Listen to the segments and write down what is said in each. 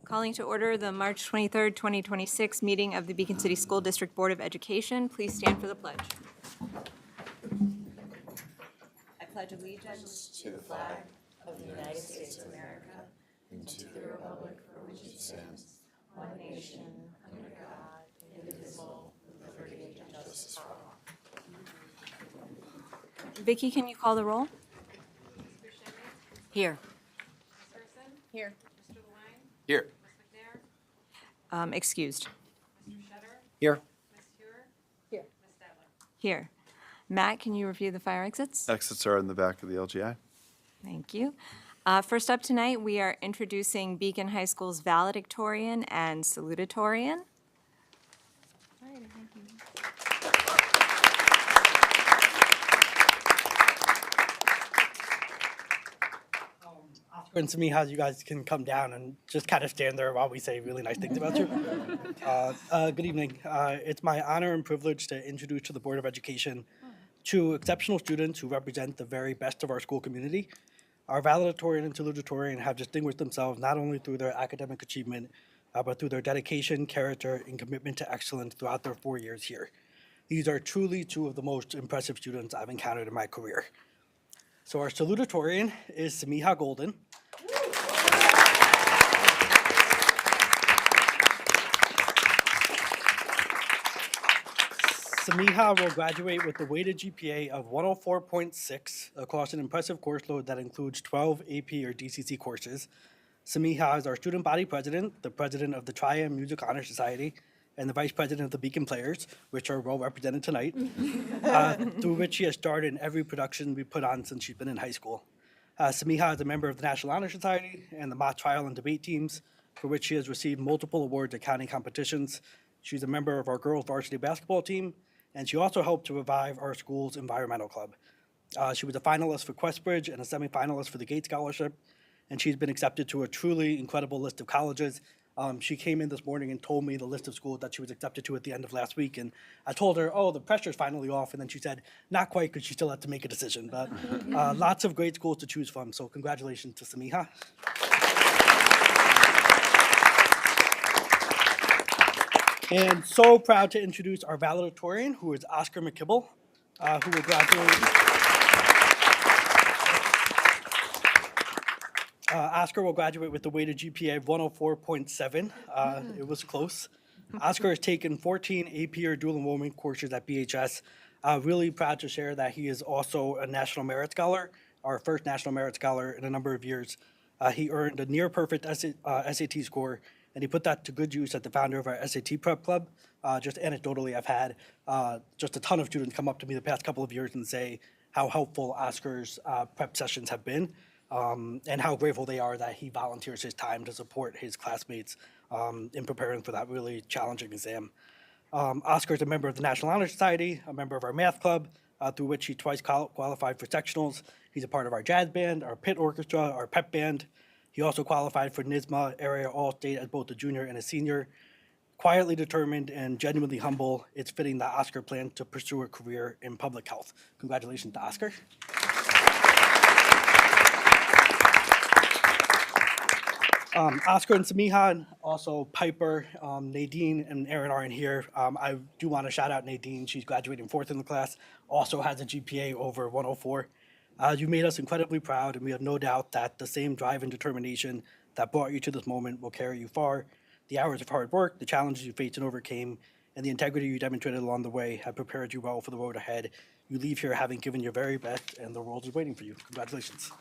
Calling to order the March 23rd, 2026 meeting of the Beacon City School District Board of Education. Please stand for the pledge. I pledge allegiance to the flag of the United States of America and to the republic for which it stands, one nation, under God, indivisible, with liberty and justice for all. Vicki, can you call the roll? Here. Here. Mr. Lewine? Here. Ms. McNair? Excused. Mr. Shutter? Here. Ms. Hewer? Here. Ms. Stadler? Here. Matt, can you review the fire exits? Exits are in the back of the LGI. Thank you. First up tonight, we are introducing Beacon High School's valedictorian and salutatorian. Oscar and Samiha, you guys can come down and just kind of stand there while we say really nice things about you. Good evening. It's my honor and privilege to introduce to the Board of Education two exceptional students who represent the very best of our school community. Our valedictorian and salutatorian have distinguished themselves not only through their academic achievement, but through their dedication, character, and commitment to excellence throughout their 4 years here. These are truly two of the most impressive students I've encountered in my career. So our salutatorian is Samiha Golden. Samiha will graduate with a weighted GPA of 104.6 across an impressive course load that includes 12 AP or DCC courses. Samiha is our student body president, the president of the Triad Music Honor Society, and the vice president of the Beacon Players, which are well represented tonight, through which she has starred in every production we put on since she's been in high school. Samiha is a member of the National Honor Society and the mock trial and debate teams, for which she has received multiple awards at county competitions. She's a member of our girls varsity basketball team, and she also helped to revive our school's environmental club. She was a finalist for Questbridge and a semifinalist for the Gates Scholarship, and she's been accepted to a truly incredible list of colleges. She came in this morning and told me the list of schools that she was accepted to at the end of last week, and I told her, oh, the pressure's finally off, and then she said, not quite, because she still had to make a decision, but lots of great schools to choose from, so congratulations to Samiha. And so proud to introduce our valedictorian, who is Oscar McKibble, who will graduate. Oscar will graduate with a weighted GPA of 104.7. It was close. Oscar has taken 14 AP or dual enrollment courses at BHS. Really proud to share that he is also a National Merit Scholar, our first National Merit Scholar in a number of years. He earned a near perfect SAT score, and he put that to good use as the founder of our SAT Prep Club. Just anecdotally, I've had just a ton of students come up to me the past couple of years and say how helpful Oscar's prep sessions have been, and how grateful they are that he volunteers his time to support his classmates in preparing for that really challenging exam. Oscar is a member of the National Honor Society, a member of our math club, through which he twice qualified for sectionals. He's a part of our jazz band, our pit orchestra, our pep band. He also qualified for NYSSMA area All-State as both a junior and a senior. Quietly determined and genuinely humble, it's fitting that Oscar planned to pursue a career in public health. Congratulations to Oscar. Oscar and Samiha, and also Piper, Nadine, and Aaron aren't here. I do want to shout out Nadine. She's graduating fourth in the class, also has a GPA over 104. You made us incredibly proud, and we have no doubt that the same drive and determination that brought you to this moment will carry you far. The hours of hard work, the challenges you faced and overcame, and the integrity you demonstrated along the way have prepared you well for the road ahead. You leave here having given your very best, and the world is waiting for you. Congratulations.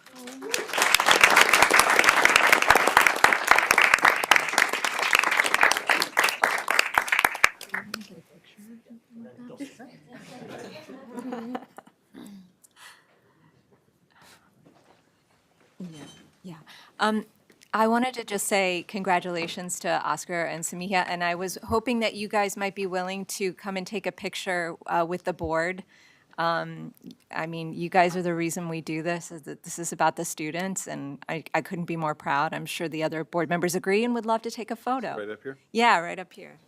Yeah. I wanted to just say congratulations to Oscar and Samiha, and I was hoping that you guys might be willing to come and take a picture with the board. I mean, you guys are the reason we do this. Is that this is about the students, and I couldn't be more proud. I'm sure the other board members agree and would love to take a photo. Right up here? Yeah, right up here.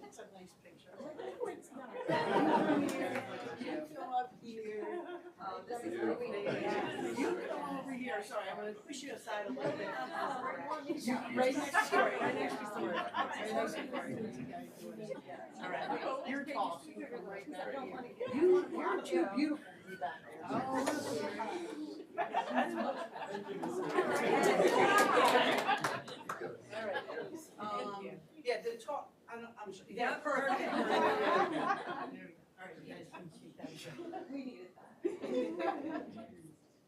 that's a nice picture. No, it's not. You come up here. Oh, this is great. You come over here, sorry, I'm gonna push you aside a little bit. Right next to it, right next to it. Right next to it. All right, you're tall. So you're right back here. You're too beautiful to be back there. Yeah, the talk, I'm sorry. Yeah, perfect. All right, you guys can keep that. We needed that.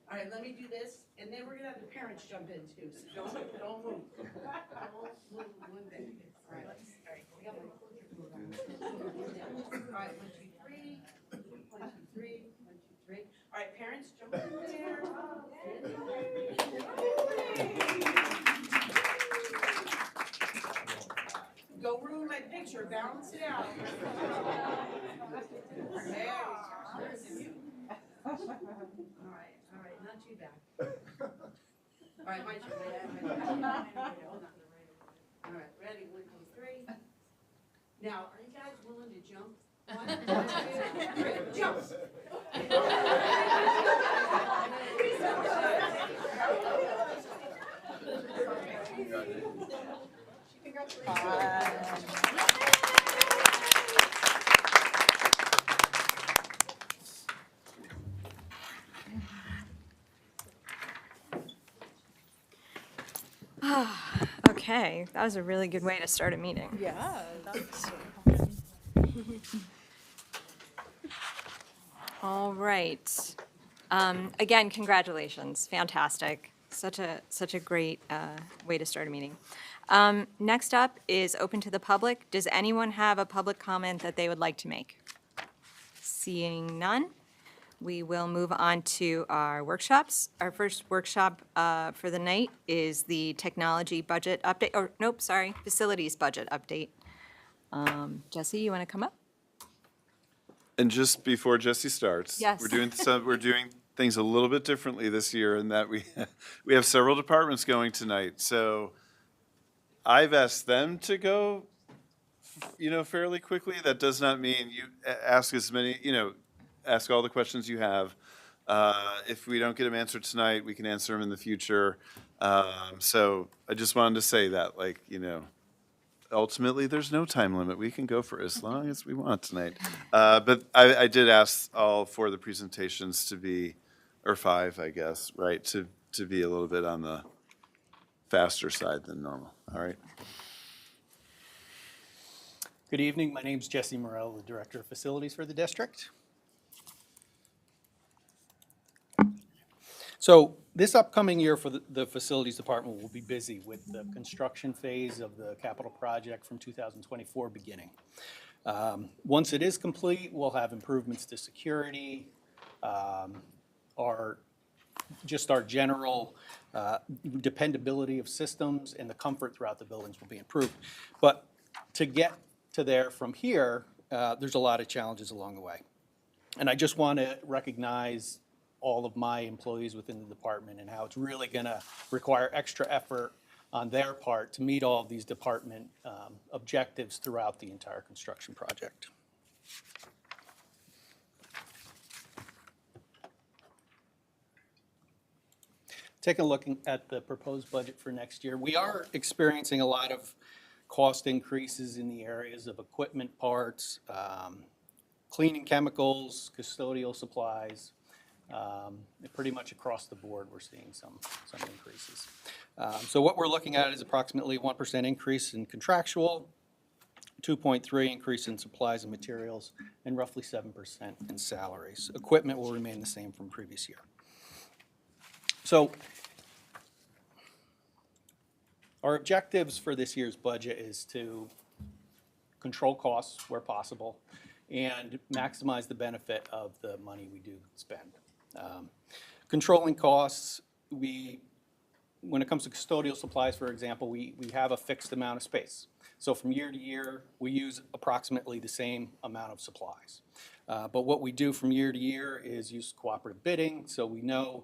All right, let me do this, and then we're gonna have the parents jump in too, so don't move. Don't move one bit. All right, all right. We got one. All right, 1, 2, 3. 1, 2, 3. 1, 2, 3. All right, parents, jump in there. Go ruin my picture, balance it out. There. All right, not too bad. All right, my turn. Hold on. All right, ready, 1, 2, 3. Now, are you guys willing to jump? 1, 2, 3, jump. Okay, that was a really good way to start a meeting. Yeah. All right. Again, congratulations. Fantastic. Such a great way to start a meeting. Next up is open to the public. Does anyone have a public comment that they would like to make? Seeing none, we will move on to our workshops. Our first workshop for the night is the technology budget update, or nope, sorry, facilities budget update. Jesse, you want to come up? And just before Jesse starts, Yes. we're doing things a little bit differently this year in that we have several departments going tonight. So I've asked them to go, fairly quickly. That does not mean you ask as many, ask all the questions you have. If we don't get them answered tonight, we can answer them in the future. So I just wanted to say that, ultimately, there's no time limit. We can go for as long as we want tonight. But I did ask all 4 of the presentations to be, or 5, I guess, right, to be a little bit on the faster side than normal. All right. Good evening. My name's Jesse Morell, the Director of Facilities for the district. So this upcoming year for the Facilities Department will be busy with the construction phase of the capital project from 2024 beginning. Once it is complete, we'll have improvements to security, our general dependability of systems and the comfort throughout the buildings will be improved. But to get to there from here, there's a lot of challenges along the way. And I just want to recognize all of my employees within the department and how it's really going to require extra effort on their part to meet all of these department objectives throughout the entire construction project. Taking a look at the proposed budget for next year, we are experiencing a lot of cost increases in the areas of equipment parts, cleaning chemicals, custodial supplies. Pretty much across the board, we're seeing some increases. So what we're looking at is approximately 1% increase in contractual, 2.3% increase in supplies and materials, and roughly 7% in salaries. Equipment will remain the same from previous year. So our objectives for this year's budget is to control costs where possible and maximize the benefit of the money we do spend. Controlling costs, when it comes to custodial supplies, for example, we have a fixed amount of space. So from year to year, we use approximately the same amount of supplies. But what we do from year to year is use cooperative bidding, so we know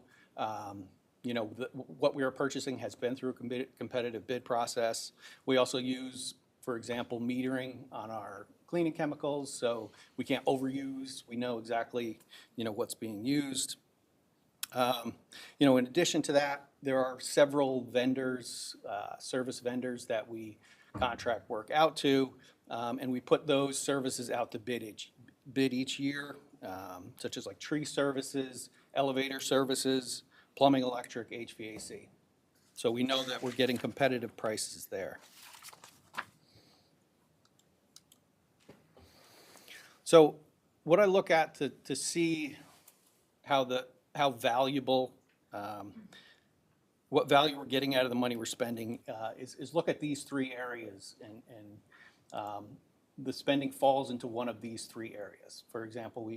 what we are purchasing has been through a competitive bid process. We also use for example, metering on our cleaning chemicals, so we can't overuse. We know exactly, what's being used. In addition to that, there are several vendors, service vendors that we contract work out to, and we put those services out to bid each year, such as like tree services, elevator services, plumbing, electric, HVAC. So we know that we're getting competitive prices there. So what I look at to see how valuable, what value we're getting out of the money we're spending is look at these three areas, and the spending falls into one of these three areas. For example,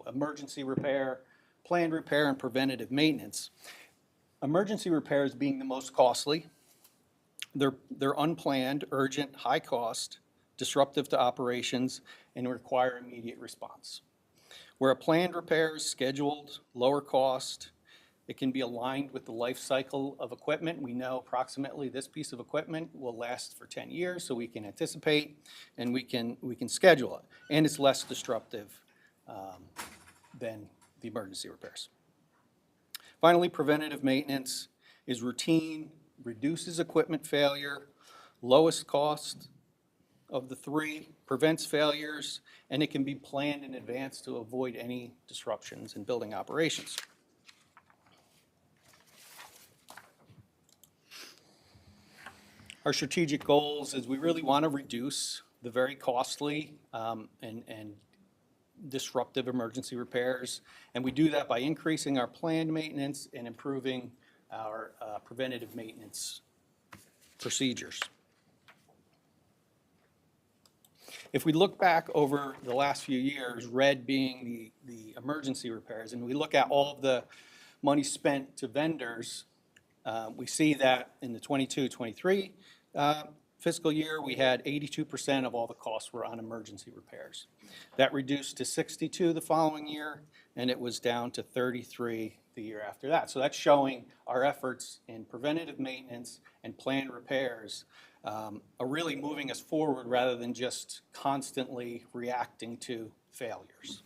emergency repair, planned repair, and preventative maintenance. Emergency repairs being the most costly. They're unplanned, urgent, high cost, disruptive to operations, and require immediate response. Where a planned repair is scheduled, lower cost, it can be aligned with the life cycle of equipment. We know approximately this piece of equipment will last for 10 years, so we can anticipate and we can schedule it. And it's less disruptive than the emergency repairs. Finally, preventative maintenance is routine, reduces equipment failure, lowest cost of the three, prevents failures, and it can be planned in advance to avoid any disruptions in building operations. Our strategic goals is we really want to reduce the very costly and disruptive emergency repairs, and we do that by increasing our planned maintenance and improving our preventative maintenance procedures. If we look back over the last few years, red being the emergency repairs, and we look at all of the money spent to vendors, we see that in the 22-23 fiscal year, we had 82% of all the costs were on emergency repairs. That reduced to 62 the following year, and it was down to 33 the year after that. So that's showing our efforts in preventative maintenance and planned repairs are really moving us forward rather than just constantly reacting to failures.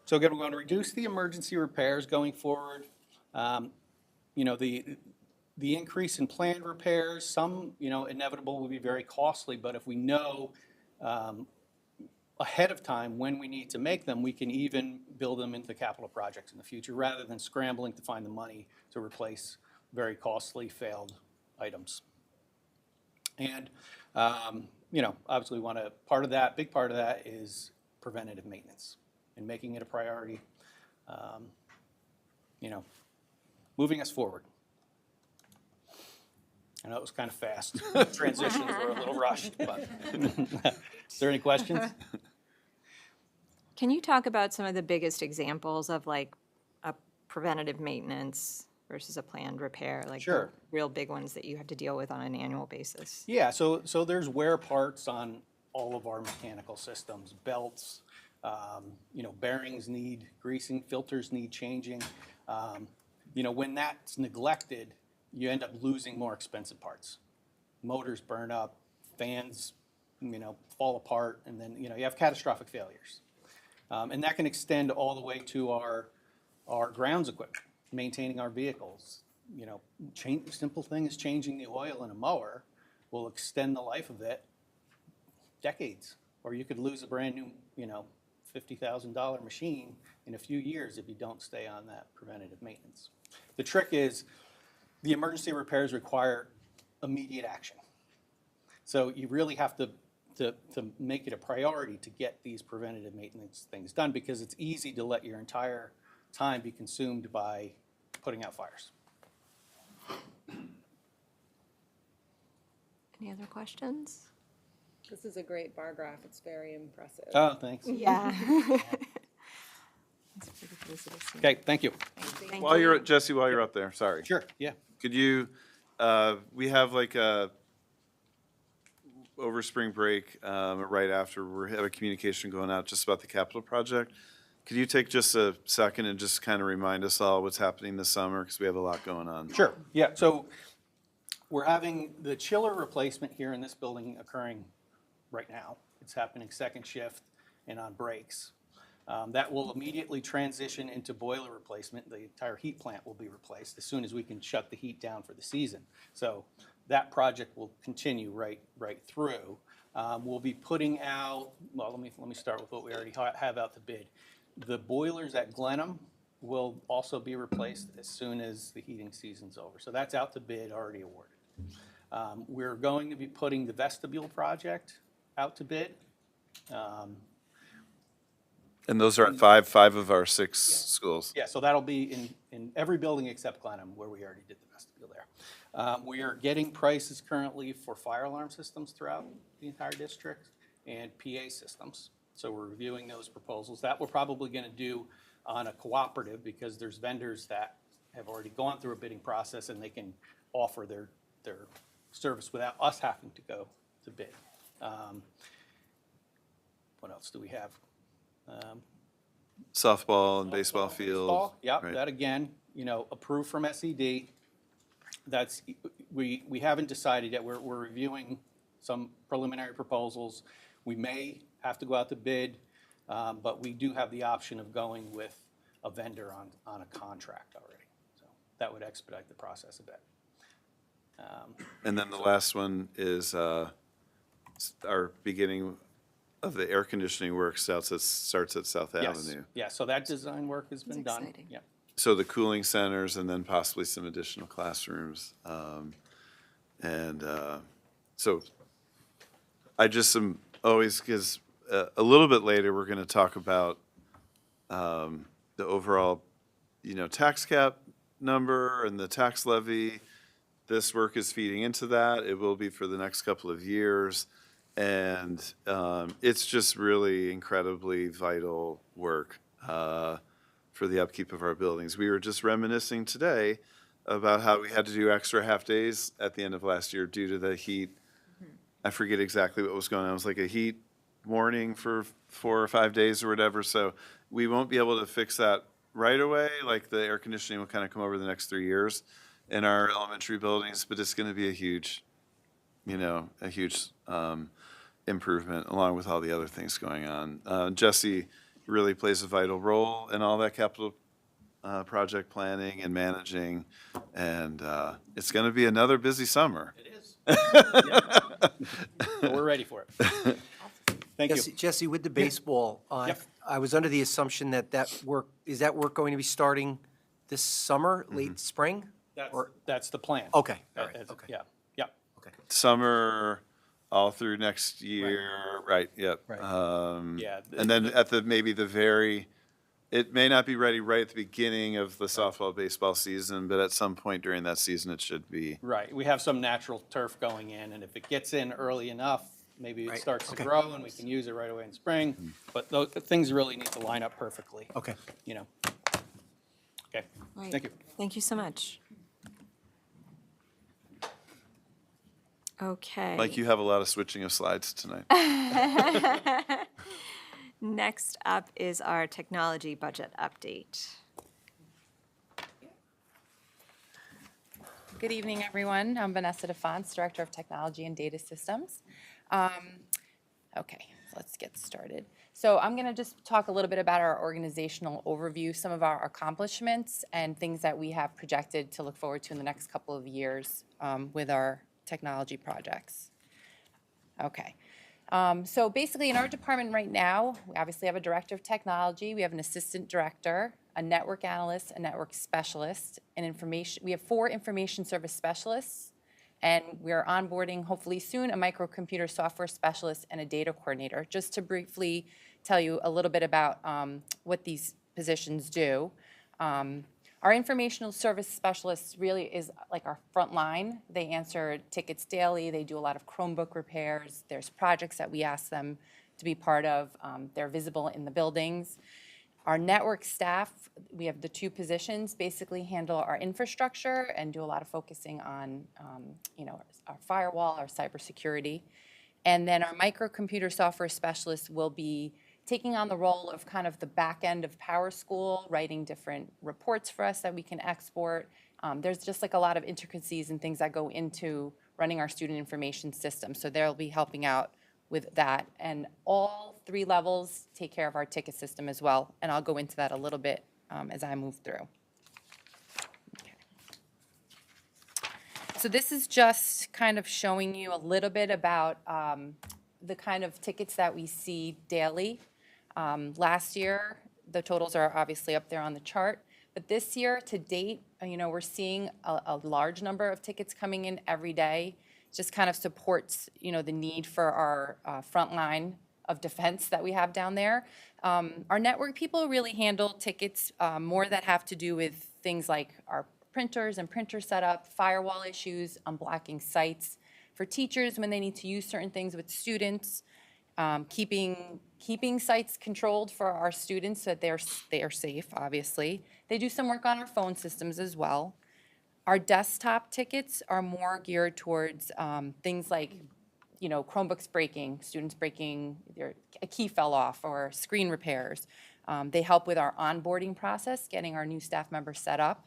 So again, we're going to reduce the emergency repairs going forward. The increase in planned repairs, some, inevitable will be very costly, but if we know ahead of time when we need to make them, we can even build them into capital projects in the future rather than scrambling to find the money to replace very costly failed items. And, obviously big part of that is preventative maintenance and making it a priority, moving us forward. I know it was kind of fast. Transitions were a little rushed, but is there any questions? Can you talk about some of the biggest examples of like a preventative maintenance versus a planned repair? Like Sure. the real big ones that you have to deal with on an annual basis? Yeah, so there's wear parts on all of our mechanical systems, belts, bearings need greasing, filters need changing. When that's neglected, you end up losing more expensive parts. Motors burn up, fans, fall apart, and then, you have catastrophic failures. And that can extend all the way to our grounds equipment, maintaining our vehicles. Simple thing is changing the oil in a mower will extend the life of it decades. Or you could lose a brand new, $50,000 machine in a few years if you don't stay on that preventative maintenance. The trick is the emergency repairs require immediate action. So you really have to make it a priority to get these preventative maintenance things done because it's easy to let your entire time be consumed by putting out fires. Any other questions? This is a great bar graph. It's very impressive. Oh, thanks. Yeah. Okay, thank you. While you're, Jesse, while you're up there, sorry. Sure, yeah. Could you, we have like over spring break, right after, we have a communication going out just about the capital project. Could you take just a second and just kind of remind us all what's happening this summer? Because we have a lot going on. Sure, yeah, so we're having the chiller replacement here in this building occurring right now. It's happening second shift and on breaks. That will immediately transition into boiler replacement. The entire heat plant will be replaced as soon as we can shut the heat down for the season. So that project will continue right through. We'll be putting out, well, let me start with what we already have out to bid. The boilers at Glenham will also be replaced as soon as the heating season's over. So that's out to bid, already awarded. We're going to be putting the vestibule project out to bid. And those are at five of our 6 schools. Yeah, so that'll be in every building except Glenham, where we already did the vestibule there. We are getting prices currently for fire alarm systems throughout the entire district and PA systems. So we're reviewing those proposals. That we're probably gonna do on a cooperative because there's vendors that have already gone through a bidding process and they can offer their service without us having to go to bid. What else do we have? Softball and baseball field. Baseball, yep, right. that again, approved from SED. That's, we haven't decided yet. We're reviewing some preliminary proposals. We may have to go out to bid, but we do have the option of going with a vendor on a contract already. So that would expedite the process a bit. And then the last one is our beginning of the air conditioning work starts at South Yes, Avenue. yeah, so that design work has been done. exciting. Yeah. So the cooling centers and then possibly some additional classrooms. So I just am always, because a little bit later, we're going to talk about the overall, tax cap number and the tax levy. This work is feeding into that. It will be for the next couple of years. And it's just really incredibly vital work for the upkeep of our buildings. We were just reminiscing today about how we had to do extra half-days at the end of last year due to the heat. I forget exactly what was going on. It was like a heat warning for 4 or 5 days or whatever. So we won't be able to fix that right away. Like the air conditioning will kind of come over the next 3 years in our elementary buildings, but it's going to be a huge improvement along with all the other things going on. Jesse really plays a vital role in all that capital project planning and managing, and it's going to be another busy summer. It is. Yeah. We're ready for it. Thank you. Jesse, with the baseball, Yep. I was under the assumption that work, is that work going to be starting this summer, late spring? That's the plan. Okay, all right, That's- okay. Yeah, yeah. Summer, all through next year, right, yep. Right. Yeah, And then at it may not be ready right at the beginning of the softball, baseball season, but at some point during that season, it should be. Right, we have some natural turf going in, and if it gets in early enough, maybe it Right, starts to okay. grow and we can use it right away in spring. But those things really need to line up perfectly. Okay. Okay, Right. thank you. Thank you so much. Okay. Mike, you have a lot of switching of slides tonight. Next up is our technology budget update. Good evening, everyone. I'm Vanessa DeFonts, Director of Technology and Data Systems. Okay, so let's get started. So I'm going to just talk a little bit about our organizational overview, some of our accomplishments, and things that we have projected to look forward to in the next couple of years with our technology projects. Okay. So basically, in our department right now, we obviously have a director of technology, we have an assistant director, a network analyst, a network specialist, we have 4 information service specialists, and we're onboarding, hopefully soon, a microcomputer software specialist and a data coordinator. Just to briefly tell you a little bit about what these positions do. Our informational service specialist really is like our front line. They answer tickets daily. They do a lot of Chromebook repairs. There's projects that we ask them to be part of. They're visible in the buildings. Our network staff, we have the 2 positions, basically handle our infrastructure and do a lot of focusing on, our firewall, our cybersecurity. And then our microcomputer software specialist will be taking on the role of kind of the back end of Power School, writing different reports for us that we can export. There's just like a lot of intricacies and things that go into running our student information system. So they'll be helping out with that. And all 3 levels take care of our ticket system as well. And I'll go into that a little bit as I move through. So this is just kind of showing you a little bit about the kind of tickets that we see daily. Last year, the totals are obviously up there on the chart, but this year to date, we're seeing a large number of tickets coming in every day. Just kind of supports, the need for our front line of defense that we have down there. Our network people really handle tickets more that have to do with things like our printers and printer setup, firewall issues, unblocking sites for teachers when they need to use certain things with students, keeping sites controlled for our students so that they are safe, obviously. They do some work on our phone systems as well. Our desktop tickets are more geared towards things like, Chromebooks breaking, students breaking, a key fell off, or screen repairs. They help with our onboarding process, getting our new staff members set up.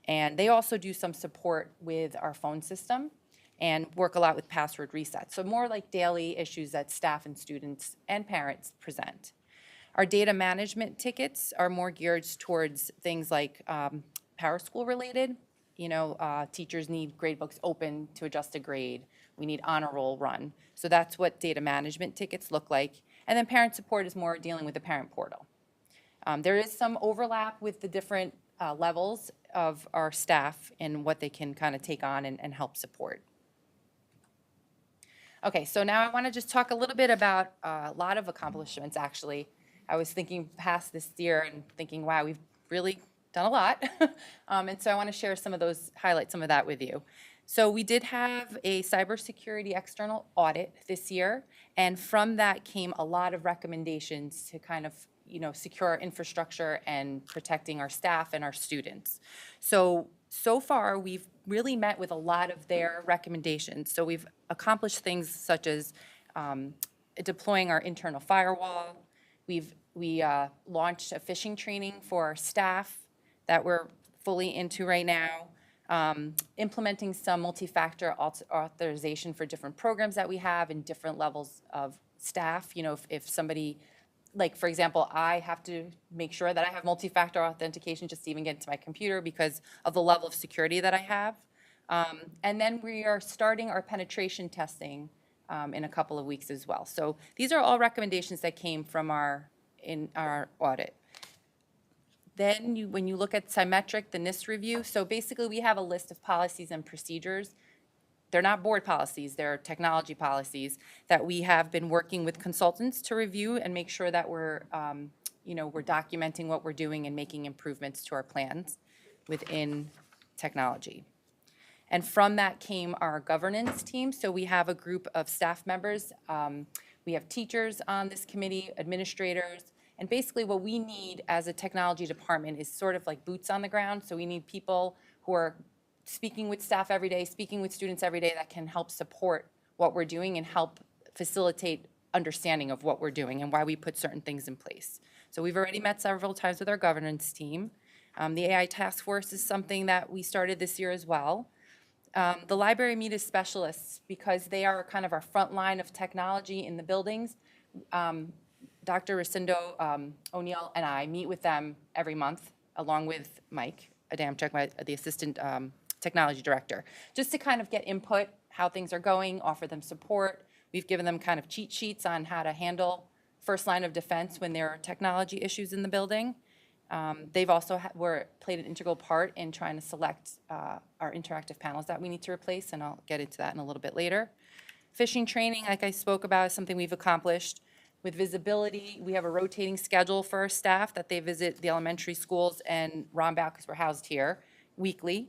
And they also do some support with our phone system and work a lot with password resets. So more like daily issues that staff and students and parents present. Our data management tickets are more geared towards things like Power School related. Teachers need gradebooks open to adjust a grade. We need honor roll run. So that's what data management tickets look like. And then parent support is more dealing with the parent portal. There is some overlap with the different levels of our staff and what they can kind of take on and help support. Okay, so now I want to just talk a little bit about a lot of accomplishments, actually. I was thinking past this year and thinking, wow, we've really done a lot. And so I want to share some of those, highlight some of that with you. So we did have a cybersecurity external audit this year, and from that came a lot of recommendations to kind of secure our infrastructure and protecting our staff and our students. So far, we've really met with a lot of their recommendations. So we've accomplished things such as deploying our internal firewall. We launched a phishing training for our staff that we're fully into right now. Implementing some multi-factor authorization for different programs that we have and different levels of staff. If somebody, like, for example, I have to make sure that I have multi-factor authentication just to even get into my computer because of the level of security that I have. And then we are starting our penetration testing in a couple of weeks as well. So these are all recommendations that came from our audit. Then when you look at Symmetric, the NIST review, so basically we have a list of policies and procedures. They're not board policies, they're technology policies that we have been working with consultants to review and make sure that we're documenting what we're doing and making improvements to our plans within technology. And from that came our governance team. So we have a group of staff members. We have teachers on this committee, administrators, and basically what we need as a technology department is sort of like boots on the ground. So we need people who are speaking with staff every day, speaking with students every day that can help support what we're doing and help facilitate understanding of what we're doing and why we put certain things in place. So we've already met several times with our governance team. The AI task force is something that we started this year as well. The library meet as specialists because they are kind of our front line of technology in the buildings. Dr. Ricindo O'Neill and I meet with them every month, along with Mike Adamczyk, the assistant technology director, just to kind of get input, how things are going, offer them support. We've given them kind of cheat sheets on how to handle first line of defense when there are technology issues in the building. They've also played an integral part in trying to select our interactive panels that we need to replace, and I'll get into that in a little bit later. Phishing training, like I spoke about, is something we've accomplished. With visibility, we have a rotating schedule for our staff that they visit the elementary schools and Rombaugh, because we're housed here, weekly.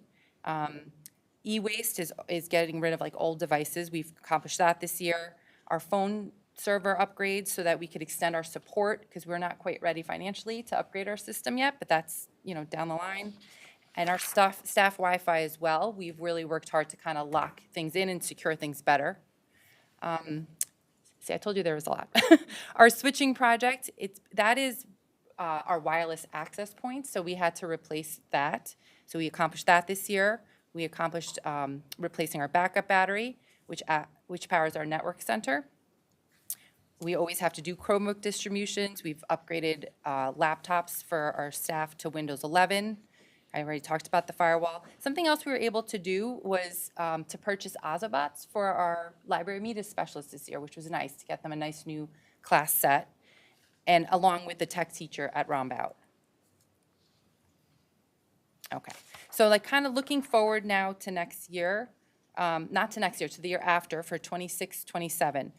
E-waste is getting rid of like old devices. We've accomplished that this year. Our phone server upgrades so that we could extend our support because we're not quite ready financially to upgrade our system yet, but that's down the line. And our staff Wi-Fi as well. We've really worked hard to kind of lock things in and secure things better. See, I told you there was a lot. Our switching project, that is our wireless access points, so we had to replace that. So we accomplished that this year. We accomplished replacing our backup battery, which powers our network center. We always have to do Chromebook distributions. We've upgraded laptops for our staff to Windows 11. I already talked about the firewall. Something else we were able to do was to purchase Ozobots for our library media specialists this year, which was nice, to get them a nice new class set, and along with the tech teacher at Rombout. Okay, so like kind of looking forward now to next year, not to next year, to the year after for 26, 27.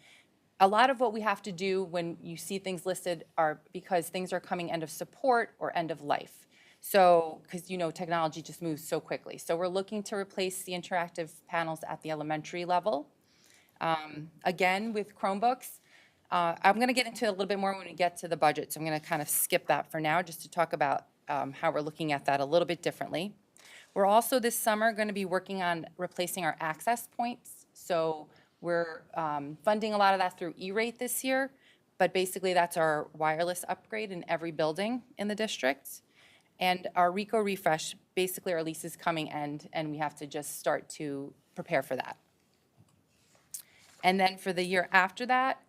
A lot of what we have to do when you see things listed are because things are coming end of support or end of life. So, because you know technology just moves so quickly. So we're looking to replace the interactive panels at the elementary level. Again, with Chromebooks, I'm going to get into it a little bit more when we get to the budget. So I'm going to kind of skip that for now just to talk about how we're looking at that a little bit differently. We're also this summer going to be working on replacing our access points. So we're funding a lot of that through E-rate this year, but basically that's our wireless upgrade in every building in the district. And our RICO refresh, basically our lease is coming end, and we have to just start to prepare for that. And then for the year after that,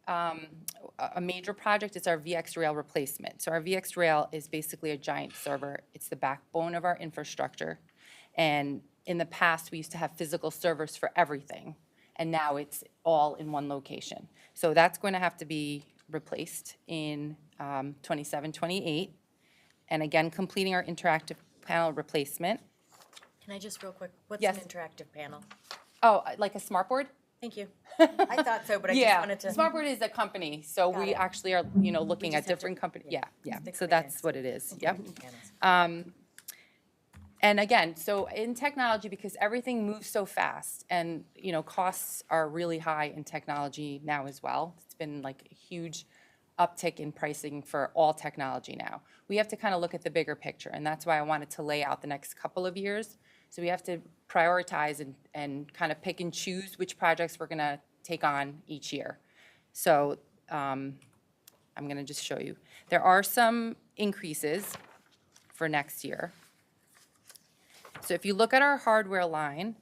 a major project is our VX Rail replacement. So our VX Rail is basically a giant server. It's the backbone of our infrastructure. And in the past, we used to have physical servers for everything, and now it's all in one location. So that's going to have to be replaced in 27, 28. And again, completing our interactive panel replacement. Can I just real quick, what's Yes. an interactive panel? Oh, like a smartboard? Thank you. I thought so, but I just Yeah, wanted to. Smartboard is a company, so Got we it. actually are, looking at just have to- different companies. yeah, Yeah, stick so right that's next what to it it. is, yep. Panels. And again, so in technology, because everything moves so fast and, costs are really high in technology now as well. It's been like a huge uptick in pricing for all technology now. We have to kind of look at the bigger picture, and that's why I wanted to lay out the next couple of years. So we have to prioritize and kind of pick and choose which projects we're gonna take on each year. So I'm gonna just show you. There are some increases for next year. So if you look at our hardware line,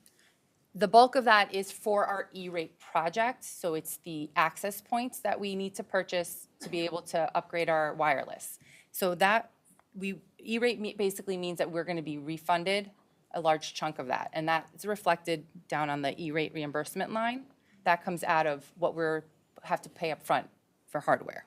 the bulk of that is for our E-rate project. So it's the access points that we need to purchase to be able to upgrade our wireless. So that E-rate basically means that we're going to be refunded a large chunk of that. And that is reflected down on the E-rate reimbursement line. That comes out of what we have to pay up front for hardware.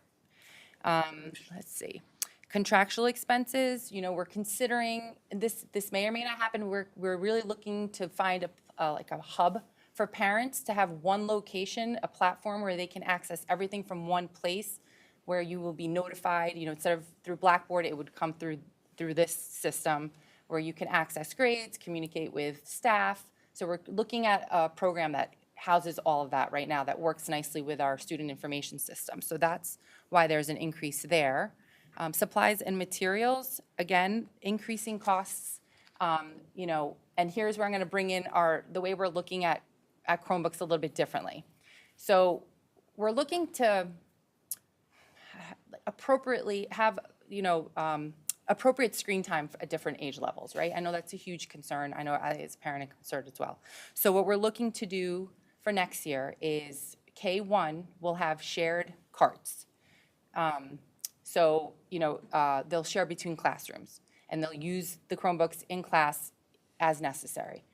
Let's see. Contractual expenses, we're considering, this may or may not happen, we're really looking to find like a hub for parents to have one location, a platform where they can access everything from one place, where you will be notified, instead of through Blackboard, it would come through this system where you can access grades, communicate with staff. So we're looking at a program that houses all of that right now that works nicely with our student information system. So that's why there's an increase there. Supplies and materials, again, increasing costs, and here's where I'm gonna bring in the way we're looking at Chromebooks a little bit differently. So we're looking to appropriately have, appropriate screen time at different age levels, right? I know that's a huge concern. I know I, as a parent, am concerned as well. So what we're looking to do for next year is K1 will have shared carts. So, they'll share between classrooms, and they'll use the Chromebooks in class as necessary.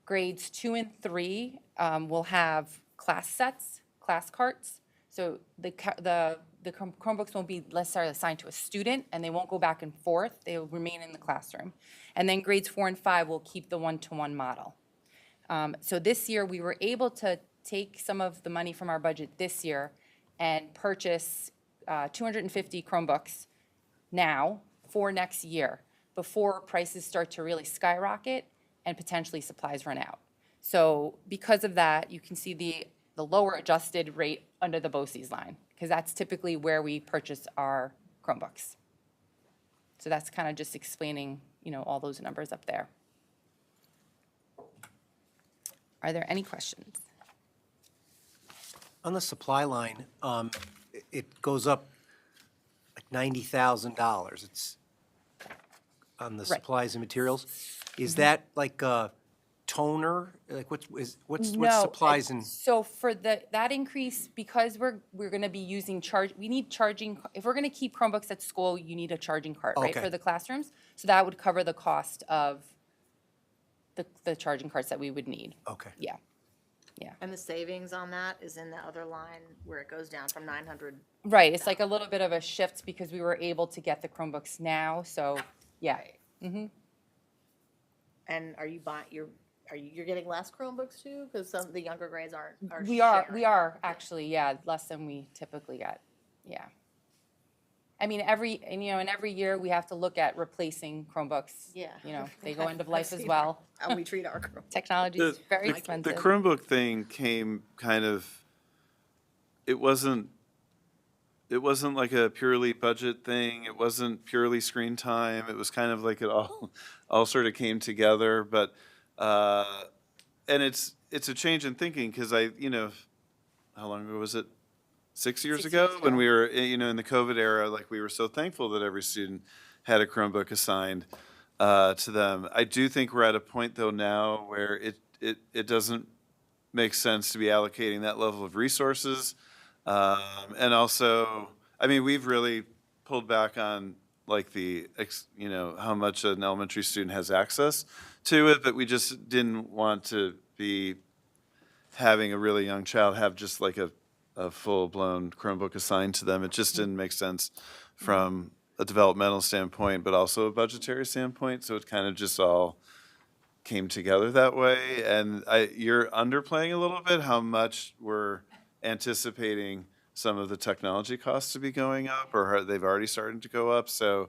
Grades 2 and 3 will have class sets, class carts. So the Chromebooks won't be necessarily assigned to a student, and they won't go back and forth. They will remain in the classroom. And then grades 4 and 5 will keep the one-to-one model. So this year, we were able to take some of the money from our budget this year and purchase 250 Chromebooks now for next year, before prices start to really skyrocket and potentially supplies run out. So because of that, you can see the lower adjusted rate under the BOCES line, because that's typically where we purchase our Chromebooks. So that's kind of just explaining, all those numbers up there. Are there any questions? On the supply line, it goes up like $90,000. It's on the supplies and materials. Is that like a toner? Like what's No, supplies and? So for that increase, because we're gonna be using we need charging, if we're gonna keep Chromebooks at school, you need a charging cart, right, Okay. for the classrooms? So that would cover the cost of the charging carts that we would need. Okay. Yeah. And the savings on that is in the other line where it goes down from 900. Right, it's like a little bit of a shift because we were able to get the Chromebooks now, so, yeah. And are you buying, you're getting less Chromebooks too? Because some of the younger grades are We are sharing. actually, yeah, less than we typically get, yeah. I mean, in every year, we have to look at replacing Chromebooks. Yeah. You know, they go end of life as seen well. How we treat our Chromebooks. Technology is very The expensive. Chromebook thing came kind of, it wasn't like a purely budget thing. It wasn't purely screen time. It was kind of like it all sort of came together. But, and it's a change in thinking because how long ago was it? 6 years 6 ago years when ago. we were, in the COVID era, like we were so thankful that every student had a Chromebook assigned to them. I do think we're at a point though now where it doesn't make sense to be allocating that level of resources. And also, I mean, we've really pulled back on like how much an elementary student has access to it, but we just didn't want to be having a really young child have just like a full-blown Chromebook assigned to them. It just didn't make sense from a developmental standpoint, but also a budgetary standpoint. So it kind of just all came together that way. And you're underplaying a little bit how much we're anticipating some of the technology costs to be going up, or they've already started to go up. So,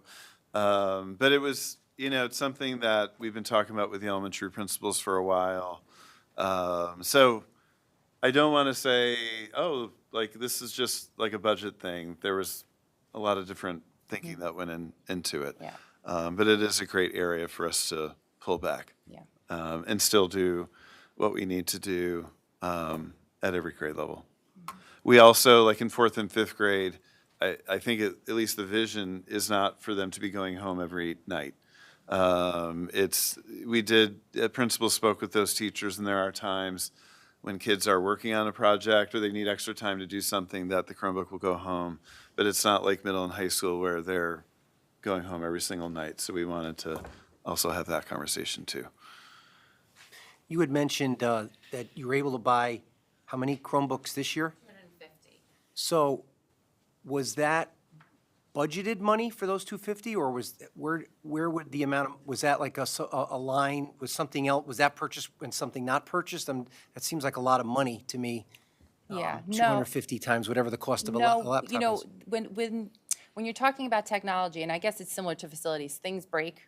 but it was, it's something that we've been talking about with the elementary principals for a while. So I don't want to say, oh, like this is just like a budget thing. There was a lot of different thinking that went into it. Yeah. But it is a great area for us to pull back. Yeah. And still do what we need to do at every grade level. We also, like in 4th and 5th grade, I think at least the vision is not for them to be going home every night. Principals spoke with those teachers, and there are times when kids are working on a project or they need extra time to do something that the Chromebook will go home. But it's not like middle and high school where they're going home every single night. So we wanted to also have that conversation too. You had mentioned that you were able to buy how many Chromebooks this year? 250. So was that budgeted money for those 250, or where would the amount was that like a line, was something else, was that purchased and something not purchased? That seems like a lot of money to me. Yeah, no. 250 times whatever the cost of a No, laptop is. when you're talking about technology, and I guess it's similar to facilities, things break.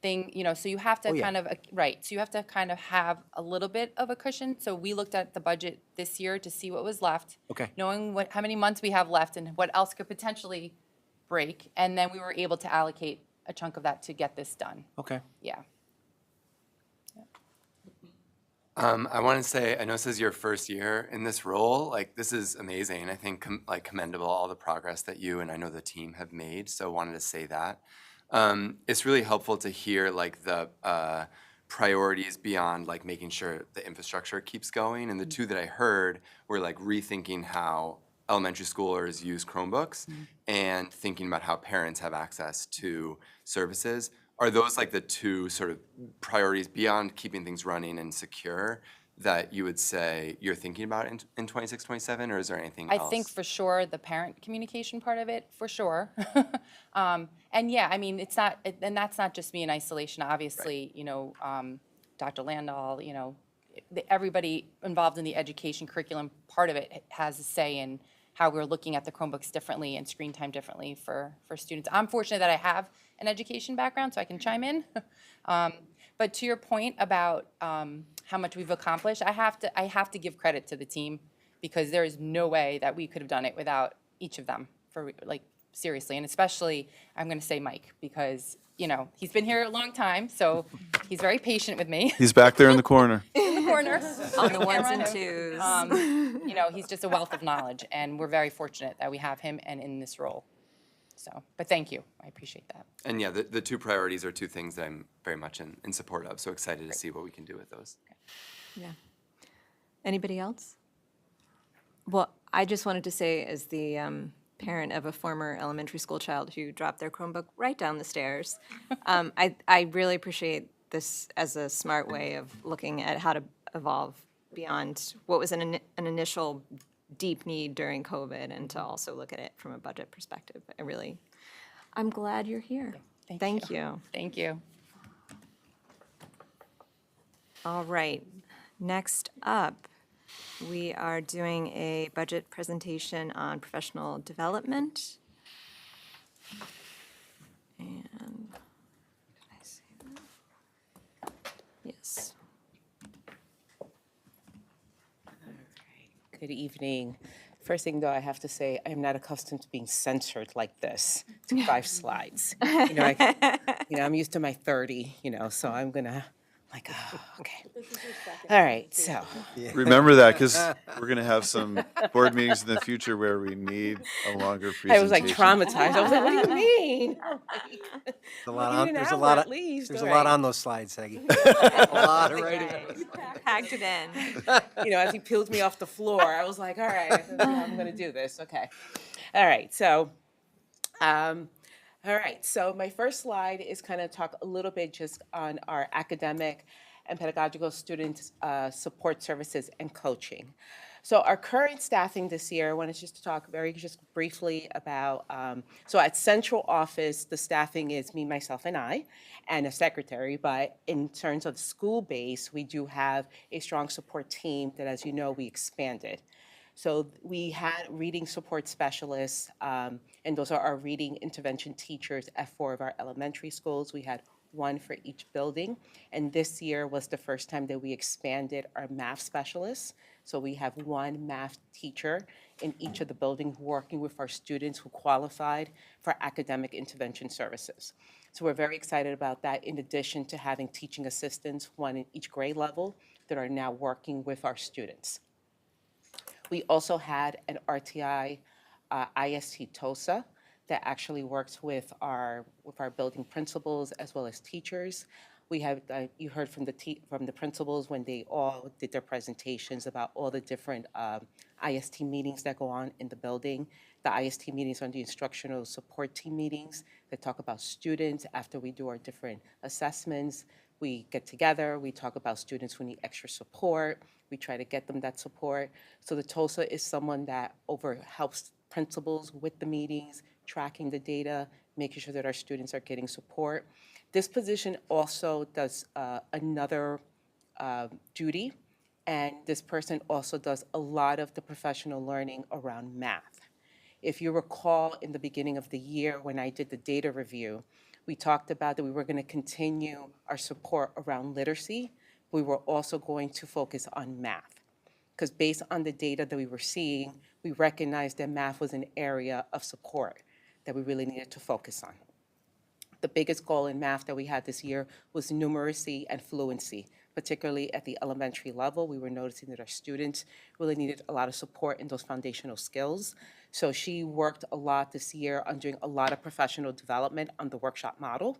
So you have to Oh, yeah. kind of, right, so you have to kind of have a little bit of a cushion. So we looked at the budget this year to see what was left. Okay. Knowing how many months we have left and what else could potentially break. And then we were able to allocate a chunk of that to get this done. Okay. Yeah. I want to say, I know this is your first year in this role. Like, this is amazing. I think commendable, all the progress that you and I know the team have made. So wanted to say that. It's really helpful to hear like the priorities beyond like making sure the infrastructure keeps going. And the two that I heard were like rethinking how elementary schoolers use Chromebooks and thinking about how parents have access to services. Are those like the two sort of priorities beyond keeping things running and secure that you would say you're thinking about in 26, 27, or is there anything else? I think for sure the parent communication part of it, for sure. And yeah, I mean, and that's not just me in isolation. Obviously, Dr. Landau, everybody involved in the education curriculum, part of it has a say in how we're looking at the Chromebooks differently and screen time differently for students. I'm fortunate that I have an education background, so I can chime in. But to your point about how much we've accomplished, I have to give credit to the team because there is no way that we could have done it without each of them, for like seriously, and especially I'm going to say Mike because he's been here a long time, so he's very patient with me. He's back there in the corner. In the corner. On the ones and Camera. twos. You know, he's just a wealth of knowledge, and we're very fortunate that we have him and in this role. So, but thank you. I appreciate that. And yeah, the two priorities are two things that I'm very much in support of, so excited to see what we can do with those. Yeah. Anybody else? Well, I just wanted to say, as the parent of a former elementary school child who dropped their Chromebook right down the stairs, I really appreciate this as a smart way of looking at how to evolve beyond what was an initial deep need during COVID, and to also look at it from a budget perspective. I'm glad you're here. Thank you. Thank you. All right, next up, we are doing a budget presentation on professional development. And, can I see that? Yes. Good evening. First thing, though, I have to say, I am not accustomed to being censored like this to 5 slides. I'm used to my 30, so I'm gonna, oh, okay. All right, so. Remember that, because we're going to have some board meetings in the future where we need a longer presentation. I was like traumatized. I was like, what do you mean? There's a lot on, Need an there's a hour lot at of, least, there's a all lot right. on those slides, Aggie. A lot of writing. Packed it in. As he peeled me off the floor, I was like, all right, I'm gonna do this, okay. All right, so, my first slide is kind of talk a little bit just on our academic and pedagogical student support services and coaching. So our current staffing this year, I wanted just to talk just briefly about, so at central office, the staffing is me, myself, and I, and a secretary, but in terms of school base, we do have a strong support team that, as you know, we expanded. So we had reading support specialists, and those are our reading intervention teachers at 4 of our elementary schools. We had 1 for each building, and this year was the first time that we expanded our math specialists. So we have 1 math teacher in each of the buildings working with our students who qualified for academic intervention services. So we're very excited about that, in addition to having teaching assistants, 1 in each grade level, that are now working with our students. We also had an RTI IST TOSA that actually works with our building principals as well as teachers. We have, you heard from the principals when they all did their presentations about all the different IST meetings that go on in the building. The IST meetings are the instructional support team meetings that talk about students after we do our different assessments. We get together, we talk about students who need extra support, we try to get them that support. So the TOSA is someone that helps principals with the meetings, tracking the data, making sure that our students are getting support. This position also does another duty, and this person also does a lot of the professional learning around math. If you recall, in the beginning of the year when I did the data review, we talked about that we were going to continue our support around literacy. We were also going to focus on math, because based on the data that we were seeing, we recognized that math was an area of support that we really needed to focus on. The biggest goal in math that we had this year was numeracy and fluency, particularly at the elementary level. We were noticing that our students really needed a lot of support in those foundational skills. So she worked a lot this year on doing a lot of professional development on the workshop model,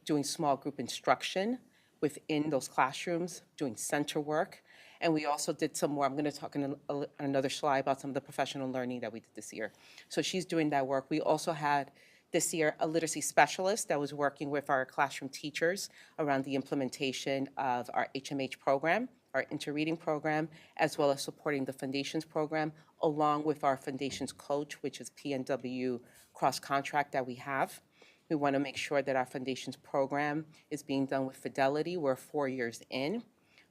doing small group instruction within those classrooms, doing center work. And we also did some more, I'm going to talk in another slide about some of the professional learning that we did this year. So she's doing that work. We also had this year a literacy specialist that was working with our classroom teachers around the implementation of our HMH program, our interreading program, as well as supporting the Foundations program, along with our Foundations coach, which is PNW cross-contract that we have. We want to make sure that our Foundations program is being done with fidelity. We're 4 years in.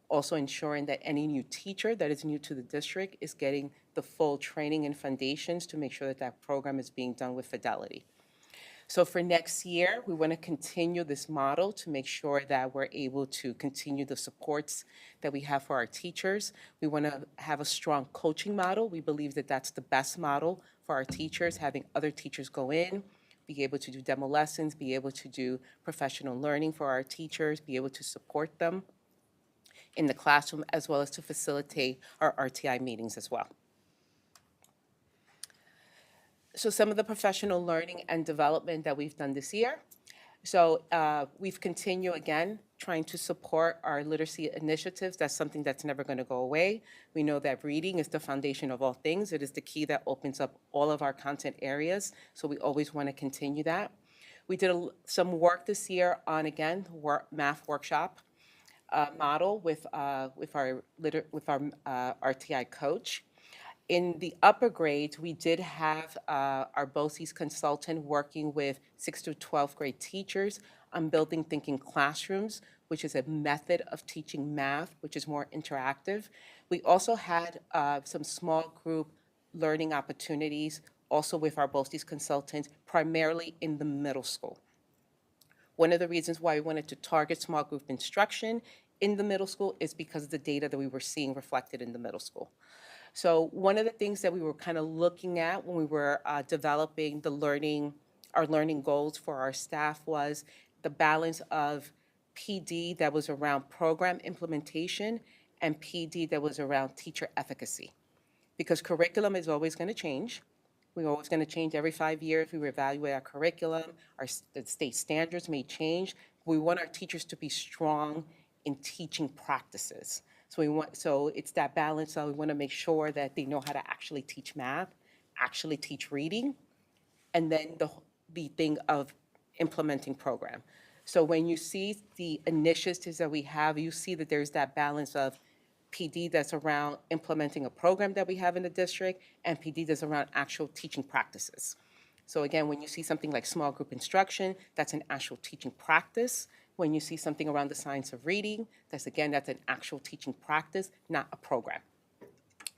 Also ensuring that any new teacher that is new to the district is getting the full training in Foundations to make sure that that program is being done with fidelity. So for next year, we want to continue this model to make sure that we're able to continue the supports that we have for our teachers. We want to have a strong coaching model. We believe that that's the best model for our teachers, having other teachers go in, be able to do demo lessons, be able to do professional learning for our teachers, be able to support them. in the classroom, as well as to facilitate our RTI meetings as well. So some of the professional learning and development that we've done this year. So we've continued, again, trying to support our literacy initiatives. That's something that's never going to go away. We know that reading is the foundation of all things. It is the key that opens up all of our content areas, so we always want to continue that. We did some work this year on, again, math workshop model with our RTI coach. In the upper grades, we did have our BOCES consultant working with 6th to 12th grade teachers on building thinking classrooms, which is a method of teaching math, which is more interactive. We also had some small group learning opportunities also with our BOCES consultants, primarily in the middle school. One of the reasons why we wanted to target small group instruction in the middle school is because of the data that we were seeing reflected in the middle school. So one of the things that we were kind of looking at when we were developing our learning goals for our staff was the balance of PD that was around program implementation and PD that was around teacher efficacy. Because curriculum is always going to change. We're always going to change every 5 years. We reevaluate our curriculum. The state standards may change. We want our teachers to be strong in teaching practices. So it's that balance. So we want to make sure that they know how to actually teach math, actually teach reading, and then the thing of implementing program. So when you see the initiatives that we have, you see that there's that balance of PD that's around implementing a program that we have in the district, and PD that's around actual teaching practices. So again, when you see something like small group instruction, that's an actual teaching practice. When you see something around the science of reading, that's an actual teaching practice, not a program.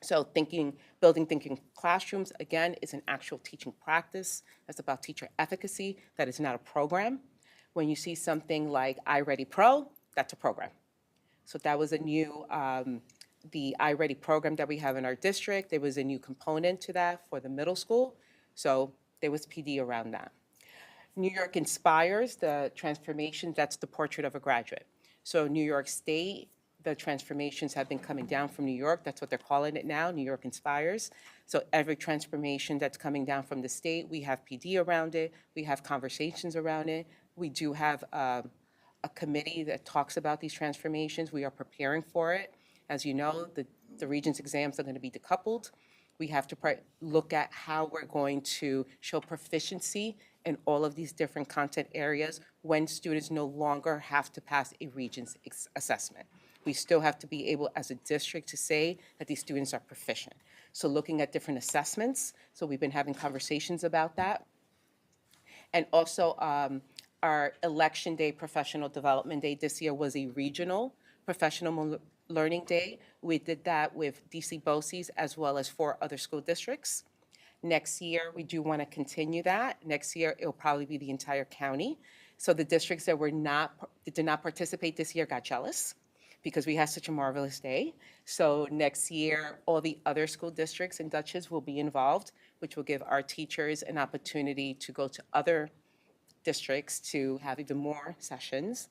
So building thinking classrooms, again, is an actual teaching practice. That's about teacher efficacy. That is not a program. When you see something like iReady Pro, that's a program. So that was a new, the iReady program that we have in our district. There was a new component to that for the middle school. So there was PD around that. New York Inspires, the transformation, that's the portrait of a graduate. So New York State, the transformations have been coming down from New York. That's what they're calling it now, New York Inspires. So every transformation that's coming down from the state, we have PD around it. We have conversations around it. We do have a committee that talks about these transformations. We are preparing for it. As you know, the Regents exams are going to be decoupled. We have to look at how we're going to show proficiency in all of these different content areas when students no longer have to pass a Regents assessment. We still have to be able, as a district, to say that these students are proficient. So looking at different assessments, so we've been having conversations about that. And also, our Election Day Professional Development Day this year was a regional professional learning day. We did that with DC BOCES as well as 4 other school districts. Next year, we do want to continue that. Next year, it'll probably be the entire county. So the districts that did not participate this year got jealous because we had such a marvelous day. So next year, all the other school districts and Dutchess will be involved, which will give our teachers an opportunity to go to other districts to have even more sessions,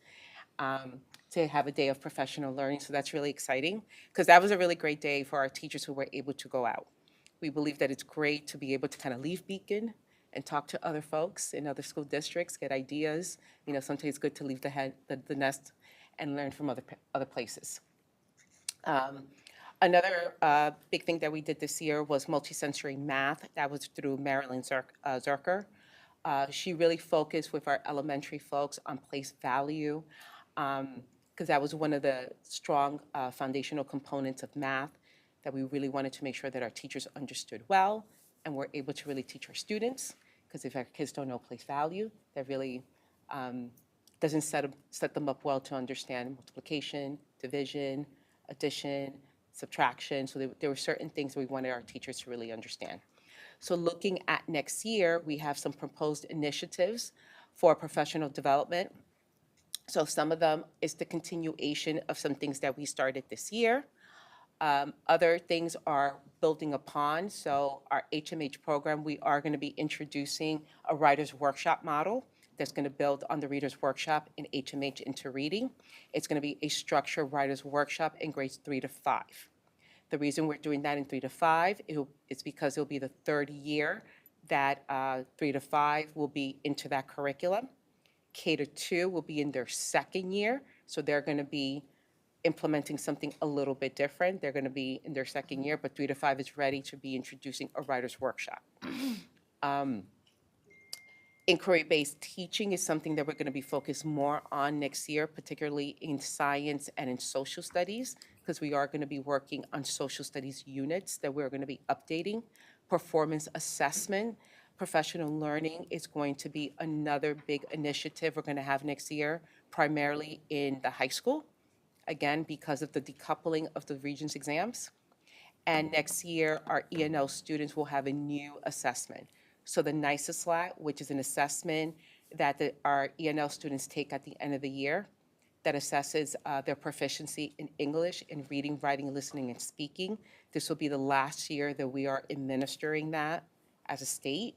to have a day of professional learning. So that's really exciting because that was a really great day for our teachers who were able to go out. We believe that it's great to be able to kind of leave Beacon and talk to other folks in other school districts, get ideas. You know, sometimes it's good to leave the nest and learn from other places. Another big thing that we did this year was multisensory math. That was through Marilyn Zerker. She really focused with our elementary folks on place value, because that was one of the strong foundational components of math that we really wanted to make sure that our teachers understood well and were able to really teach our students. Because if our kids don't know place value, that really doesn't set them up well to understand multiplication, division, addition, subtraction. So there were certain things we wanted our teachers to really understand. So looking at next year, we have some proposed initiatives for professional development. So some of them is the continuation of some things that we started this year. Other things are building upon. So our HMH program, we are going to be introducing a writer's workshop model that's going to build on the Reader's Workshop in HMH into reading. It's going to be a structured writer's workshop in grades 3 to 5. The reason we're doing that in 3 to 5 is because it'll be the third year that 3 to 5 will be into that curriculum. K to 2 will be in their second year, so they're going to be implementing something a little bit different. They're going to be in their second year, but 3 to 5 is ready to be introducing a writer's workshop. Inquiry-based teaching is something that we're going to be focused more on next year, particularly in science and in social studies, because we are going to be working on social studies units that we're going to be updating. Performance assessment, professional learning is going to be another big initiative we're going to have next year, primarily in the high school, again, because of the decoupling of the Regents exams. And next year, our ENL students will have a new assessment. So the NISASLAT, which is an assessment that our ENL students take at the end of the year, that assesses their proficiency in English, in reading, writing, listening, and speaking. This will be the last year that we are administering that as a state.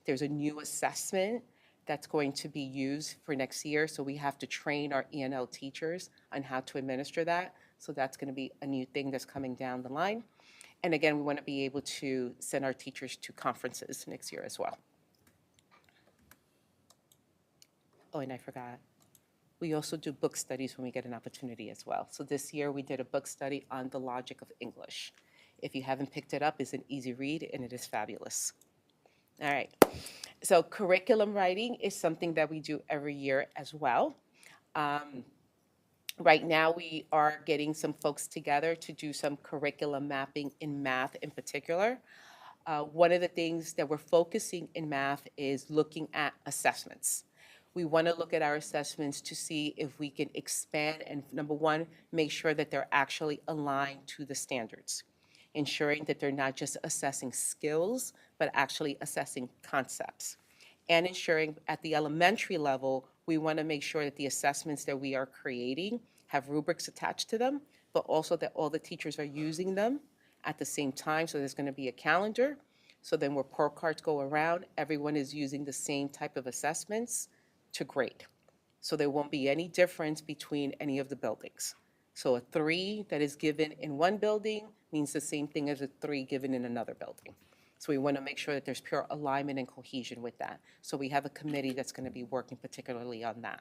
There's a new assessment that's going to be used for next year, so we have to train our ENL teachers on how to administer that. So that's going to be a new thing that's coming down the line. And again, we want to be able to send our teachers to conferences next year as well. Oh, and I forgot. We also do book studies when we get an opportunity as well. So this year we did a book study on the logic of English. If you haven't picked it up, it's an easy read and it is fabulous. All right. So curriculum writing is something that we do every year as well. Right now, we are getting some folks together to do some curriculum mapping in math in particular. One of the things that we're focusing in math is looking at assessments. We want to look at our assessments to see if we can expand and, number one, make sure that they're actually aligned to the standards, ensuring that they're not just assessing skills, but actually assessing concepts. And ensuring at the elementary level, we want to make sure that the assessments that we are creating have rubrics attached to them, but also that all the teachers are using them at the same time. So there's going to be a calendar. So then where report cards go around, everyone is using the same type of assessments to grade. So there won't be any difference between any of the buildings. So a 3 that is given in one building means the same thing as a 3 given in another building. So we want to make sure that there's pure alignment and cohesion with that. So we have a committee that's going to be working particularly on that.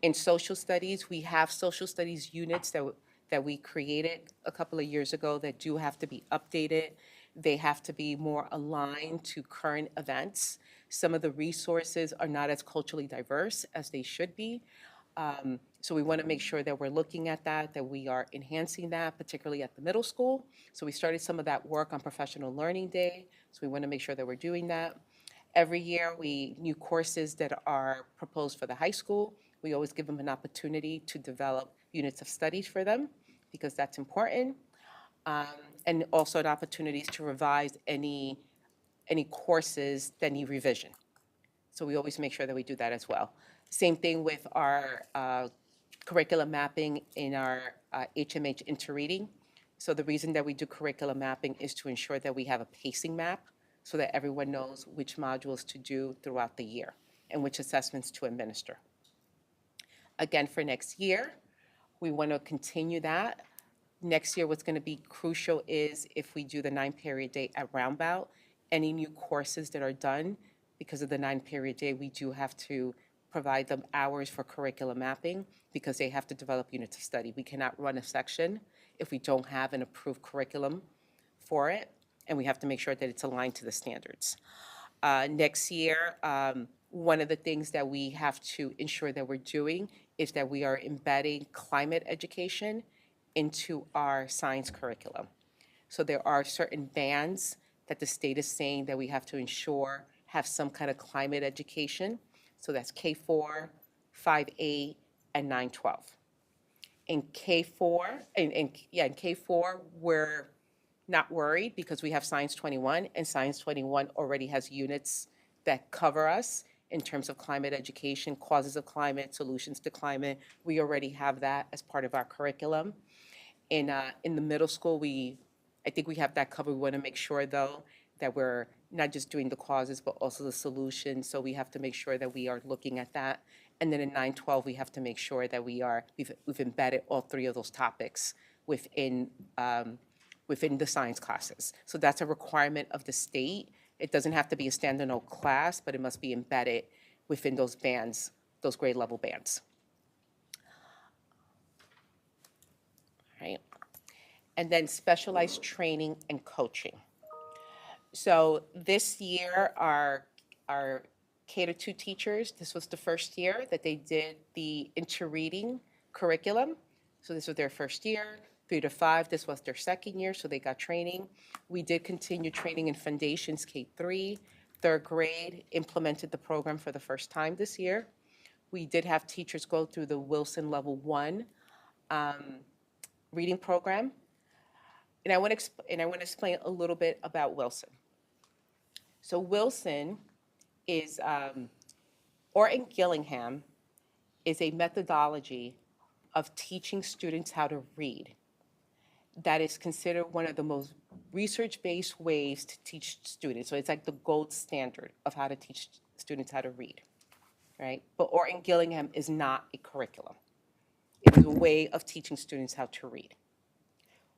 In social studies, we have social studies units that we created a couple of years ago that do have to be updated. They have to be more aligned to current events. Some of the resources are not as culturally diverse as they should be. So we want to make sure that we're looking at that we are enhancing that, particularly at the middle school. So we started some of that work on Professional Learning Day. So we want to make sure that we're doing that. Every year, new courses that are proposed for the high school, we always give them an opportunity to develop units of studies for them, because that's important. And also opportunities to revise any courses that need revision. So we always make sure that we do that as well. Same thing with our curriculum mapping in our HMH interreading. So the reason that we do curriculum mapping is to ensure that we have a pacing map so that everyone knows which modules to do throughout the year and which assessments to administer. Again, for next year, we want to continue that. Next year, what's going to be crucial is if we do the 9-period day at Roundabout, any new courses that are done, because of the 9-period day, we do have to provide them hours for curriculum mapping because they have to develop units of study. We cannot run a section if we don't have an approved curriculum for it, and we have to make sure that it's aligned to the standards. Next year, one of the things that we have to ensure that we're doing is that we are embedding climate education into our science curriculum. So there are certain bands that the state is saying that we have to ensure have some kind of climate education. So that's K4, 5-8, and 9-12. In K4, in K4, we're not worried because we have Science 21, and Science 21 already has units that cover us in terms of climate education, causes of climate, solutions to climate. We already have that as part of our curriculum. In the middle school, I think we have that covered. We want to make sure, though, that we're not just doing the causes, but also the solutions. So we have to make sure that we are looking at that. And then in 912, we have to make sure that we've embedded all three of those topics within the science classes. So that's a requirement of the state. It doesn't have to be a standalone class, but it must be embedded within those bands, those grade level bands. Right? And then specialized training and coaching. So this year, our K-2 teachers, this was the first year that they did the inter-reading curriculum. So this was their first year. 3 to 5, this was their second year, so they got training. We did continue training in Foundations K-3. Third grade implemented the program for the first time this year. We did have teachers go through the Wilson Level 1 reading program. And I want to explain a little bit about Wilson. So Wilson is, Orton Gillingham is a methodology of teaching students how to read that is considered one of the most research-based ways to teach students. So it's like the gold standard of how to teach students how to read, right? But Orton Gillingham is not a curriculum. It is a way of teaching students how to read.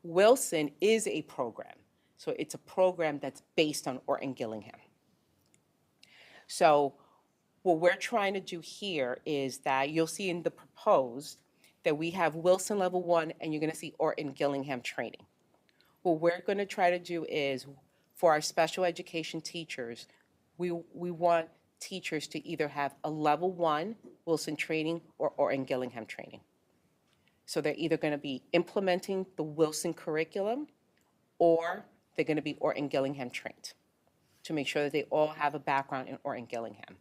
Wilson is a program. So it's a program that's based on Orton Gillingham. So what we're trying to do here is that you'll see in the proposed that we have Wilson Level 1 and you're going to see Orton Gillingham training. What we're going to try to do is for our special education teachers, we want teachers to either have a Level 1 Wilson training or Orton Gillingham training. So they're either going to be implementing the Wilson curriculum or they're going to be Orton Gillingham trained to make sure that they all have a background in Orton Gillingham.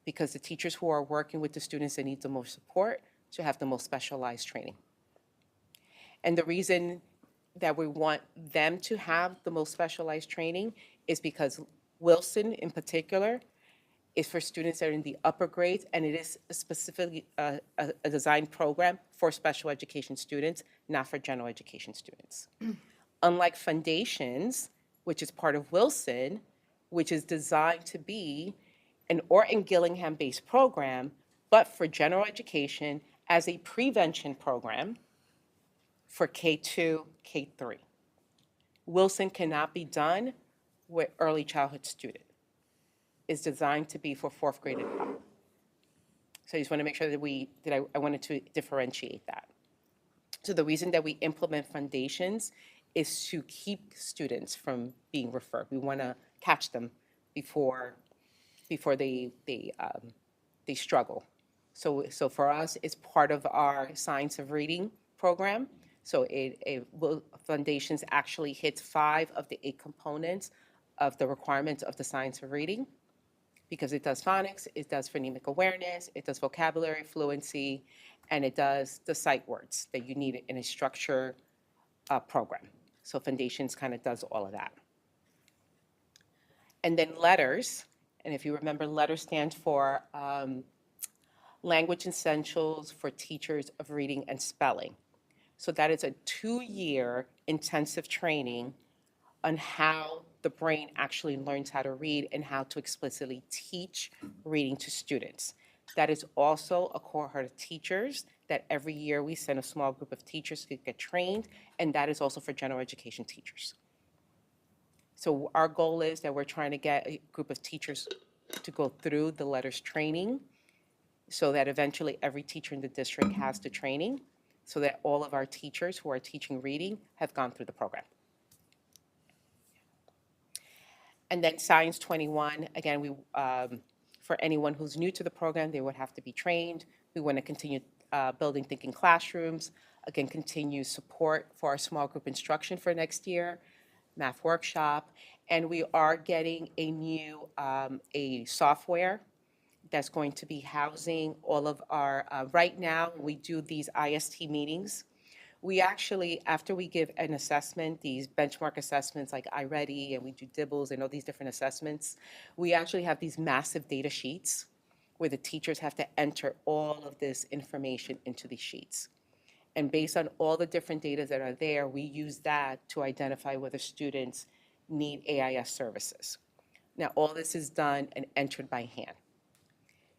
Because the teachers who are working with the students that need the most support should have the most specialized training. And the reason that we want them to have the most specialized training is because Wilson in particular is for students that are in the upper grades, and it is specifically a designed program for special education students, not for general education students. Unlike Foundations, which is part of Wilson, which is designed to be an Orton Gillingham-based program, but for general education as a prevention program for K-2, K-3. Wilson cannot be done with early childhood student. It's designed to be for 4th grade and up. So I just want to make sure that I wanted to differentiate that. So the reason that we implement Foundations is to keep students from being referred. We want to catch them before they struggle. So for us, it's part of our Science of Reading program. So Foundations actually hits 5 of the 8 components of the requirements of the Science of Reading, because it does phonics, it does phonemic awareness, it does vocabulary fluency, and it does the sight words that you need in a structured program. So Foundations kind of does all of that. And then letters, and if you remember, letters stand for Language Essentials for Teachers of Reading and Spelling. So that is a 2-year intensive training on how the brain actually learns how to read and how to explicitly teach reading to students. That is also a cohort of teachers that every year we send a small group of teachers to get trained, and that is also for general education teachers. So our goal is that we're trying to get a group of teachers to go through the letters training so that eventually every teacher in the district has the training, so that all of our teachers who are teaching reading have gone through the program. And then Science 21, again, for anyone who's new to the program, they would have to be trained. We want to continue building thinking classrooms, again, continue support for our small group instruction for next year, math workshop, and we are getting a new a software that's going to be housing all of our, right now, we do these IST meetings. We actually, after we give an assessment, these benchmark assessments like iReady, and we do DIBELS and all these different assessments, we actually have these massive data sheets where the teachers have to enter all of this information into these sheets. And based on all the different data that are there, we use that to identify whether students need AIS services. Now, all this is done and entered by hand.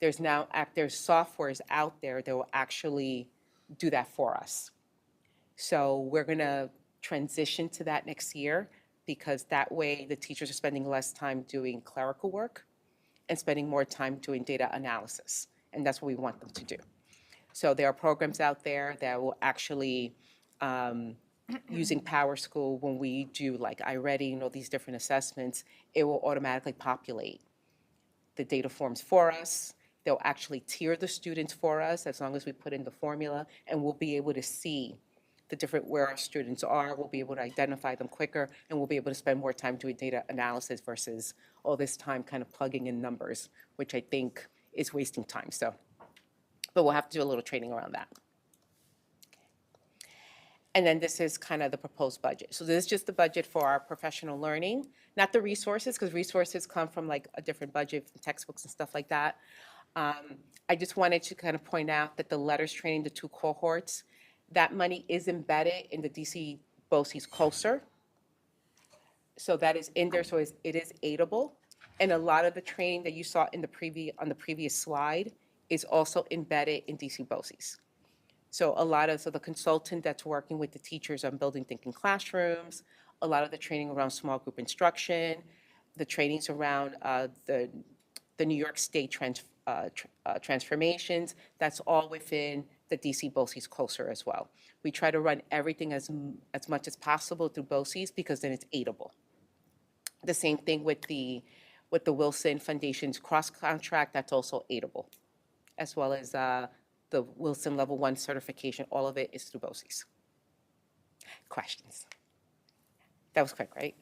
There's softwares out there that will actually do that for us. So we're going to transition to that next year because that way the teachers are spending less time doing clerical work and spending more time doing data analysis. And that's what we want them to do. So there are programs out there that will actually, using PowerSchool, when we do like iReady and all these different assessments, it will automatically populate the data forms for us. They'll actually tier the students for us as long as we put in the formula, and we'll be able to see the different where our students are. We'll be able to identify them quicker, and we'll be able to spend more time doing data analysis versus all this time kind of plugging in numbers, which I think is wasting time. So, but we'll have to do a little training around that. And then this is kind of the proposed budget. So this is just the budget for our professional learning, not the resources, because resources come from like a different budget, from textbooks and stuff like that. I just wanted to kind of point out that the letters training, the 2 cohorts, that money is embedded in the DC BOCES COSER. So that is in there, so it is aidable. And a lot of the training that you saw in on the previous slide is also embedded in DC BOCES. So the consultant that's working with the teachers on building thinking classrooms, a lot of the training around small group instruction, the trainings around the New York State transformations, that's all within the DC BOCES COSER as well. We try to run everything as much as possible through BOCES because then it's aidable. The same thing with the Wilson Foundation's cross-contract, that's also aidable, as well as the Wilson Level 1 certification, all of it is through BOCES. Questions? That was quick, right?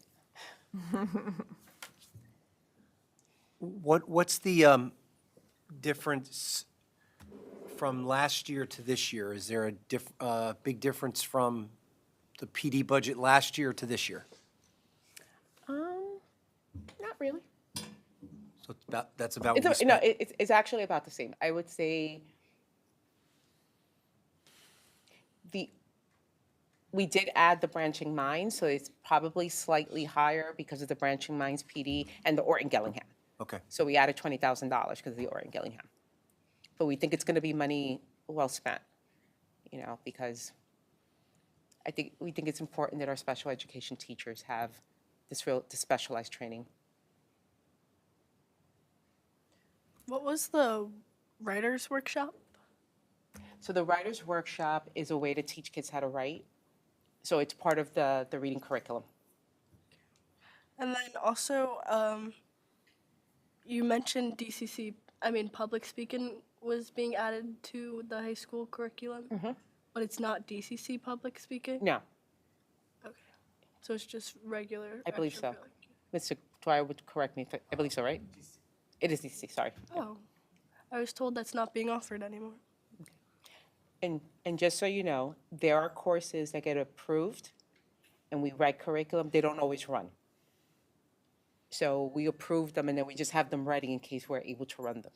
What's the difference from last year to this year? Is there a big difference from the PD budget last year to this year? Not really. So that's about what we spent? No, it's actually about the same. I would say we did add the branching minds, so it's probably slightly higher because of the branching minds PD and the Orton Gillingham. Okay. So we added $20,000 because of the Orton Gillingham. But we think it's going to be money well spent, because we think it's important that our special education teachers have this specialized training. What was the writer's workshop? So the writer's workshop is a way to teach kids how to write. So it's part of the reading curriculum. And then also, you mentioned public speaking was being added to the high school curriculum, but it's not DCC public speaking? No, Okay. So it's just regular? I believe so. extracurricular. Mr. Dwyer would correct me. I believe so, right? It is DC, sorry. Oh, I was told that's not being offered anymore. And just so you know, there are courses that get approved and we write curriculum, they don't always run. So we approve them and then we just have them ready in case we're able to run them.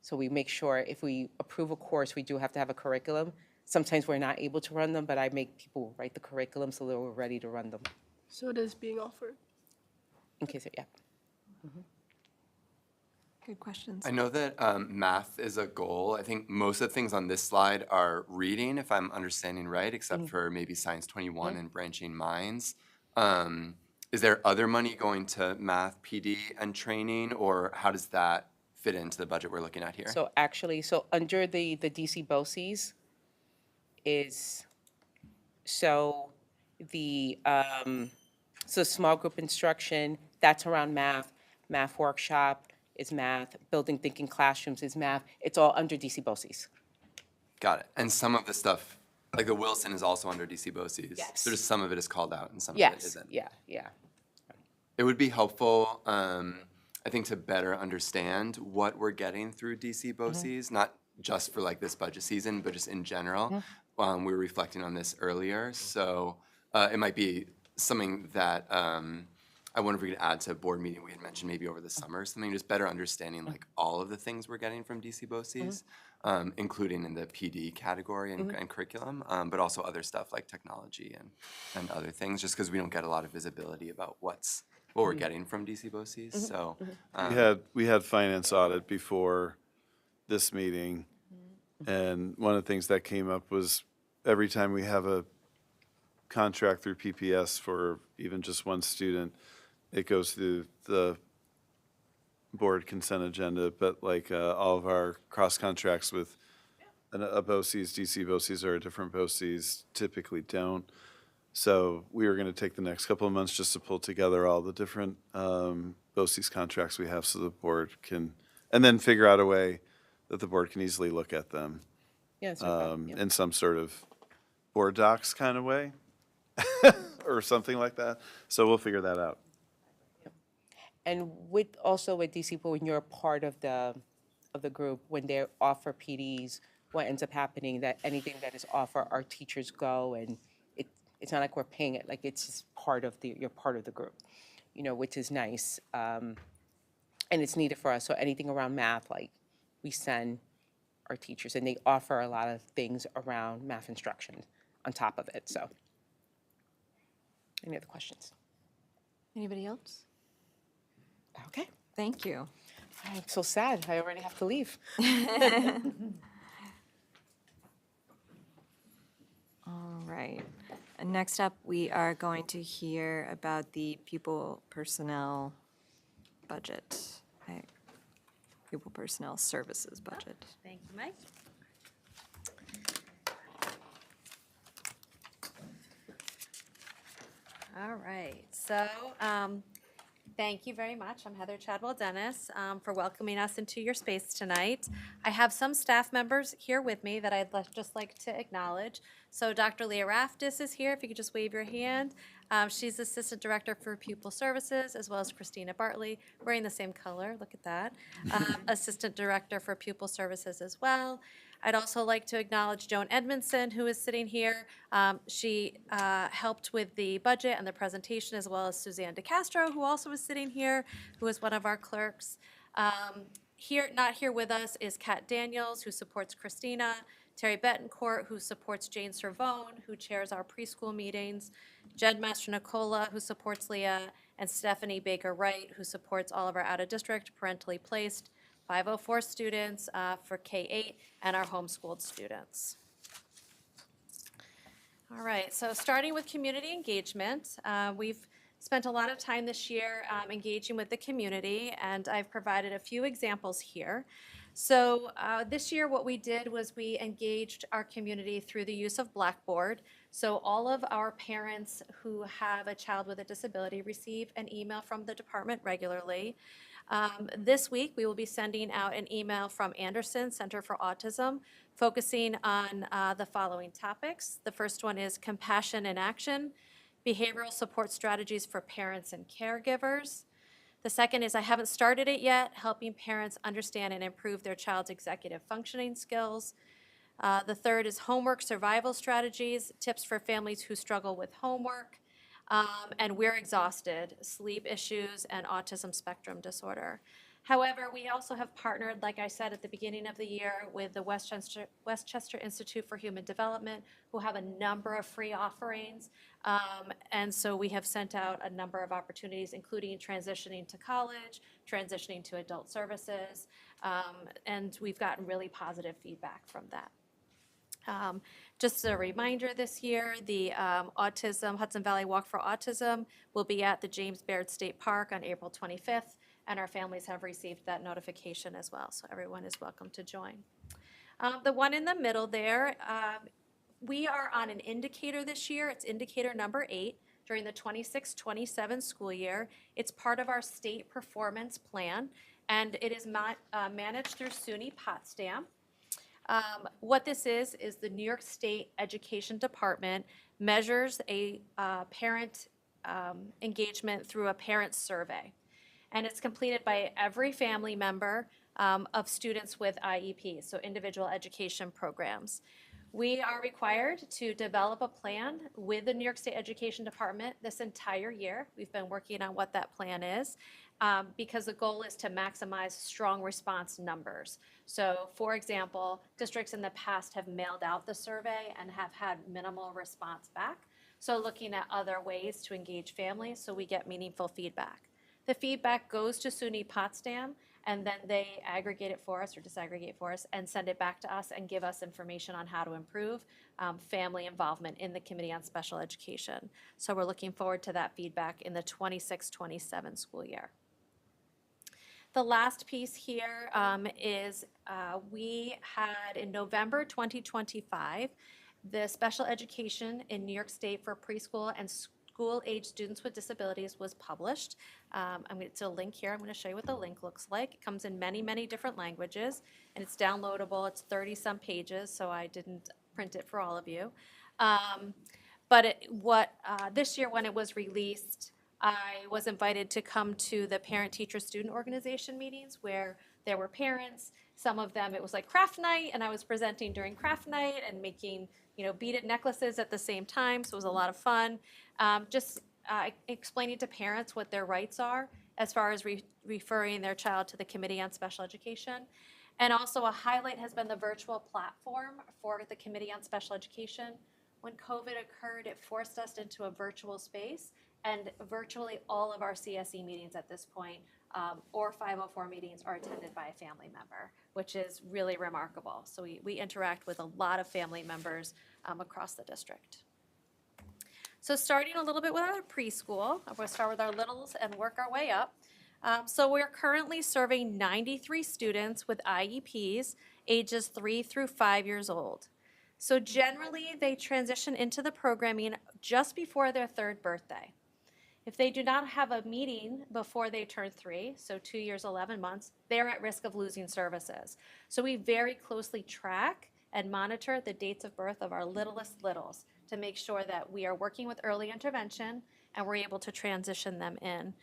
So we make sure if we approve a course, we do have to have a curriculum. Sometimes we're not able to run them, but I make people write the curriculum so that we're ready to run them So it is being offered. in case, yeah. Good questions. I know that math is a goal. I think most of the things on this slide are reading, if I'm understanding right, except for maybe Science 21 and branching minds. Is there other money going to math, PD, and training, or how does that fit into the budget we're looking at here? So actually, under the DC BOCES is, so small group instruction, that's around math workshop is math, building thinking classrooms is math, it's all under DC BOCES. Got it. And some of the stuff, like the Wilson is also under DC BOCES. Yes. So just some of it is called out and some of it Yes, isn't. yeah. It would be helpful, I think, to better understand what we're getting through DC BOCES, not just for like this budget season, but just in general. We were reflecting on this earlier, so it might be something that I wonder if we could add to a board meeting we had mentioned maybe over the summer, something just better understanding like all of the things we're getting from DC BOCES, including in the PD category and curriculum, but also other stuff like technology and other things, just because we don't get a lot of visibility about what's what we're getting from DC BOCES, so. We had finance audit before this meeting, and one of the things that came up was every time we have a contract through PPS for even just one student, it goes through the board consent agenda, but like all of our cross contracts with a BOCES, DC BOCES or a different BOCES typically don't. So we are going to take the next couple of months just to pull together all the different BOCES contracts we have so the board can, and then figure out a way that the board can easily look at them Yeah, it's no problem, yeah. in some sort of board docs kind of way or something like that. So we'll figure that out. And also with DC, when you're a part of the group, when they offer PDs, what ends up happening, that anything that is offered, our teachers go, and it's not like we're paying it, like it's just you're part of the group, which is nice. And it's needed for us, so anything around math, like we send our teachers, and they offer a lot of things around math instruction on top of it, so. Any other questions? Anybody else? Okay. Thank you. I'm so sad, I already have to leave. All right. And next up, we are going to hear about the pupil personnel budget. Pupil personnel services budget. Thank you, Mike. All right, so thank you very much. I'm Heather Chadwell Dennis for welcoming us into your space tonight. I have some staff members here with me that I'd just like to acknowledge. So Dr. Leah Raftis is here, if you could just wave your hand. She's Assistant Director for Pupil Services, as well as Christina Bartley, wearing the same color, look at that. Assistant Director for Pupil Services as well. I'd also like to acknowledge Joan Edmondson, who is sitting here. She helped with the budget and the presentation, as well as Suzanne DeCastro, who also is sitting here, who is one of our clerks. Not here with us is Kat Daniels, who supports Christina, Terry Betancourt, who supports Jane Servone, who chairs our preschool meetings, Jen Mastronicola, who supports Leah, and Stephanie Baker-Wright, who supports all of our out-of-district parentally placed 504 students for K-8 and our homeschooled students. All right, so starting with community engagement, we've spent a lot of time this year engaging with the community, and I've provided a few examples here. So this year what we did was we engaged our community through the use of Blackboard. So all of our parents who have a child with a disability receive an email from the department regularly. This week, we will be sending out an email from Anderson Center for Autism focusing on the following topics. The first one is compassion in action, behavioral support strategies for parents and caregivers. The second is I haven't started it yet, helping parents understand and improve their child's executive functioning skills. The third is homework survival strategies, tips for families who struggle with homework. And we're exhausted, sleep issues, and autism spectrum disorder. However, we also have partnered, like I said at the beginning of the year, with the Westchester Institute for Human Development, who have a number of free offerings. And so we have sent out a number of opportunities, including transitioning to college, transitioning to adult services, and we've gotten really positive feedback from that. Just a reminder this year, the Hudson Valley Walk for Autism will be at the James Baird State Park on April 25th, and our families have received that notification as well, so everyone is welcome to join. The one in the middle there, we are on an indicator this year. It's indicator number 8 during the 26-27 school year. It's part of our state performance plan, and it is managed through SUNY Potsdam. What this is the New York State Education Department measures a parent engagement through a parent survey. And it's completed by every family member of students with IEPs, so individual education programs. We are required to develop a plan with the New York State Education Department this entire year. We've been working on what that plan is because the goal is to maximize strong response numbers. So for example, districts in the past have mailed out the survey and have had minimal response back. So looking at other ways to engage families so we get meaningful feedback. The feedback goes to SUNY Potsdam, and then they aggregate it for us or disaggregate for us and send it back to us and give us information on how to improve family involvement in the Committee on Special Education. So we're looking forward to that feedback in the 26-27 school year. The last piece here is we had in November 2025, the special education in New York State for preschool and school-age students with disabilities was published. It's a link here. I'm going to show you what the link looks like. It comes in many, many different languages, and it's downloadable. It's 30-some pages, so I didn't print it for all of you. This year when it was released, I was invited to come to the parent-teacher-student organization meetings where there were parents. Some of them, it was like craft night, and I was presenting during craft night and making, beaded necklaces at the same time, so it was a lot of fun. Explaining to parents what their rights are as far as referring their child to the Committee on Special Education. And also a highlight has been the virtual platform for the Committee on Special Education. When COVID occurred, it forced us into a virtual space, and virtually all of our CSE meetings at this point or 504 meetings are attended by a family member, which is really remarkable. So we interact with a lot of family members across the district. So starting a little bit with our preschool, I'm going to start with our littles and work our way up. So we're currently serving 93 students with IEPs ages 3 through 5 years old. So generally, they transition into the programming just before their 3rd birthday. If they do not have a meeting before they turn 3, so 2 years, 11 months, they're at risk of losing services. So we very closely track and monitor the dates of birth of our littlest littles to make sure that we are working with early intervention and we're able to transition them in.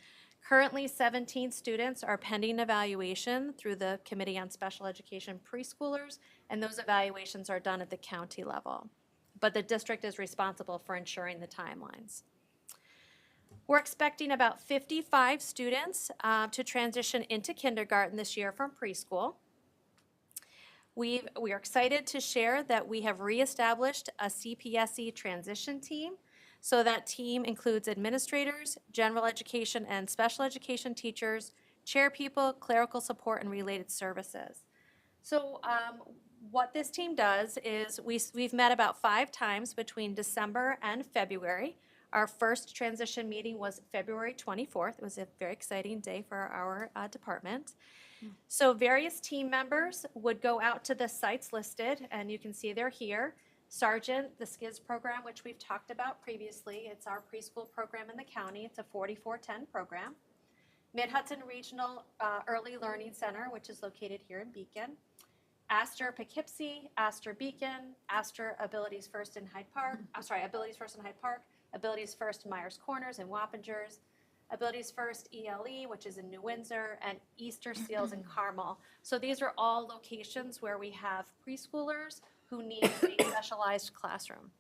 Currently, 17 students are pending evaluation through the Committee on Special Education preschoolers, and those evaluations are done at the county level. But the district is responsible for ensuring the timelines. We're expecting about 55 students to transition into kindergarten this year from preschool. We are excited to share that we have reestablished a CPSE transition team. So that team includes administrators, general education and special education teachers, chair people, clerical support, and related services. So what this team does is we've met about 5 times between December and February. Our first transition meeting was February 24th. It was a very exciting day for our department. So various team members would go out to the sites listed, and you can see they're here. Sargent, the SKIS program, which we've talked about previously. It's our preschool program in the county. It's a 4410 program. Mid-Hudson Regional Early Learning Center, which is located here in Beacon. Astor Poughkeepsie, Astor Beacon, Astor Abilities First in Hyde Park, Abilities First in Hyde Park, Abilities First Myers Corners and Wappingers, Abilities First ELE, which is in New Windsor, and Easter Seals in Carmel. So these are all locations where we have preschoolers who need a specialized classroom.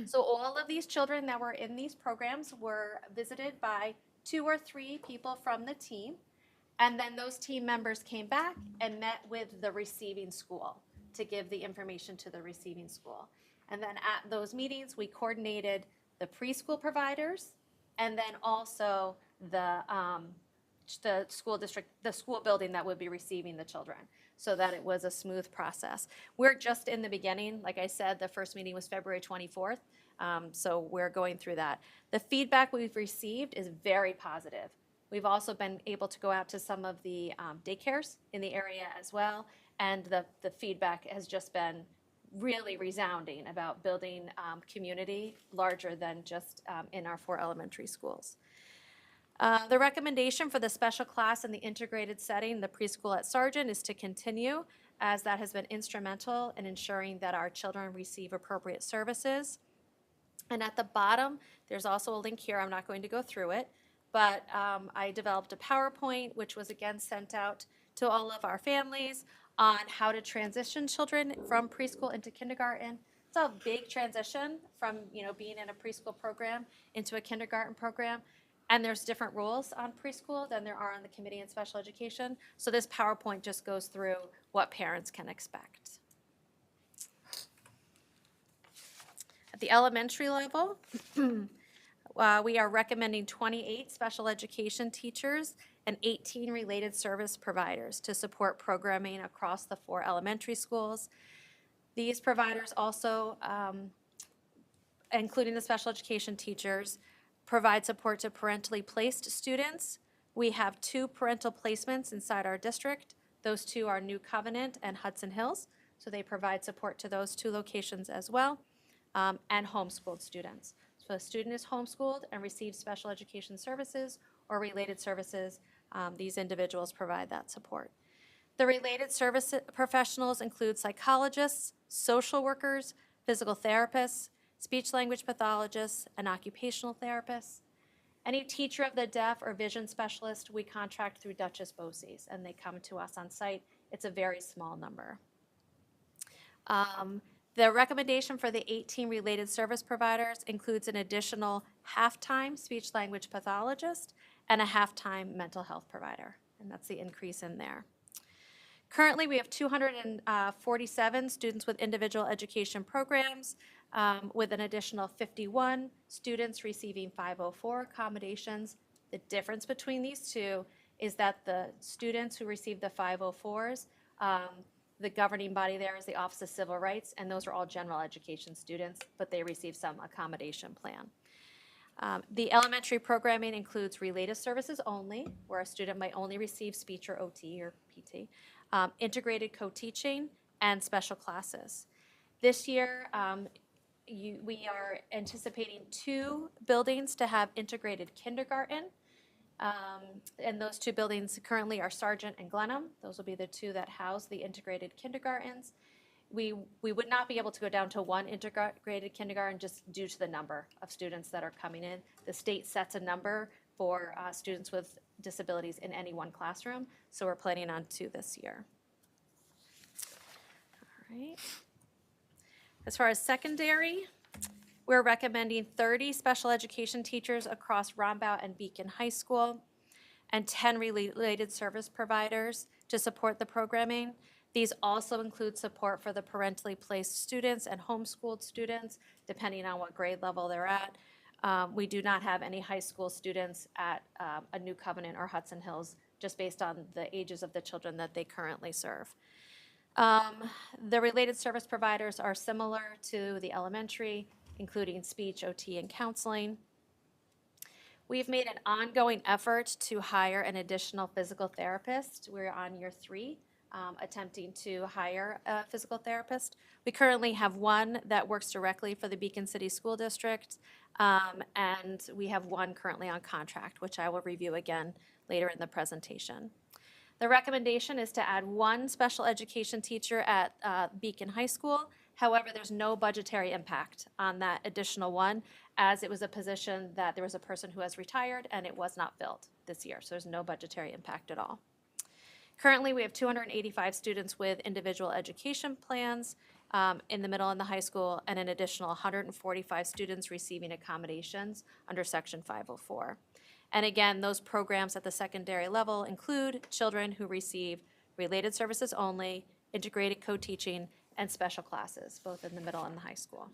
So all of these children that were in these programs were visited by 2 or 3 people from the team, and then those team members came back and met with the receiving school to give the information to the receiving school. And then at those meetings, we coordinated the preschool providers and then also the school district, the school building that would be receiving the children, so that it was a smooth process. We're just in the beginning. Like I said, the first meeting was February 24th, so we're going through that. The feedback we've received is very positive. We've also been able to go out to some of the daycares in the area as well, and the feedback has just been really resounding about building community larger than just in our 4 elementary schools. The recommendation for the special class in the integrated setting, the preschool at Sargent, is to continue, as that has been instrumental in ensuring that our children receive appropriate services. And at the bottom, there's also a link here. I'm not going to go through it, but I developed a PowerPoint, which was again sent out to all of our families on how to transition children from preschool into kindergarten. It's a big transition from being in a preschool program into a kindergarten program. And there's different rules on preschool than there are on the Committee on Special Education. So this PowerPoint just goes through what parents can expect. At the elementary level, we are recommending 28 special education teachers and 18 related service providers to support programming across the 4 elementary schools. These providers also, including the special education teachers, provide support to parentally placed students. We have 2 parental placements inside our district. Those 2 are New Covenant and Hudson Hills, so they provide support to those 2 locations as well, and homeschooled students. So a student is homeschooled and receives special education services or related services, these individuals provide that support. The related service professionals include psychologists, social workers, physical therapists, speech-language pathologists, and occupational therapists. Any teacher of the deaf or vision specialist, we contract through Duchess BOCES, and they come to us on site. It's a very small number. The recommendation for the 18 related service providers includes an additional half-time speech-language pathologist and a half-time mental health provider, and that's the increase in there. Currently, we have 247 students with individual education programs, with an additional 51 students receiving 504 accommodations. The difference between these 2 is that the students who receive the 504s, the governing body there is the Office of Civil Rights, and those are all general education students, but they receive some accommodation plan. The elementary programming includes related services only, where a student might only receive speech or OT or PT, integrated co-teaching, and special classes. This year, we are anticipating 2 buildings to have integrated kindergarten. And those 2 buildings currently are Sargent and Glenham. Those will be the 2 that house the integrated kindergartens. We would not be able to go down to 1 integrated kindergarten just due to the number of students that are coming in. The state sets a number for students with disabilities in any one classroom, so we're planning on 2 this year. All right. As far as secondary, we're recommending 30 special education teachers across Rombout and Beacon High School and 10 related service providers to support the programming. These also include support for the parentally placed students and homeschooled students, depending on what grade level they're at. We do not have any high school students at a New Covenant or Hudson Hills, just based on the ages of the children that they currently serve. The related service providers are similar to the elementary, including speech, OT, and counseling. We've made an ongoing effort to hire an additional physical therapist. We're on year 3, attempting to hire a physical therapist. We currently have 1 that works directly for the Beacon City School District, and we have 1 currently on contract, which I will review again later in the presentation. The recommendation is to add 1 special education teacher at Beacon High School. However, there's no budgetary impact on that additional 1, as it was a position that there was a person who has retired and it was not filled this year, so there's no budgetary impact at all. Currently, we have 285 students with individual education plans in the middle and the high school, and an additional 145 students receiving accommodations under Section 504. And again, those programs at the secondary level include children who receive related services only, integrated co-teaching, and special classes, both in the middle and the high school.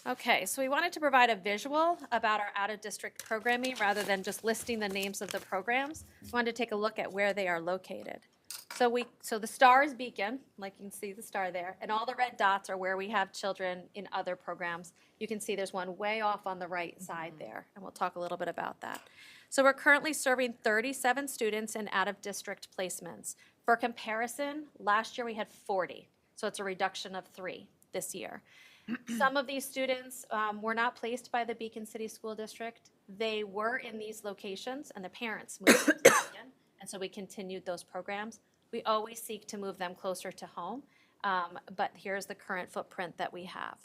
Okay, so we wanted to provide a visual about our out-of-district programming rather than just listing the names of the programs. We wanted to take a look at where they are located. So the star is Beacon, like you can see the star there, and all the red dots are where we have children in other programs. You can see there's one way off on the right side there, and we'll talk a little bit about that. So we're currently serving 37 students in out-of-district placements. For comparison, last year we had 40, so it's a reduction of 3 this year. Some of these students were not placed by the Beacon City School District. They were in these locations, and the parents moved to Beacon, and so we continued those programs. We always seek to move them closer to home, but here's the current footprint that we have.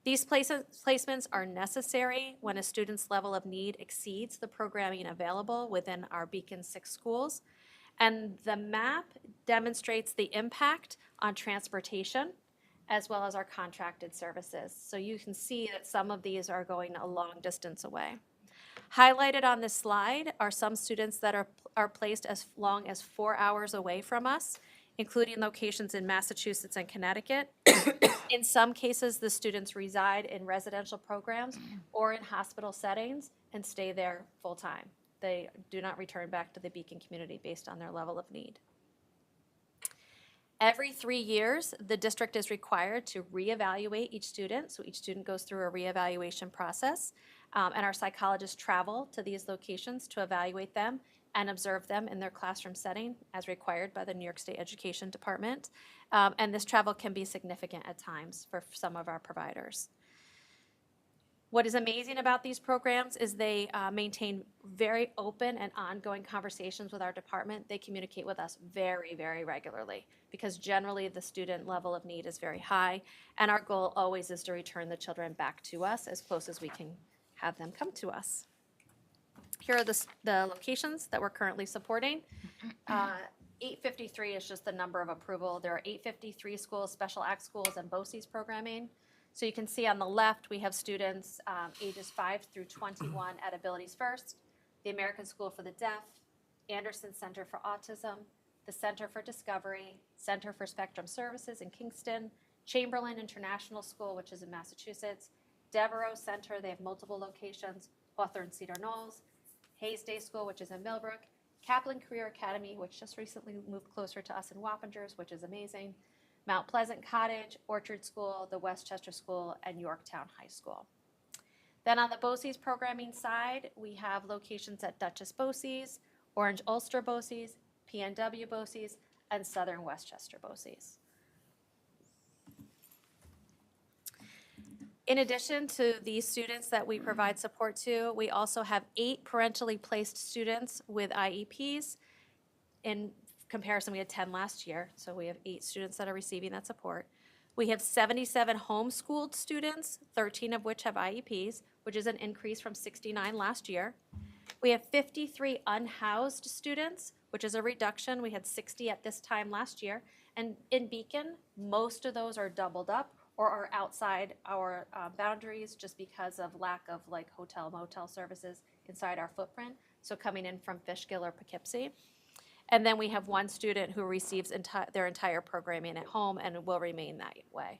These placements are necessary when a student's level of need exceeds the programming available within our Beacon 6 schools. And the map demonstrates the impact on transportation as well as our contracted services. So you can see that some of these are going a long distance away. Highlighted on this slide are some students that are placed as long as 4 hours away from us including locations in Massachusetts and Connecticut. In some cases, the students reside in residential programs or in hospital settings and stay there full-time. They do not return back to the Beacon community based on their level of need. Every 3 years, the district is required to reevaluate each student. So each student goes through a reevaluation process. And our psychologists travel to these locations to evaluate them and observe them in their classroom setting as required by the New York State Education Department. And this travel can be significant at times for some of our providers. What is amazing about these programs is they maintain very open and ongoing conversations with our department. They communicate with us very, very regularly because generally the student level of need is very high, and our goal always is to return the children back to us as close as we can have them come to us. Here are the locations that we're currently supporting. 853 is just the number of approval. There are 853 schools, special act schools, and BOCES programming. So you can see on the left, we have students ages 5 through 21 at Abilities First, the American School for the Deaf, Anderson Center for Autism, the Center for Discovery, Center for Spectrum Services in Kingston, Chamberlain International School, which is in Massachusetts, Devereux Center, they have multiple locations, Hawthorne Cedar Knolls, Hayes Day School, which is in Millbrook, Kaplan Career Academy, which just recently moved closer to us in Wappingers, which is amazing, Mount Pleasant Cottage, Orchard School, the Westchester School, and Yorktown High School. Then on the BOCES programming side, we have locations at Dutchess BOCES, Orange Ulster BOCES, PNW BOCES, and Southern Westchester BOCES. In addition to these students that we provide support to, we also have 8 parentally placed students with IEPs. In comparison, we had 10 last year, so we have 8 students that are receiving that support. We have 77 homeschooled students, 13 of which have IEPs, which is an increase from 69 last year. We have 53 unhoused students, which is a reduction. We had 60 at this time last year. And in Beacon, most of those are doubled up or are outside our boundaries just because of lack of like hotel, motel services inside our footprint. So coming in from Fishkill or Poughkeepsie. And then we have 1 student who receives their entire programming at home and will remain that way.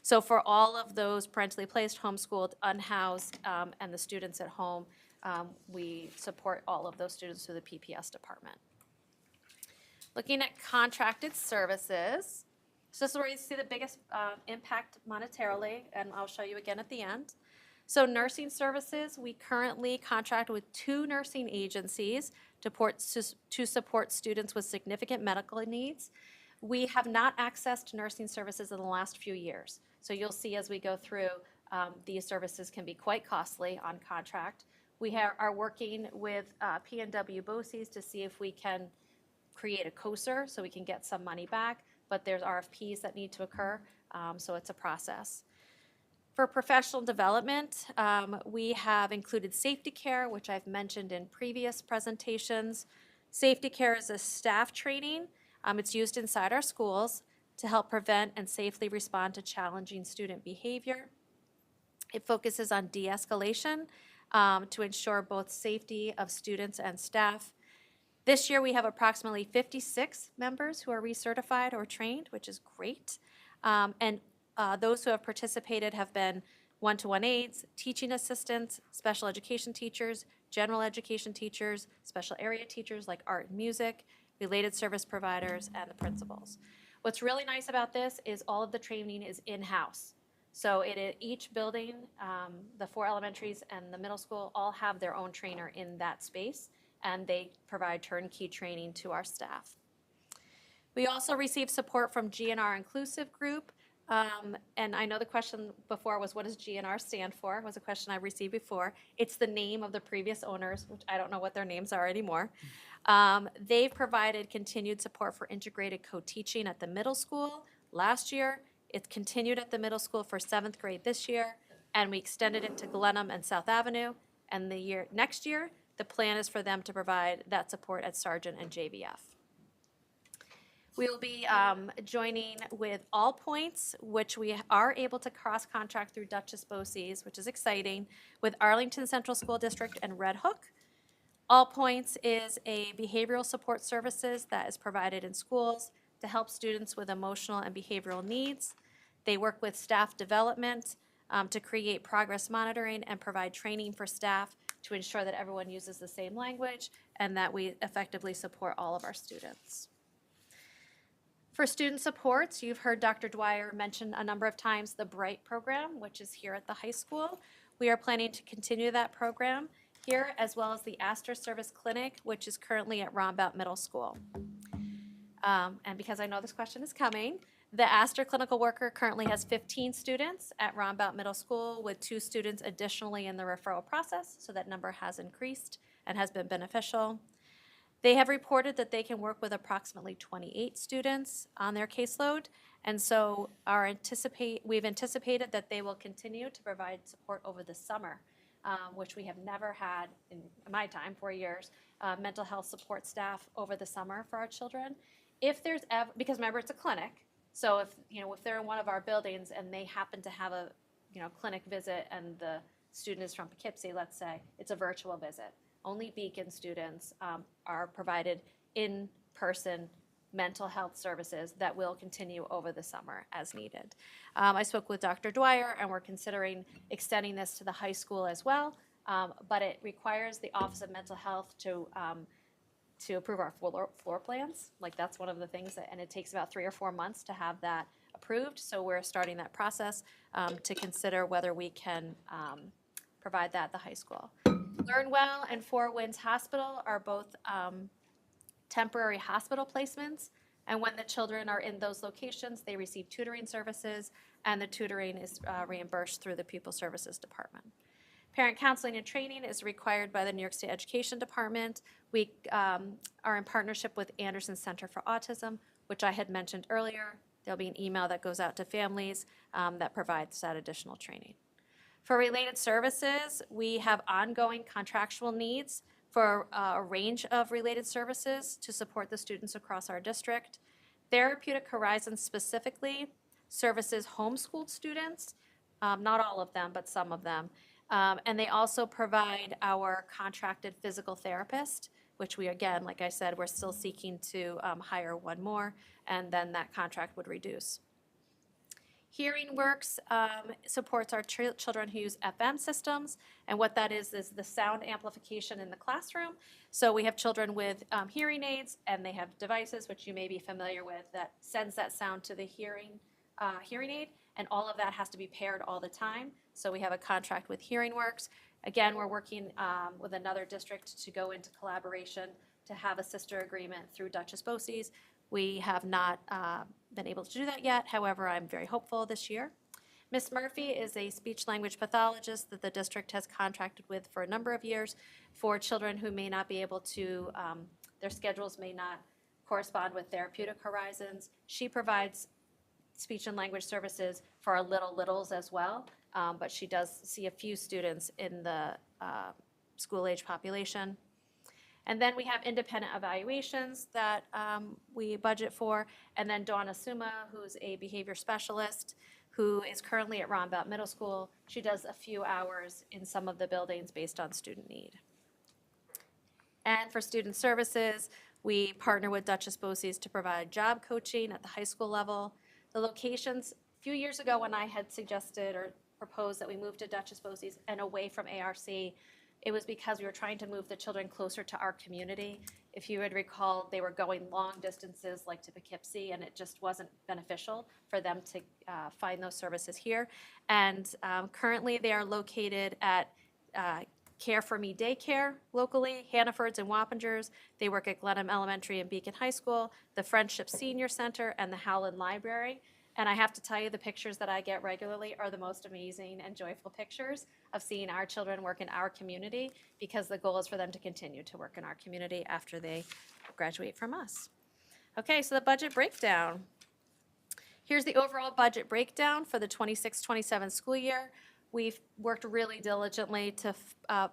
So for all of those parentally placed, homeschooled, unhoused, and the students at home, we support all of those students through the PPS department. Looking at contracted services, so this is where you see the biggest impact monetarily, and I'll show you again at the end. So nursing services, we currently contract with 2 nursing agencies to support students with significant medical needs. We have not accessed nursing services in the last few years. So you'll see as we go through, these services can be quite costly on contract. We are working with PNW BOCES to see if we can create a COSER so we can get some money back, but there's RFPs that need to occur, so it's a process. For professional development, we have included Safety Care, which I've mentioned in previous presentations. Safety Care is a staff training. It's used inside our schools to help prevent and safely respond to challenging student behavior. It focuses on de-escalation to ensure both safety of students and staff. This year, we have approximately 56 members who are recertified or trained, which is great. And those who have participated have been one-to-one aides, teaching assistants, special education teachers, general education teachers, special area teachers like art and music, related service providers, and the principals. What's really nice about this is all of the training is in-house. So each building, the 4 elementaries and the middle school all have their own trainer in that space, and they provide turnkey training to our staff. We also receive support from GNR Inclusive Group. And I know the question before was, what does GNR stand for? Was a question I received before. It's the name of the previous owners, which I don't know what their names are anymore. They've provided continued support for integrated co-teaching at the middle school last year. It continued at the middle school for 7th grade this year, and we extended it to Glenham and South Avenue. And next year, the plan is for them to provide that support at Sargent and JVF. We will be joining with All Points, which we are able to cross-contract through Dutchess BOCES, which is exciting, with Arlington Central School District and Red Hook. All Points is a behavioral support services that is provided in schools. to help students with emotional and behavioral needs. They work with staff development to create progress monitoring and provide training for staff to ensure that everyone uses the same language and that we effectively support all of our students. For student supports, you've heard Dr. Dwyer mention a number of times the BRIGHT program, which is here at the high school. We are planning to continue that program here, as well as the Astor Service Clinic, which is currently at Rombout Middle School. And because I know this question is coming, the Astor Clinical Worker currently has 15 students at Rombout Middle School, with 2 students additionally in the referral process, so that number has increased and has been beneficial. They have reported that they can work with approximately 28 students on their caseload, and so we've anticipated that they will continue to provide support over the summer, which we have never had in my time, 4 years, mental health support staff over the summer for our children. If there's ever, because remember, it's a clinic, so if they're in one of our buildings and they happen to have a clinic visit and the student is from Poughkeepsie, let's say, it's a virtual visit. Only Beacon students are provided in-person mental health services that will continue over the summer as needed. I spoke with Dr. Dwyer, and we're considering extending this to the high school as well, but it requires the Office of Mental Health to approve our floor plans. Like, that's one of the things and it takes about 3 or 4 months to have that approved, so we're starting that process to consider whether we can provide that at the high school. Learnwell and Four Winds Hospital are both temporary hospital placements, and when the children are in those locations, they receive tutoring services, and the tutoring is reimbursed through the Pupil Services Department. Parent counseling and training is required by the New York State Education Department. We are in partnership with Anderson Center for Autism, which I had mentioned earlier. There'll be an email that goes out to families that provides that additional training. For related services, we have ongoing contractual needs for a range of related services to support the students across our district. Therapeutic Horizons specifically services homeschooled students, not all of them, but some of them. And they also provide our contracted physical therapist, which we, again, like I said, we're still seeking to hire one more, and then that contract would reduce. Hearing Works supports our children who use FM systems, and what that is the sound amplification in the classroom. So we have children with hearing aids, and they have devices, which you may be familiar with, that sends that sound to the hearing aid, and all of that has to be paired all the time. So we have a contract with Hearing Works. Again, we're working with another district to go into collaboration to have a sister agreement through Duchess Bosse's. We have not been able to do that yet. However, I'm very hopeful this year. Ms. Murphy is a speech-language pathologist that the district has contracted with for a number of years for children who may not be able to, their schedules may not correspond with Therapeutic Horizons. She provides speech and language services for our littles as well, but she does see a few students in the school-age population. And then we have independent evaluations that we budget for, and then Donna Suma, who's a behavior specialist, who is currently at Rombout Middle School. She does a few hours in some of the buildings based on student need. And for student services, we partner with Duchess Bosse's to provide job coaching at the high school level. The locations, a few years ago when I had suggested or proposed that we move to Duchess Bosse's and away from ARC, it was because we were trying to move the children closer to our community. If you would recall, they were going long distances, like to Poughkeepsie, and it just wasn't beneficial for them to find those services here. And currently, they are located at Care for Me Daycare locally, Hannaford's and Wappingers. They work at Glenham Elementary and Beacon High School, the Friendship Senior Center, and the Howland Library. And I have to tell you, the pictures that I get regularly are the most amazing and joyful pictures of seeing our children work in our community, because the goal is for them to continue to work in our community after they graduate from us. Okay, so the budget breakdown. Here's the overall budget breakdown for the 26-27 school year. We've worked really diligently to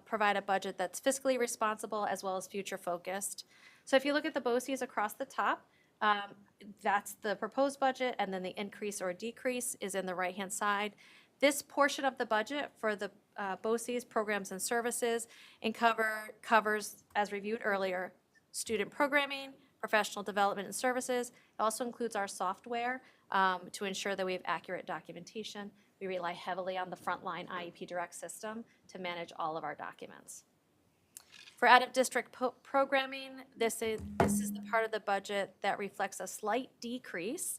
provide a budget that's fiscally responsible as well as future focused. So if you look at the BOCES across the top, that's the proposed budget, and then the increase or decrease is in the right-hand side. This portion of the budget for the BOCES programs and services covers, as reviewed earlier, student programming, professional development and services, It also includes our software to ensure that we have accurate documentation. We rely heavily on the Frontline IEP Direct system to manage all of our documents. For out-of-district programming, this is the part of the budget that reflects a slight decrease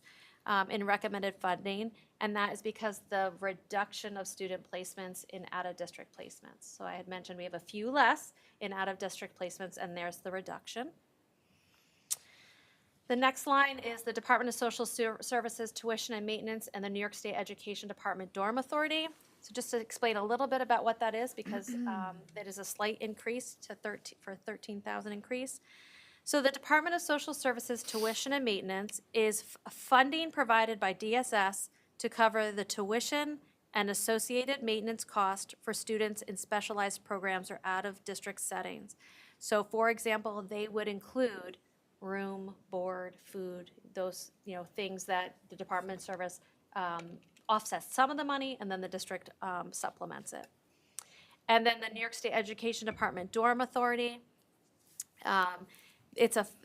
in recommended funding, and that is because the reduction of student placements in out-of-district placements. So I had mentioned we have a few less in out-of-district placements, and there's the reduction. The next line is the Department of Social Services tuition and maintenance and the New York State Education Department Dorm Authority. So just to explain a little bit about what that is, because it is a slight increase to 13,000 increase. So the Department of Social Services tuition and maintenance is funding provided by DSS to cover the tuition and associated maintenance cost for students in specialized programs or out-of-district settings. So for example, they would include room, board, food, those things that the Department of Service offsets some of the money, and then the district supplements it. And then the New York State Education Department Dorm Authority,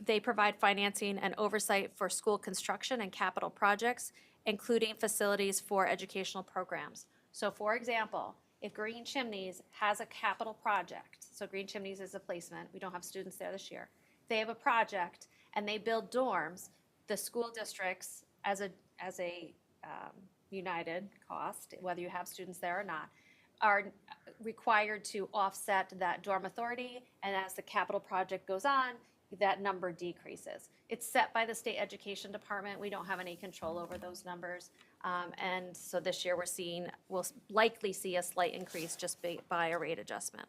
they provide financing and oversight for school construction and capital projects, including facilities for educational programs. So for example, if Green Chimneys has a capital project, so Green Chimneys is a placement, we don't have students there this year, they have a project and they build dorms, the school districts as a united cost, whether you have students there or not, are required to offset that dorm authority, and as the capital project goes on, that number decreases. It's set by the State Education Department. We don't have any control over those numbers. And so this year we'll likely see a slight increase just by a rate adjustment.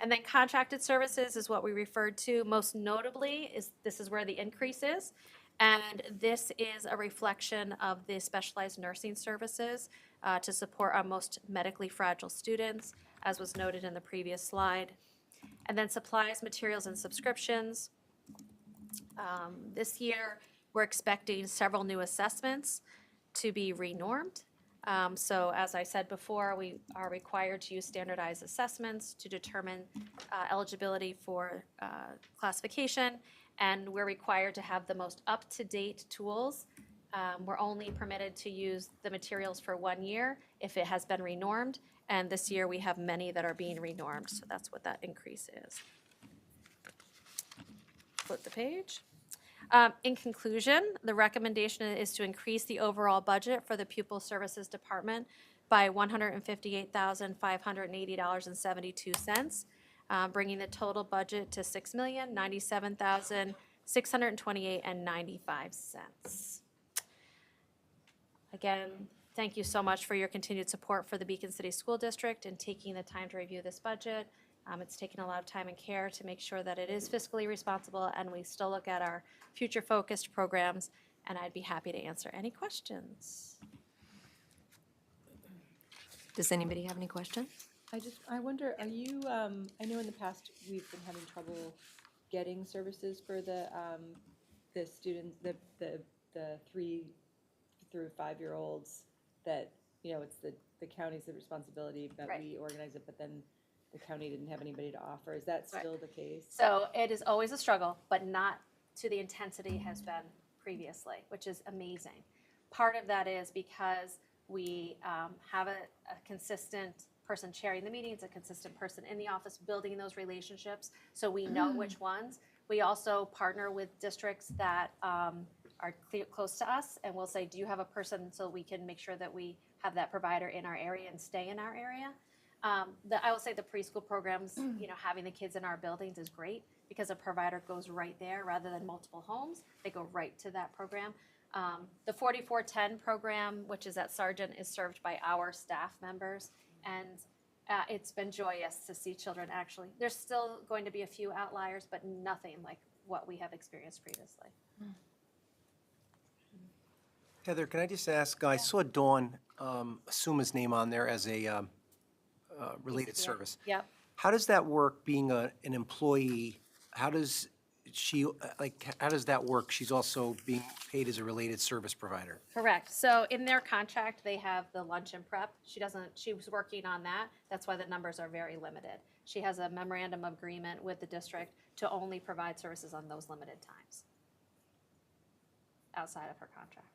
And then contracted services is what we referred to most notably, this is where the increase is. And this is a reflection of the specialized nursing services to support our most medically fragile students, as was noted in the previous slide. And then supplies, materials, and subscriptions. This year, we're expecting several new assessments to be renormed. So as I said before, we are required to use standardized assessments to determine eligibility for classification, and we're required to have the most up-to-date tools. We're only permitted to use the materials for 1 year if it has been renormed, and this year we have many that are being renormed, so that's what that increase is. Flip the page. In conclusion, the recommendation is to increase the overall budget for the Pupil Services Department by $158,580.72, bringing the total budget to $6,097,628.95. Again, thank you so much for your continued support for the Beacon City School District and taking the time to review this budget. It's taken a lot of time and care to make sure that it is fiscally responsible, and we still look at our future-focused programs, and I'd be happy to answer any questions. Does anybody have any questions? I wonder, are you, I know in the past we've been having trouble getting services for the students, the 3 through 5-year-olds that, it's the county's responsibility, but Right. we organize it, but then the county didn't have anybody to offer. Is that still the case? So it is always a struggle, but not to the intensity it has been previously, which is amazing. Part of that is because we have a consistent person chairing the meetings, a consistent person in the office building those relationships, so we know which ones. We also partner with districts that are close to us, and we'll say, do you have a person, so we can make sure that we have that provider in our area and stay in our area. I will say the preschool programs, having the kids in our buildings is great because a provider goes right there rather than multiple homes. They go right to that program. The 4410 program, which is at Sargent, is served by our staff members, and it's been joyous to see children actually. There's still going to be a few outliers, but nothing like what we have experienced previously. Heather, can I just ask, I saw Dawn assume his name on there as a related service. Yep. How does that work being an employee? How does how does that work? She's also being paid as a related service provider. Correct. So in their contract, they have the lunch and prep. She was working on that. That's why the numbers are very limited. She has a memorandum of agreement with the district to only provide services on those limited times. outside of her contract.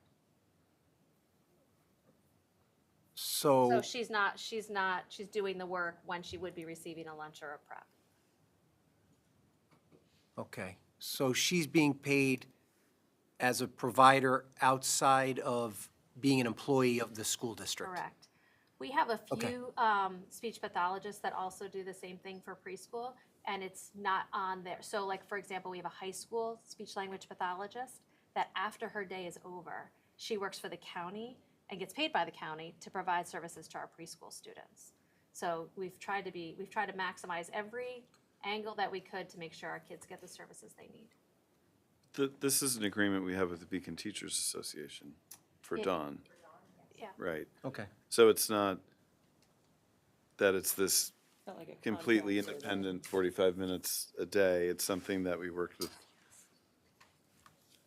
So, So she's doing the work when she would be receiving a lunch or a prep. okay, so she's being paid as a provider outside of being an employee of the school district? Correct. We have a Okay. few speech pathologists that also do the same thing for preschool, and it's not on there. So like, for example, we have a high school speech language pathologist that after her day is over, she works for the county and gets paid by the county to provide services to our preschool students. So we've tried to maximize every angle that we could to make sure our kids get the services they need. This is an agreement we have with the Beacon Teachers Association for Yeah. Dawn, Yeah. right? Okay. So it's not that it's this Not like a completely contract or- independent 45 minutes a day. It's something that we worked with.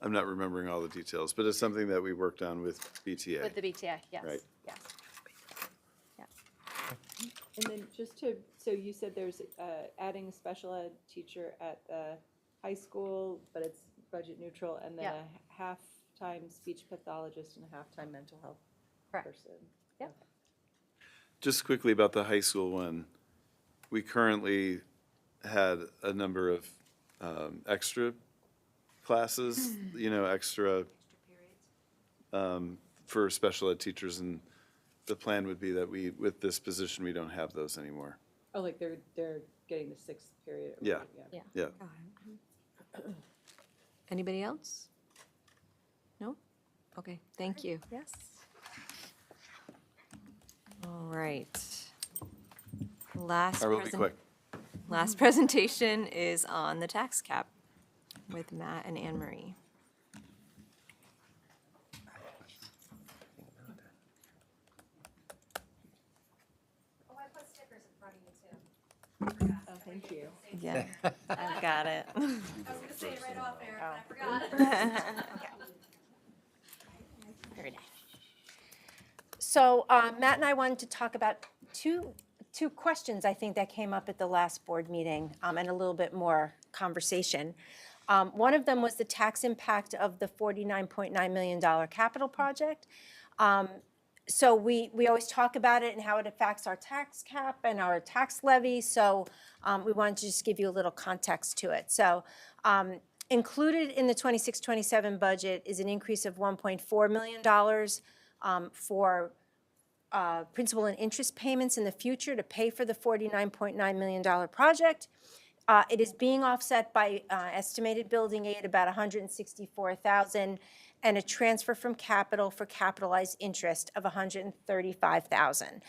I'm not remembering all the details, but it's something that we worked on with BTA. With the BTA, yes, Right. yes. And then just to, so you said there's adding a special ed teacher at the high school, but it's budget neutral, and then Yeah. a half-time speech pathologist and a half-time mental health Correct. person. Yep. Just quickly about the high school one, we currently had a number of extra classes, extra for special ed teachers, and the plan would be that with this position, we don't have those anymore. Oh, like they're getting the sixth period. or Yeah. whatever, Yeah. Yeah. Anybody else? No? Okay, thank you. Yes. All right. Last I will be quick. Last presentation is on the tax cap with Matt and Anne Marie. Oh, I put stickers in front of you too. Oh, thank you. Yeah, I've got it. I was gonna say it right off air, but I forgot. So Matt and I wanted to talk about two questions, I think, that came up at the last board meeting, and a little bit more conversation. One of them was the tax impact of the $49.9 million capital project. So we always talk about it and how it affects our tax cap and our tax levy, so we wanted to just give you a little context to it. So included in the 26-27 budget is an increase of $1.4 million for principal and interest payments in the future to pay for the $49.9 million project. It is being offset by estimated building aid, about $164,000, and a transfer from capital for capitalized interest of $135,000.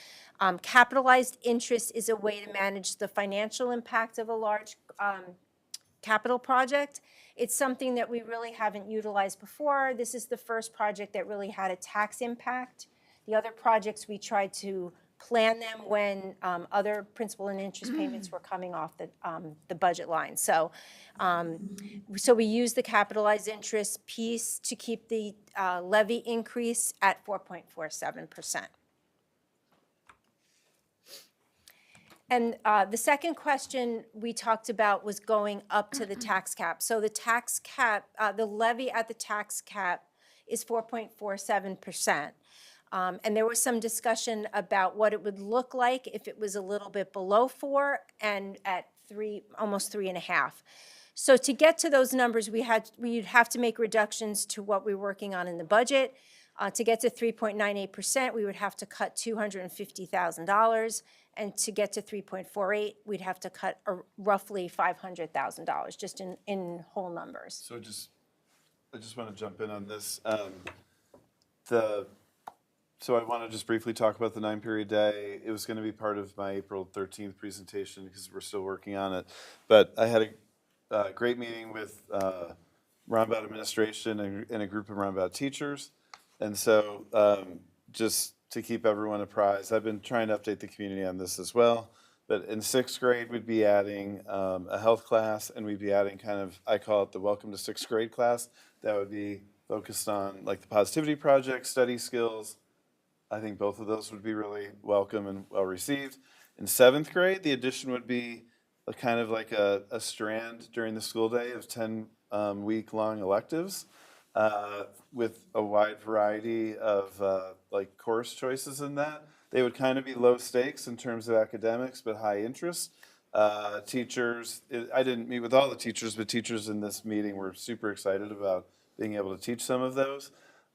Capitalized interest is a way to manage the financial impact of a large capital project. It's something that we really haven't utilized before. This is the first project that really had a tax impact. The other projects, we tried to plan them when other principal and interest payments were coming off the budget line. So we use the capitalized interest piece to keep the levy increase at 4.47%. And the second question we talked about was going up to the tax cap. So the tax cap, the levy at the tax cap is 4.47%. And there was some discussion about what it would look like if it was a little bit below 4 and at 3, almost 3.5. So to get to those numbers, we'd have to make reductions to what we're working on in the budget. To get to 3.98%, we would have to cut $250,000. And to get to 3.48, we'd have to cut roughly $500,000, just in whole numbers. So I just want to jump in on this. So I want to just briefly talk about the 9-period day. It was going to be part of my April 13th presentation because we're still working on it. But I had a great meeting with Roundabout administration and a group of Roundabout teachers. And so just to keep everyone apprised, I've been trying to update the community on this as well. But in 6th grade, we'd be adding a health class, and we'd be adding kind of, I call it the Welcome to 6th Grade class. That would be focused on like the Positivity Project, study skills. I think both of those would be really welcome and well received. In 7th grade, the addition would be a kind of like a strand during the school day of 10 week-long electives. with a wide variety of like course choices in that. They would kind of be low stakes in terms of academics, but high interest. Teachers, I didn't meet with all the teachers, but teachers in this meeting were super excited about being able to teach some of those.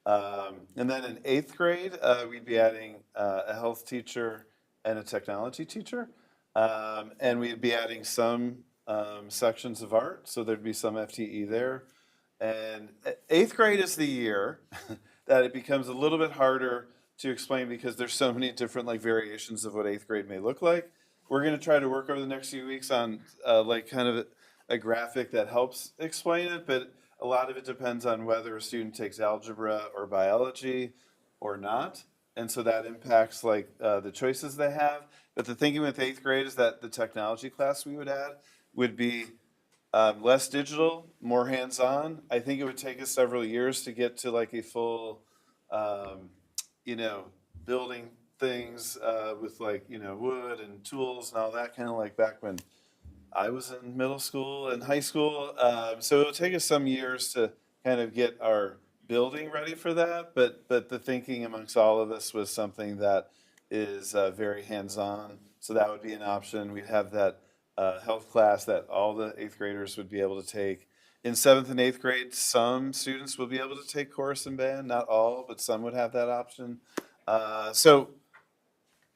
And then in 8th grade, we'd be adding a health teacher and a technology teacher. And we'd be adding some sections of art, so there'd be some FTE there. And 8th grade is the year that it becomes a little bit harder to explain because there's so many different like variations of what 8th grade may look like. We're going to try to work over the next few weeks on like kind of a graphic that helps explain it, but a lot of it depends on whether a student takes algebra or biology or not. And so that impacts like the choices they have. But the thinking with 8th grade is that the technology class we would add would be less digital, more hands-on. I think it would take us several years to get to like a full, you know, building things with like, you know, wood and tools and all that, kind of like back when I was in middle school and high school. So it'll take us some years to kind of get our building ready for that. But the thinking amongst all of us was something that is very hands-on. So that would be an option. We'd have that health class that all the 8th graders would be able to take. In 7th and 8th grade, some students will be able to take chorus and band, not all, but some would have that option. So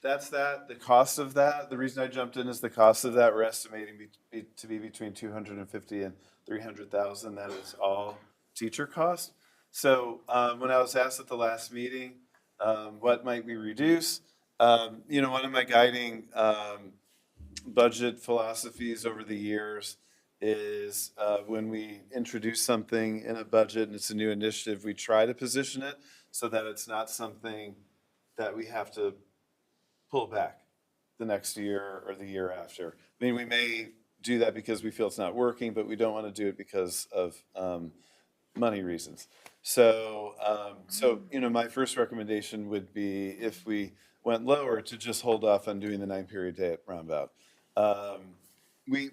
that's that. The cost of that, the reason I jumped in is the cost of that we're estimating to be between $250,000 and $300,000. That is all teacher cost. So when I was asked at the last meeting, what might we reduce? You know, one of my guiding budget philosophies over the years is when we introduce something in a budget and it's a new initiative, we try to position it so that it's not something that we have to pull back the next year or the year after. I mean, we may do that because we feel it's not working, but we don't want to do it because of money reasons. So, you know, my first recommendation would be if we went lower to just hold off on doing the 9-period day at Roundabout. We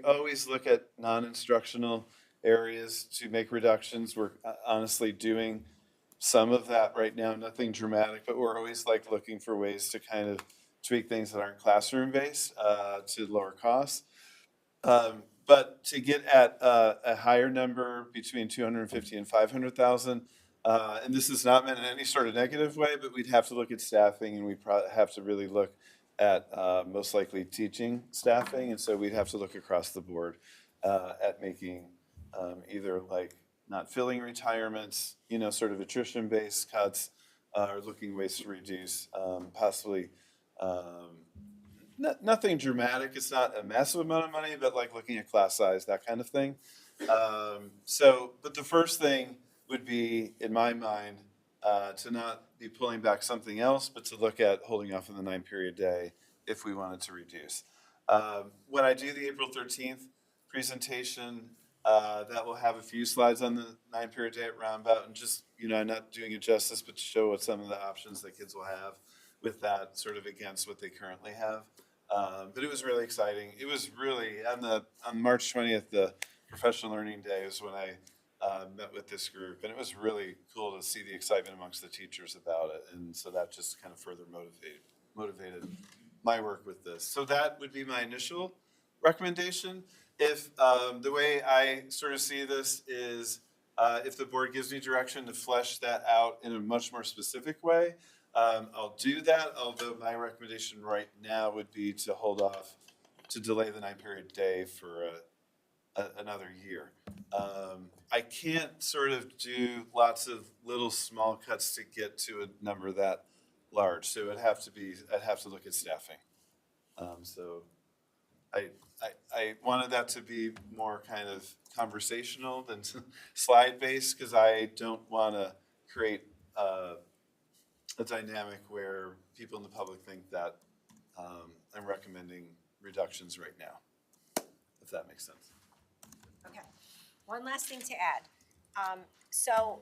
always look at non-instructional areas to make reductions. We're honestly doing some of that right now, nothing dramatic, but we're always like looking for ways to kind of tweak things that aren't classroom based to lower costs. But to get at a higher number between 250 and 500,000, and this is not meant in any sort of negative way, but we'd have to look at staffing, and we probably have to really look at most likely teaching staffing, and so we'd have to look across the board at making either like not filling retirements, you know, sort of attrition-based cuts, or looking ways to reduce, possibly nothing dramatic. It's not a massive amount of money, but like looking at class size, that kind of thing. But the first thing would be, in my mind, to not be pulling back something else, but to look at holding off on the 9-period day if we wanted to reduce. When I do the April 13th presentation, that will have a few slides on the 9-period day at Roundabout, and just, you know, I'm not doing it justice, but to show what some of the options that kids will have with that sort of against what they currently have. But it was really exciting. It was really, on March 20th, the Professional Learning Day was when I met with this group, and it was really cool to see the excitement amongst the teachers about it, and so that just kind of further motivated my work with this. So that would be my initial recommendation. If the way I sort of see this is if the board gives me direction to flesh that out in a much more specific way, I'll do that, although my recommendation right now would be to hold off, to delay the 9-period day for another year. I can't sort of do lots of little small cuts to get to a number that large, so I'd have to look at staffing. So I wanted that to be more kind of conversational than slide-based, because I don't want to create a dynamic where people in the public think that I'm recommending reductions right now, if that makes sense. Okay, one last thing to add. So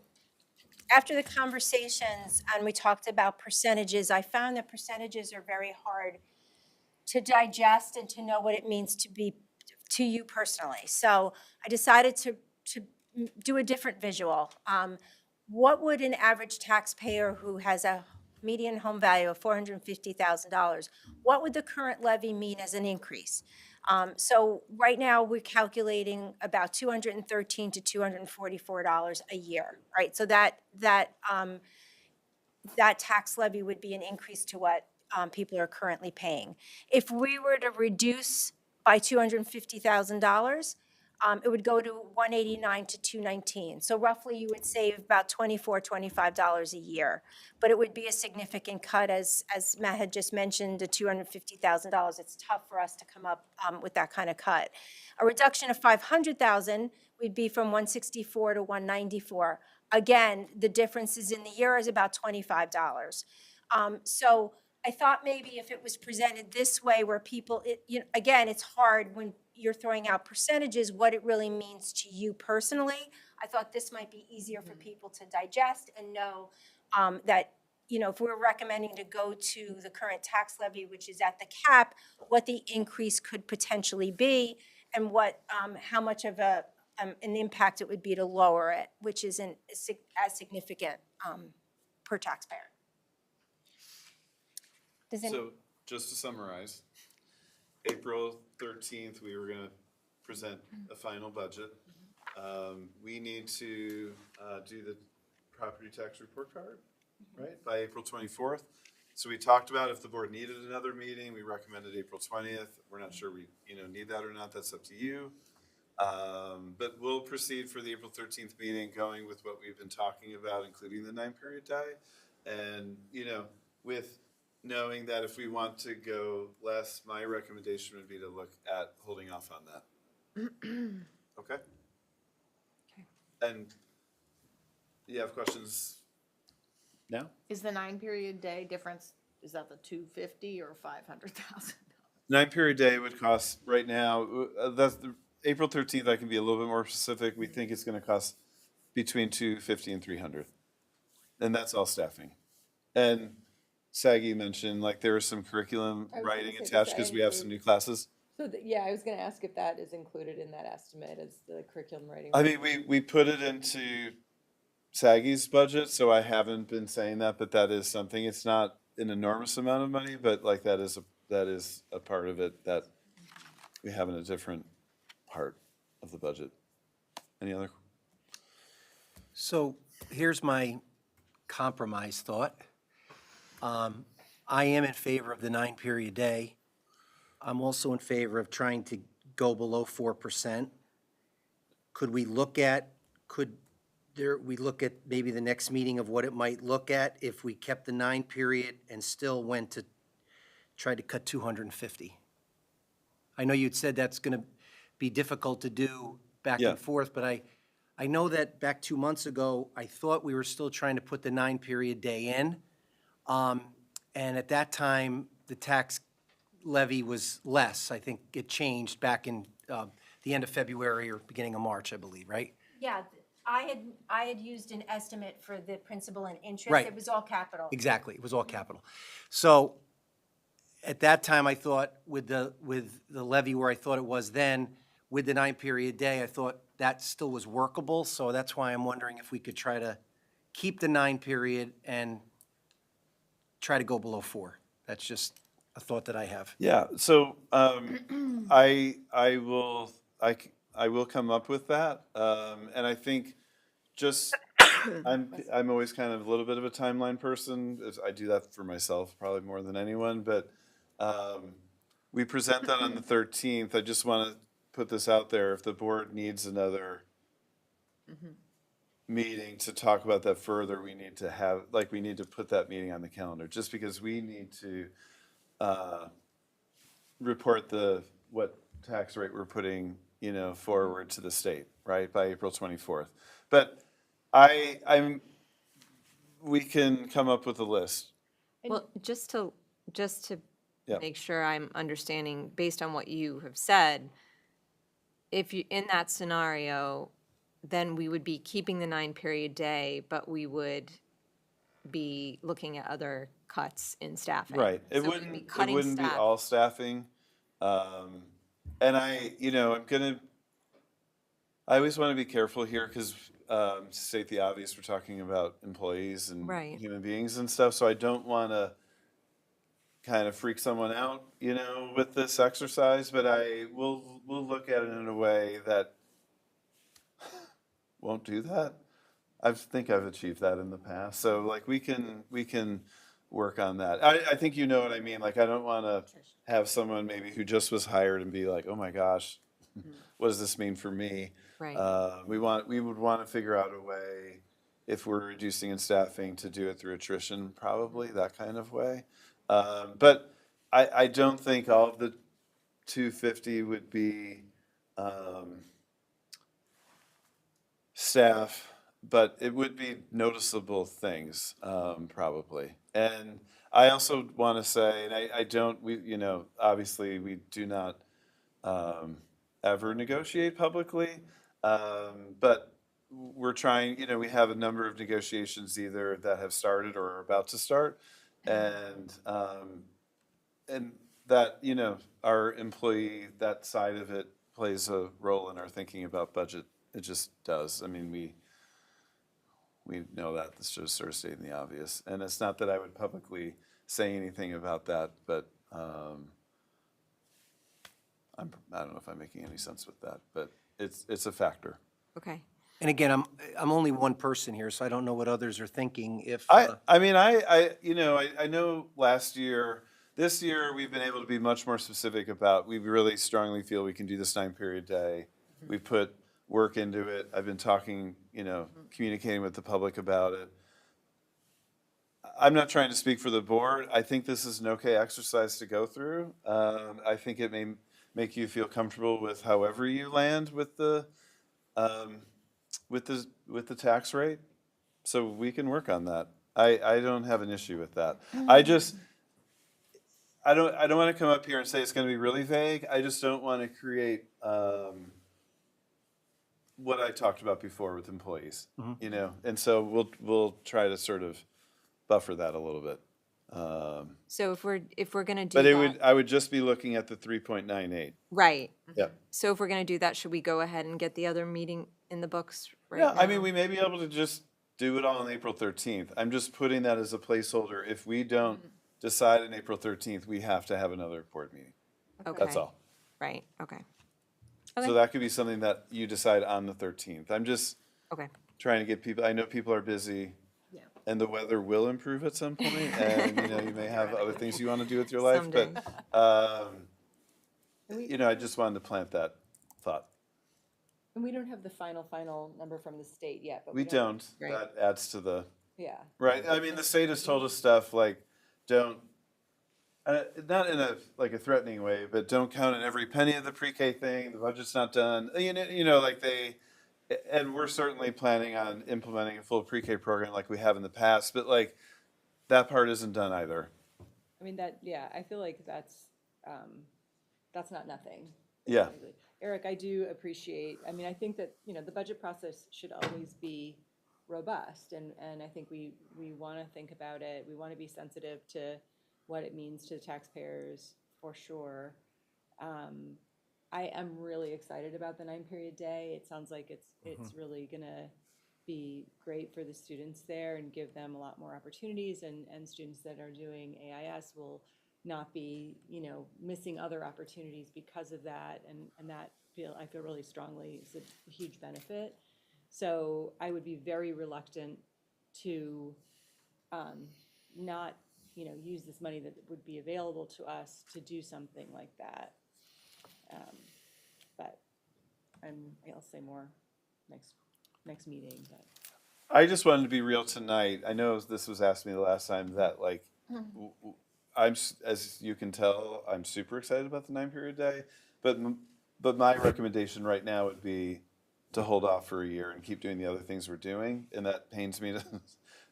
after the conversations and we talked about percentages, I found that percentages are very hard to digest and to know what it means to be to you personally. So I decided to do a different visual. What would an average taxpayer who has a median home value of $450,000, what would the current levy mean as an increase? So right now, we're calculating about $213 to $244 a year, right? So that tax levy would be an increase to what people are currently paying. If we were to reduce by $250,000, it would go to $189 to $219. So roughly, you would save about $24, $25 a year. But it would be a significant cut, as Matt had just mentioned, to $250,000. It's tough for us to come up with that kind of cut. A reduction of $500,000 would be from $164 to $194. Again, the differences in the year is about $25. So I thought maybe if it was presented this way, where people, again, it's hard when you're throwing out percentages, what it really means to you personally. I thought this might be easier for people to digest and know that, if we're recommending to go to the current tax levy, which is at the cap, what the increase could potentially be, and how much of an impact it would be to lower it, which isn't as significant per taxpayer. So just to summarize, April 13th, we were going to present a final budget. We need to do the property tax report card, right, by April 24th. So we talked about if the board needed another meeting, we recommended April 20th. We're not sure we need that or not. That's up to you. But we'll proceed for the April 13th meeting, going with what we've been talking about, including the 9-period day. And, with knowing that if we want to go less, my recommendation would be to look at holding off on that. Okay? And you have questions now? Is the 9-period day difference, is that the 250 or 500,000? 9-period day would cost right now, that's the April 13th, I can be a little bit more specific. We think it's going to cost between $250 and $300. And that's all staffing. And Saggy mentioned, there is some curriculum I was gonna writing say, does attached that because we have some include- new classes. So, I was gonna ask if that is included in that estimate as the curriculum writing. I mean, we put it into Saggy's budget, so I haven't been saying that, but that is something. It's not an enormous amount of money, but that is a part of it that we have in a different part of the budget. Any other? So here's my compromise thought. I am in favor of the 9-period day. I'm also in favor of trying to go below 4%. Could we look at maybe the next meeting of what it might look at if we kept the 9-period and still went to try to cut 250? I know you'd said that's going to be difficult to do back Yeah. and forth, but I know that back 2 months ago, I thought we were still trying to put the 9-period day in. And at that time, the tax levy was less. I think it changed back in the end of February or beginning of March, I believe, right? Yeah, I had used an estimate for the principal and interest. Right. It was all capital. Exactly, it was all capital. So at that time, I thought with the levy where I thought it was then, with the 9-period day, I thought that still was workable. So that's why I'm wondering if we could try to keep the 9-period and try to go below 4. That's just a thought that I have. Yeah, so I will come up with that, and I think I'm always kind of a little bit of a timeline person. I do that for myself probably more than anyone, but we present that on the 13th. I just want to put this out there. If the board needs another meeting to talk about that further, we need to put that meeting on the calendar, just because we need to report what tax rate we're putting, forward to the state, right, by April 24th. But we can come up with a list. Well, just to Yeah. make sure I'm understanding, based on what you have said, if you, in that scenario, then we would be keeping the 9-period day, but we would be looking at other cuts in staffing. Right. It So we'd be wouldn't cutting be staff. all staffing. And I'm I always want to be careful here because, to state the obvious, we're talking about employees and Right. human beings and stuff. So I don't want to kind of freak someone out, with this exercise. But we'll look at it in a way that won't do that. I think I've achieved that in the past. So like we can work on that. I think you know what I mean. Like I don't want to have someone maybe who just was hired and be like, oh my gosh, what does this mean for me? Right. We would want to figure out a way, if we're reducing in staffing, to do it through attrition, probably that kind of way. But I don't think all of the 250 would be staff, but it would be noticeable things, probably. And I also want to say, and I don't, obviously we do not ever negotiate publicly, but we're trying, we have a number of negotiations either that have started or are about to start. And that, our employee, that side of it plays a role in our thinking about budget. It just does. I mean, we know that. This just sort of stating the obvious. And it's not that I would publicly say anything about that, but I don't know if I'm making any sense with that, but it's a factor. Okay. And again, I'm only one person here, so I don't know what others are thinking. If I mean, I know this year we've been able to be much more specific about, we really strongly feel we can do this 9-period day. We put work into it. I've been talking, communicating with the public about it. I'm not trying to speak for the board. I think this is an okay exercise to go through. I think it may make you feel comfortable with however you land with the tax rate. So we can work on that. I don't have an issue with that. I don't want to come up here and say it's going to be really vague. I just don't want to create what I talked about before with employees, and so we'll try to sort of buffer that a little bit. So if we're gonna do But that, I would just be looking at the 3.98. right. Yeah. So if we're gonna do that, should we go ahead and get the other meeting in the books right Yeah, now? I mean, we may be able to just do it all on April 13th. I'm just putting that as a placeholder. If we don't decide on April 13th, we have to have another board meeting. Okay. That's all. Right, okay. So Okay. that could be something that you decide on the 13th. I'm just Okay. trying to get people, I know people are busy. Yeah. And the weather will improve at some point, and, you may have other things you want to do with your life, but, I just wanted to plant that thought. And we don't have the final number from the state yet, but We don't, Right. that adds to the, Yeah. right, I mean, the state has told us stuff like, don't, not in a threatening way, but don't count on every penny of the pre-K thing, the budget's not done, and we're certainly planning on implementing a full pre-K program like we have in the past, but that part isn't done either. I mean, I feel like that's not nothing. Yeah. Eric, I do appreciate, I think that, the budget process should always be robust, and I think we want to think about it, we want to be sensitive to what it means to the taxpayers, for sure. I am really excited about the 9-period day. It sounds like it's really gonna be great for the students there and give them a lot more opportunities, and students that are doing AIS will not be, missing other opportunities because of that, and that I feel really strongly is a huge benefit. So I would be very reluctant to not, use this money that would be available to us to do something like that. But I'll say more next meeting, but. I just wanted to be real tonight. I know this was asked me the last time that as you can tell, I'm super excited about the 9-period day, but my recommendation right now would be to hold off for a year and keep doing the other things we're doing, and that pains me to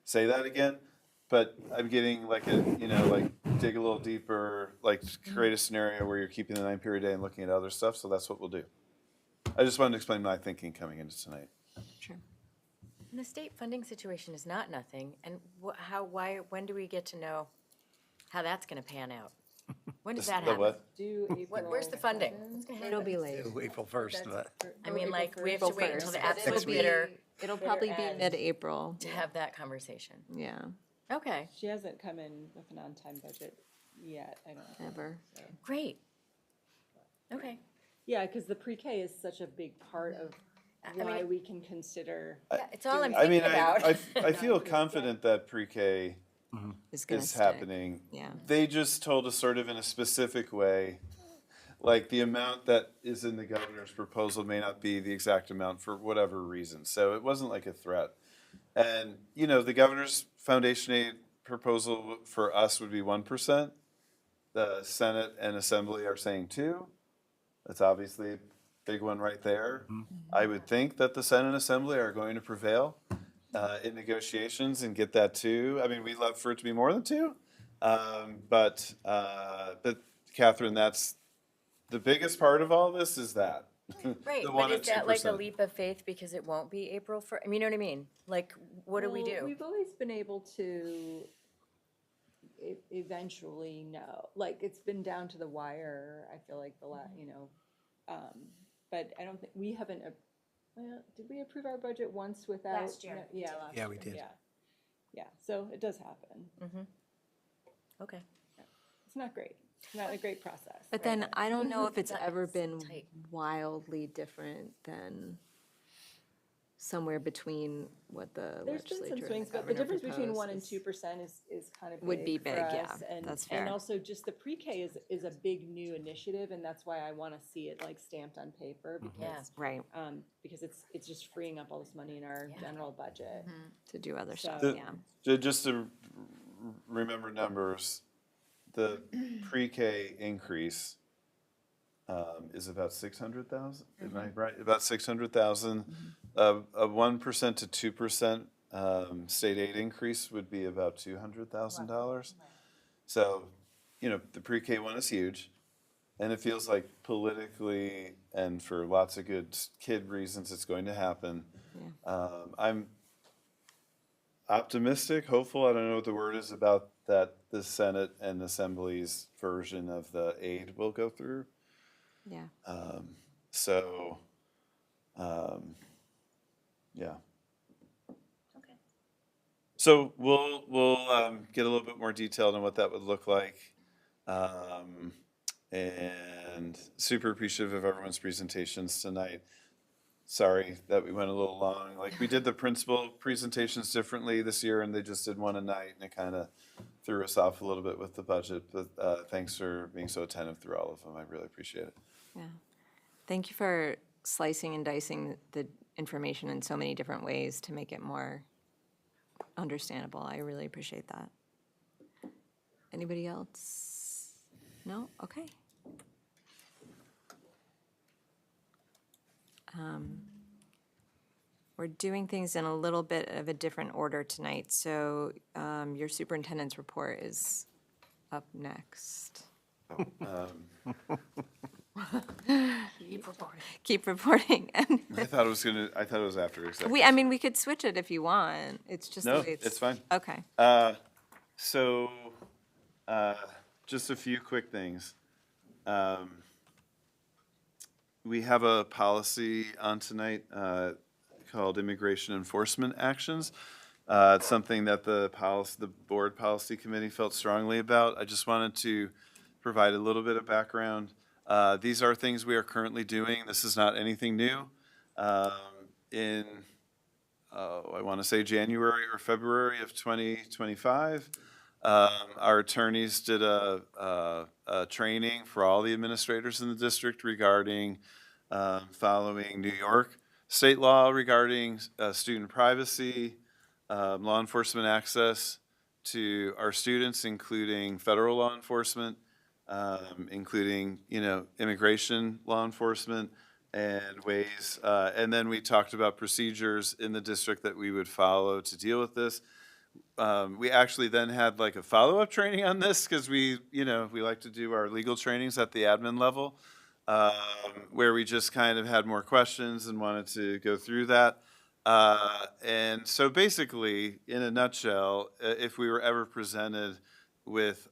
say that again, but I'm getting dig a little deeper, create a scenario where you're keeping the 9-period day and looking at other stuff, so that's what we'll do. I just wanted to explain my thinking coming into tonight. Sure. And the state funding situation is not nothing, and when do we get to know how that's gonna pan out? When does that The happen? what? Due April. Where's the funding? 7th. What's gonna It'll happen? be late. April 1st, but. I mean, like, we have to April wait until the 1st. absolute It'll be- bitter It'll probably be end. mid-April. to have that conversation. Yeah, Okay, She hasn't come in with an on-time budget yet, I don't think. ever. so. great. Okay. Yeah, because the pre-K is such a big part of I mean, why we can consider. Yeah, it's all I'm I mean, thinking about. I feel confident that pre-K It's gonna is stick. happening. Yeah. They just told us sort of in a specific way, like the amount that is in the governor's proposal may not be the exact amount for whatever reason. So it wasn't like a threat. And, you know, the governor's foundation aid proposal for us would be 1%. The Senate and Assembly are saying 2%. That's obviously a big one right there. I would think that the Senate and Assembly are going to prevail in negotiations and get that 2. I mean, we'd love for it to be more than 2. But Catherine, that's the biggest part of all this is that. Right, The but 1 is and that like a 2%. leap of faith because it won't be April for, I mean, you know what I mean? Like, what do we Well, do? We've always been able to eventually know, like, it's been down to the wire, I feel like but I don't think, we haven't, well, did we approve our budget once without? Last year. no- Yeah, last year. Yeah, we did. Yeah, yeah, so it does happen. Okay. It's not great, it's not a great process. But then I don't know if it's That ever is been tight. wildly different than somewhere between what the There's been legislature some and the swings, but the governor difference between 1% and proposes. 2% is kind of Would be for big, yeah, us, and- that's fair. And also just the pre-K is a big new initiative, and that's why I want to see it like stamped on paper, because, Right, because it's just freeing up all this money in our general budget. to do other stuff, So- yeah. Just to remember numbers, the pre-K increase is about 600,000, am I right? About 600,000. A 1% to 2% state aid increase would be about $200,000. So, you know, the pre-K one is huge. And it feels like politically and for lots of good kid reasons, it's going to happen. I'm optimistic, hopeful, I don't know what the word is about that the Senate and Assembly's version of the aid will go through. Yeah. So, yeah. Okay. So we'll get a little bit more detailed on what that would look like. And super appreciative of everyone's presentations tonight. Sorry that we went a little long. Like, we did the principal presentations differently this year, and they just did one a night, and it kind of threw us off a little bit with the budget. But thanks for being so attentive through all of them. I really appreciate it. Yeah. Thank you for slicing and dicing the information in so many different ways to make it more understandable. I really appreciate that. Anybody else? No? Okay. We're doing things in a little bit of a different order tonight, so your superintendent's report is up next. Keep reporting. Keep reporting. And I thought it was after executive. I mean, we could switch it if you want. It's just the No, way it's fine. Okay. So, just a few quick things. We have a policy on tonight called Immigration Enforcement Actions. It's something that the Board Policy Committee felt strongly about. I just wanted to provide a little bit of background. These are things we are currently doing. This is not anything new. In I want to say January or February of 2025. Our attorneys did a training for all the administrators in the district regarding following New York state law regarding student privacy, law enforcement access to our students, including federal law enforcement, including, immigration law enforcement, and ways, and then we talked about procedures in the district that we would follow to deal with this. We actually then had like a follow-up training on this because we like to do our legal trainings at the admin level, where we just kind of had more questions and wanted to go through that. And so basically, in a nutshell, if we were ever presented with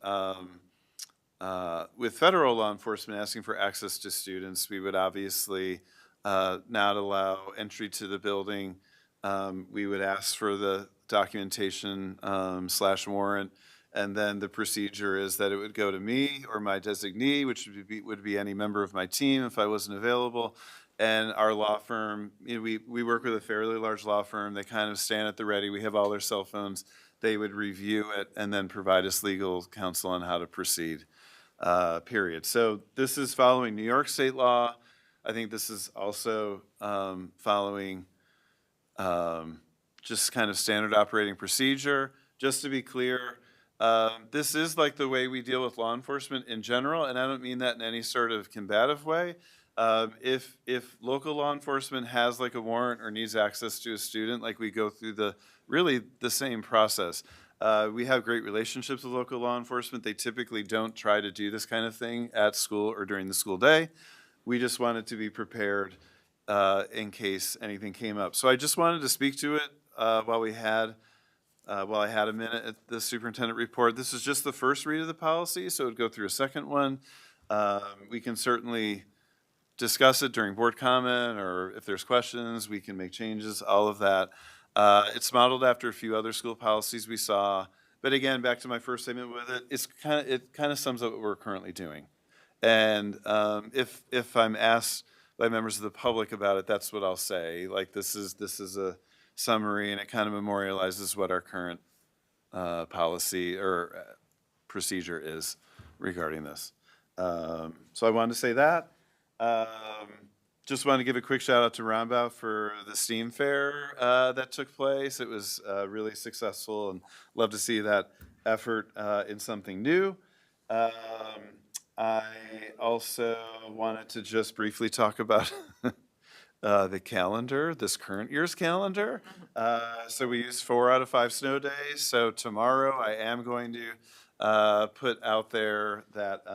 with federal law enforcement asking for access to students, we would obviously not allow entry to the building. We would ask for the documentation / warrant, and then the procedure is that it would go to me or my designee, which would be any member of my team if I wasn't available. And our law firm, we work with a fairly large law firm. They kind of stand at the ready. We have all their cell phones. They would review it and then provide us legal counsel on how to proceed, period. So this is following New York state law. I think this is also following just kind of standard operating procedure. Just to be clear, this is like the way we deal with law enforcement in general, and I don't mean that in any sort of combative way. If local law enforcement has like a warrant or needs access to a student, like we go through really the same process. We have great relationships with local law enforcement. They typically don't try to do this kind of thing at school or during the school day. We just wanted to be prepared in case anything came up. So I just wanted to speak to it while I had a minute at the superintendent report. This is just the first read of the policy, so it would go through a second one. We can certainly discuss it during board comment, or if there's questions, we can make changes, all of that. It's modeled after a few other school policies we saw. But again, back to my first statement with it, it kind of sums up what we're currently doing. And if I'm asked by members of the public about it, that's what I'll say. Like this is a summary, and it kind of memorializes what our current policy or procedure is regarding this. So I wanted to say that. Just wanted to give a quick shout out to Roundabout for the STEAM fair that took place. It was really successful, and love to see that effort in something new. I also wanted to just briefly talk about the calendar, this current year's calendar. So we used 4 out of 5 snow days. So tomorrow I am going to put out there that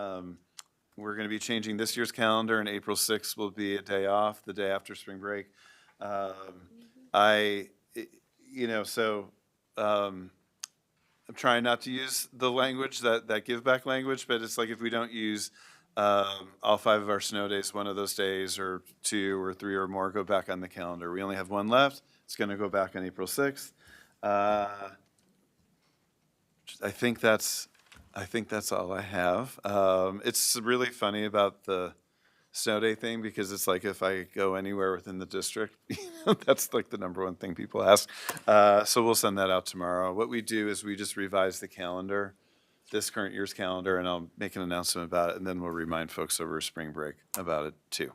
we're going to be changing this year's calendar, and April 6th will be a day off, the day after spring break. I'm trying not to use the language, that give back language, but it's like if we don't use all 5 of our snow days, one of those days, or 2 or 3 or more, go back on the calendar. We only have 1 left. It's going to go back on April 6th. I think that's all I have. It's really funny about the snow day thing, because it's like if I go anywhere within the district, that's like the #1 thing people ask. So we'll send that out tomorrow. What we do is we just revise the calendar, this current year's calendar, and I'll make an announcement about it, and then we'll remind folks over spring break about it too.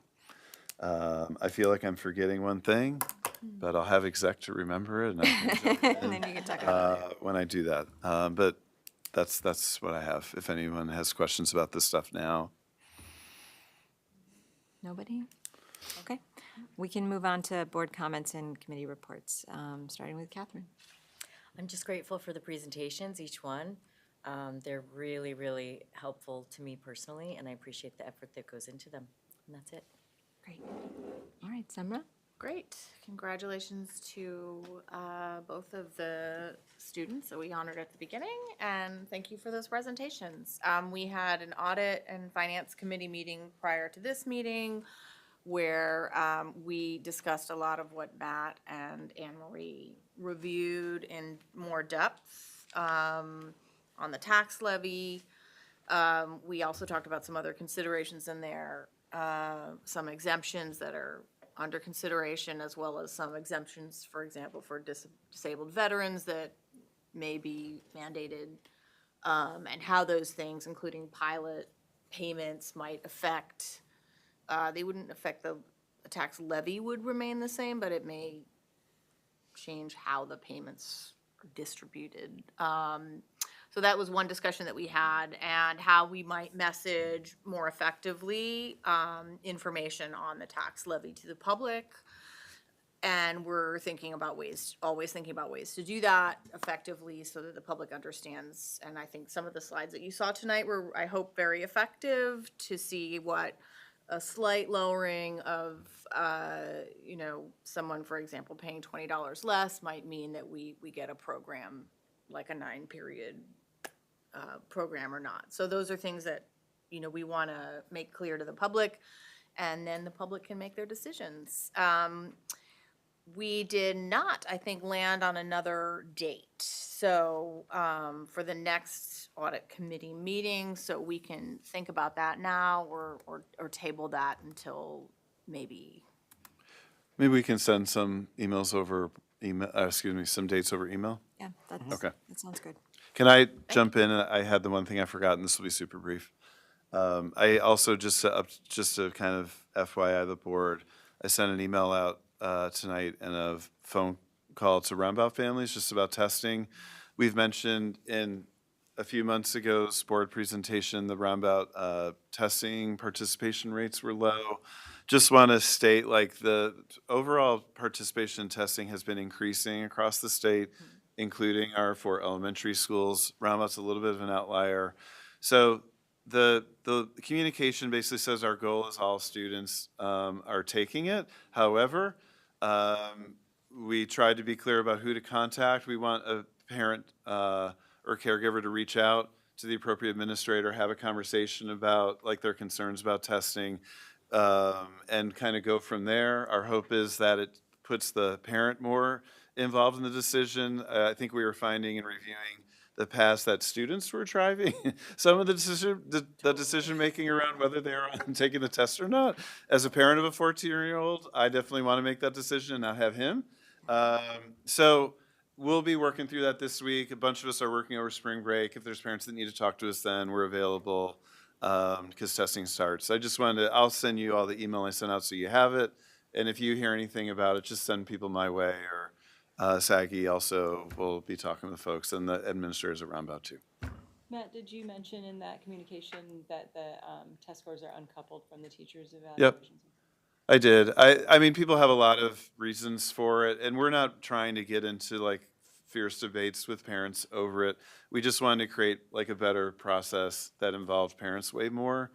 I feel like I'm forgetting one thing, but I'll have exec to remember it, and I can jump in, And then you can talk about it. when I do that. But that's what I have. If anyone has questions about this stuff now. Nobody? Okay. We can move on to board comments and committee reports, starting with Catherine. I'm just grateful for the presentations, each one. They're really, really helpful to me personally, and I appreciate the effort that goes into them. And that's it. Great. All right, Semra? Great. Congratulations to both of the students that we honored at the beginning, and thank you for those presentations. We had an audit and finance committee meeting prior to this meeting where we discussed a lot of what Matt and Anne Marie reviewed in more depth on the tax levy. We also talked about some other considerations in there, some exemptions that are under consideration, as well as some exemptions, for example, for disabled veterans that may be mandated, and how those things, including pilot payments, might affect, they wouldn't affect the tax levy would remain the same, but it may change how the payments are distributed. So that was one discussion that we had, and how we might message more effectively information on the tax levy to the public. And we're always thinking about ways to do that effectively so that the public understands. And I think some of the slides that you saw tonight were, I hope, very effective to see what a slight lowering of, someone, for example, paying $20 less might mean that we get a program like a 9-period program or not. So those are things that we want to make clear to the public, and then the public can make their decisions. We did not, I think, land on another date. So for the next audit committee meeting, so we can think about that now or table that until maybe. Maybe we can send some emails over email, some dates over email. Yeah, Okay. that sounds good. Can I jump in? I had the one thing I forgot, and this will be super brief. I also just to kind of FYI the board, I sent an email out tonight and a phone call to Roundabout families just about testing. We've mentioned in a few months ago's board presentation, the Roundabout testing participation rates were low. Just want to state, like, the overall participation in testing has been increasing across the state, including our 4 elementary schools. Roundabout's a little bit of an outlier. So the communication basically says our goal is all students are taking it. However, we tried to be clear about who to contact. We want a parent or caregiver to reach out to the appropriate administrator, have a conversation about, like, their concerns about testing, and kind of go from there. Our hope is that it puts the parent more involved in the decision. I think we were finding and reviewing the past that students were driving some of the decision making around whether they're taking the test or not. As a parent of a 14-year-old, I definitely want to make that decision and not have him. So we'll be working through that this week. A bunch of us are working over spring break. If there's parents that need to talk to us, then we're available because testing starts. I just wanted to, I'll send you all the email I sent out so you have it. And if you hear anything about it, just send people my way, or Saggy also will be talking to the folks and the administrators at Roundabout too. Matt, did you mention in that communication that the test scores are uncoupled from the teachers' evaluations? Yep, I did. I mean, people have a lot of reasons for it, and we're not trying to get into, like, fierce debates with parents over it. We just wanted to create, like, a better process that involved parents way more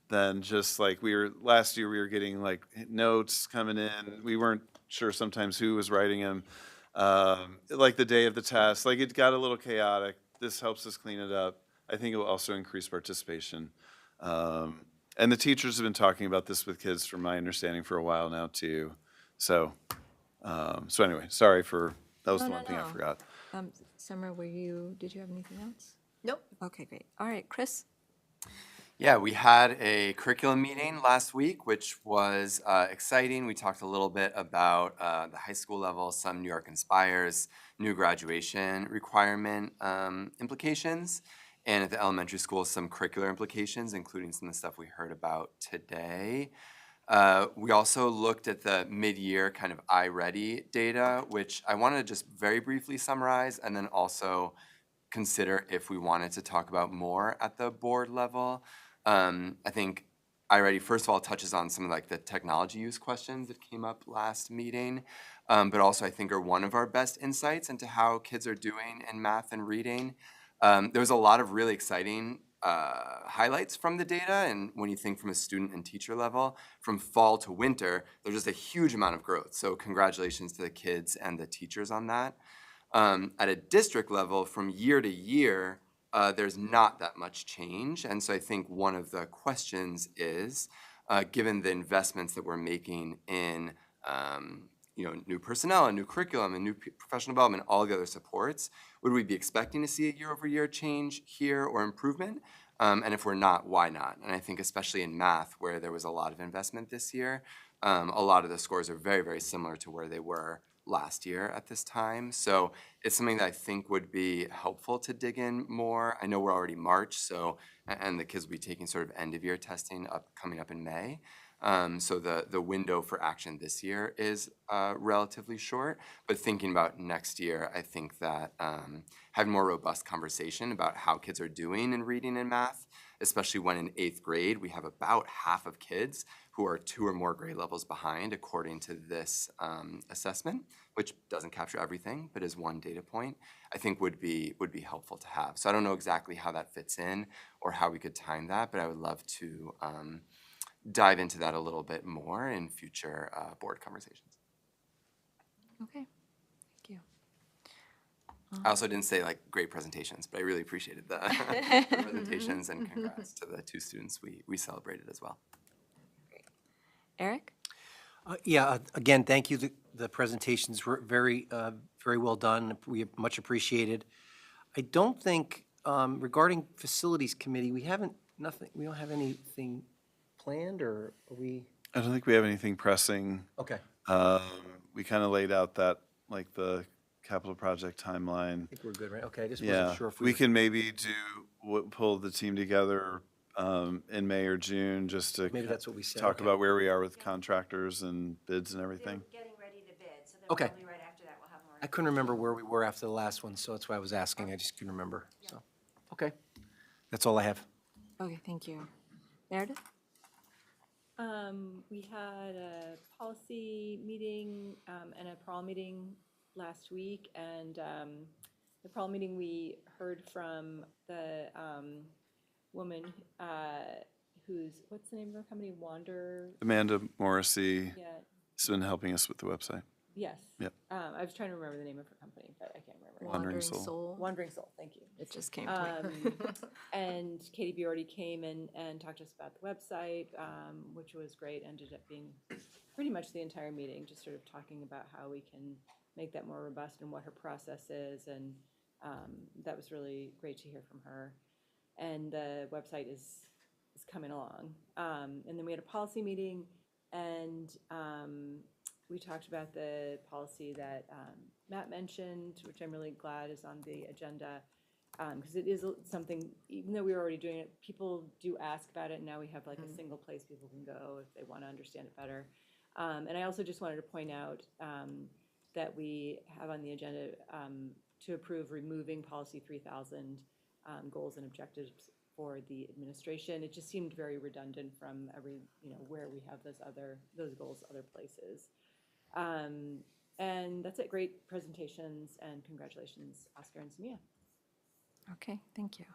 than just, like, last year we were getting, like, notes coming in. We weren't sure sometimes who was writing them. Like the day of the test, like, it got a little chaotic. This helps us clean it up. I think it will also increase participation. And the teachers have been talking about this with kids, from my understanding, for a while now too. So anyway, sorry for, that was the one thing I forgot. Summer, did you have anything else? Nope. Okay, great. All right, Chris? Yeah, we had a curriculum meeting last week, which was exciting. We talked a little bit about the high school level, some New York Inspires, new graduation requirement implications, and at the elementary school, some curricular implications, including some of the stuff we heard about today. We also looked at the mid-year kind of iReady data, which I wanted to just very briefly summarize, and then also consider if we wanted to talk about more at the board level. I think iReady, first of all, touches on some of, like, the technology use questions that came up last meeting, but also I think are one of our best insights into how kids are doing in math and reading. There was a lot of really exciting highlights from the data, and when you think from a student and teacher level, from fall to winter, there's just a huge amount of growth. So congratulations to the kids and the teachers on that. At a district level, from year to year, there's not that much change. And so I think one of the questions is, given the investments that we're making in new personnel and new curriculum and new professional development, all the other supports, would we be expecting to see a year-over-year change here or improvement? And if we're not, why not? And I think especially in math, where there was a lot of investment this year, a lot of the scores are very, very similar to where they were last year at this time. So it's something that I think would be helpful to dig in more. I know we're already March, and the kids will be taking sort of end of year testing coming up in May. So the window for action this year is relatively short, but thinking about next year, I think that having more robust conversation about how kids are doing in reading and math, especially when in 8th grade, we have about half of kids who are 2 or more grade levels behind according to this assessment, which doesn't capture everything, but is one data point, I think would be helpful to have. So I don't know exactly how that fits in or how we could time that, but I would love to dive into that a little bit more in future board conversations. Okay, thank you. I also didn't say like great presentations, but I really appreciated the the presentations, and congrats to the 2 students we celebrated as well. Eric? Yeah, again, thank you. The presentations were very well done. We much appreciated. I don't think, regarding Facilities Committee, we don't have anything planned, or are we? I don't think we have anything pressing. Okay, We kind of laid out that, like, the capital project timeline. I think we're good, right? Okay, I just Yeah, wasn't sure if we were- can maybe pull the team together in May or June, just to Maybe that's what we said, talk okay. about where we are with contractors and bids and everything. Getting ready to bid, so then Okay. probably right after that we'll have more. I couldn't remember where we were after the last one, so that's why I was asking. I just couldn't remember, so. Okay, that's all I have. Okay, thank you. Meredith? We had a policy meeting and a prom meeting last week, and the prom meeting, we heard from the woman what's the name of her company? Amanda Morrissey Yeah, has been helping us with the website. yes. Yep. I was trying to remember the name of her company, but I can't remember. Wandering Soul. Wandering Soul, thank you. It just came to me. And Katie B already came and talked to us about the website, which was great. Ended up being pretty much the entire meeting, just sort of talking about how we can make that more robust and what her process is. And that was really great to hear from her. And the website is coming along. And then we had a policy meeting, and we talked about the policy that Matt mentioned, which I'm really glad is on the agenda, because it is something, even though we were already doing it, people do ask about it, and now we have like a single place people can go if they want to understand it better. And I also just wanted to point out that we have on the agenda to approve removing policy 3000, goals and objectives for the administration. It just seemed very redundant from where we have those goals other places. And that's it. Great presentations, and congratulations, Oscar and Samia. Okay, thank you.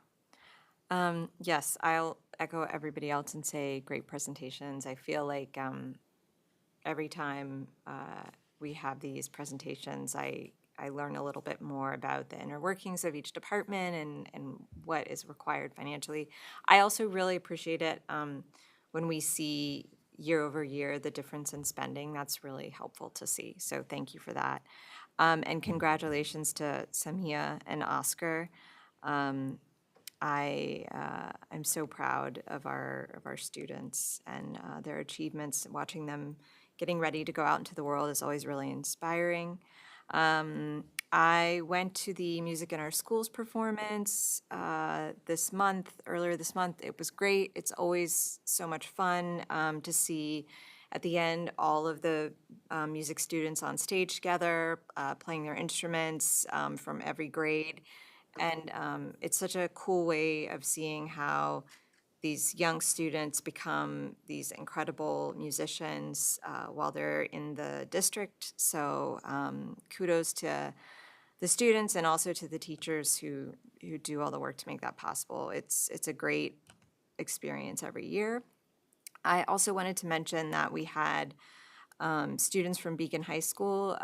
Yes, I'll echo everybody else and say great presentations. I feel like every time we have these presentations, I learn a little bit more about the inner workings of each department and what is required financially. I also really appreciate it when we see year over year the difference in spending. That's really helpful to see. So thank you for that. And congratulations to Samia and Oscar. I'm so proud of our students and their achievements. Watching them getting ready to go out into the world is always really inspiring. I went to the Music in Our Schools performance earlier this month. It was great. It's always so much fun to see at the end all of the music students on stage together, playing their instruments from every grade. And it's such a cool way of seeing how these young students become these incredible musicians while they're in the district. So kudos to the students and also to the teachers who do all the work to make that possible. It's a great experience every year. I also wanted to mention that we had students from Beacon High School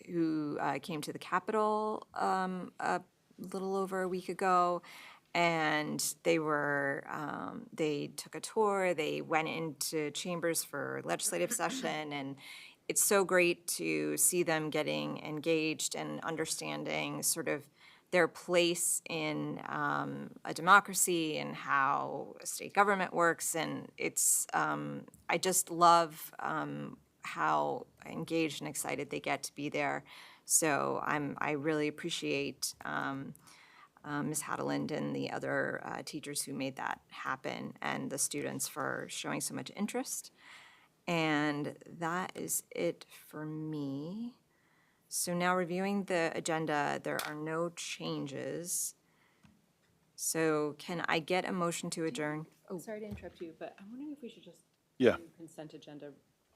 who came to the Capitol a little over a week ago. And they took a tour, they went into chambers for legislative session, and it's so great to see them getting engaged and understanding sort of their place in a democracy and how state government works. And it's, I just love how engaged and excited they get to be there. So I really appreciate Ms. Hadeland and the other teachers who made that happen, and the students for showing so much interest. And that is it for me. So now reviewing the agenda, there are no changes. So can I get a motion to adjourn? Oh, sorry to interrupt you, but I'm wondering if we should just Yeah. do consent agenda,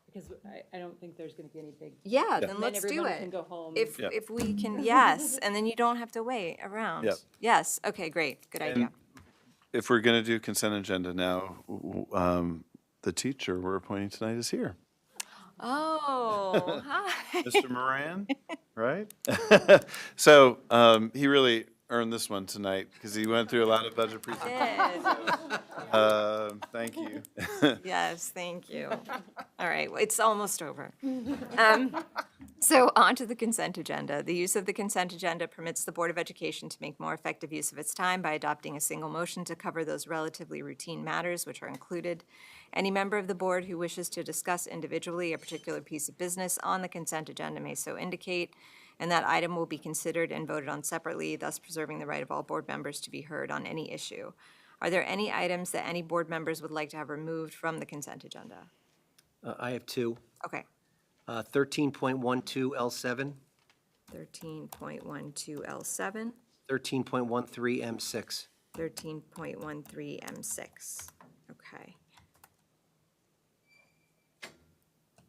because I don't think there's going to be any big. Yeah, then let's do everyone it. can go home. If we can, yes, and then you don't have to wait around. Yep. Yes, okay, great, good idea. And if we're going to do consent agenda now, the teacher we're appointing tonight is here. Oh, hi. Mr. Moran, right? So he really earned this one tonight because he went through a lot of budget presentations. Thank you. Yes, thank you. All right, well, it's almost over. So on to the consent agenda. The use of the consent agenda permits the Board of Education to make more effective use of its time by adopting a single motion to cover those relatively routine matters which are included. Any member of the board who wishes to discuss individually a particular piece of business on the consent agenda may so indicate, and that item will be considered and voted on separately, thus preserving the right of all board members to be heard on any issue. Are there any items that any board members would like to have removed from the consent agenda? I have two. Okay. 13.12 L7, 13.12L7, 13.13 M6. 13.13 M6. Okay.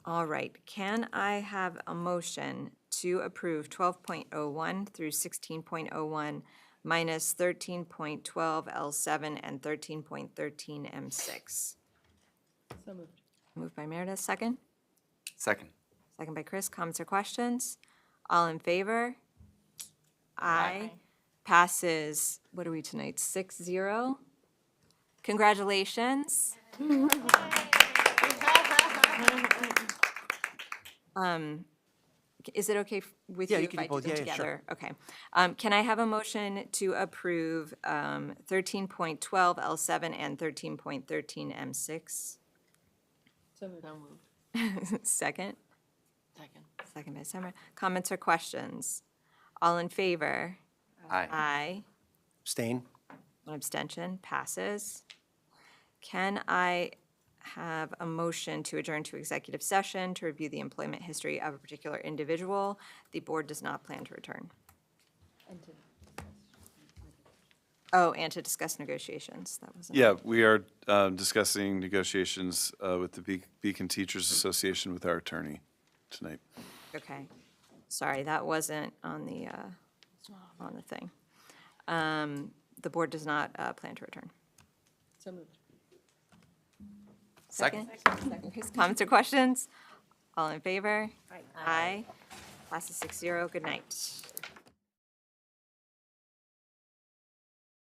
All right, can I have a motion to approve 12.01 through 16.01 minus 13.12 L7 and 13.13 M6? So moved. Moved by Meredith, second? Second. Second by Chris. Comments or questions? All in favor? Aye. Passes, what are we tonight, 6-0? Congratulations. Is it okay with Yeah, you you if can I do do both. them Yeah, yeah, sure. together? Okay. Can I have a motion to approve 13.12 L7 and 13.13 M6? So moved. Second? Second. Second by Summer. Comments or questions? All in favor? Aye. Aye. Abstain? One abstention. Passes. Can I have a motion to adjourn to executive session to review the employment history of a particular individual? The board does not plan to return. Oh, and to discuss negotiations. That wasn't. Yeah, we are discussing negotiations with the Beacon Teachers Association with our attorney tonight. Okay. Sorry, that wasn't on the thing. The board does not plan to return. So moved. Second. Second. Comments or questions? All in favor? Aye. Passes 6-0. Good night.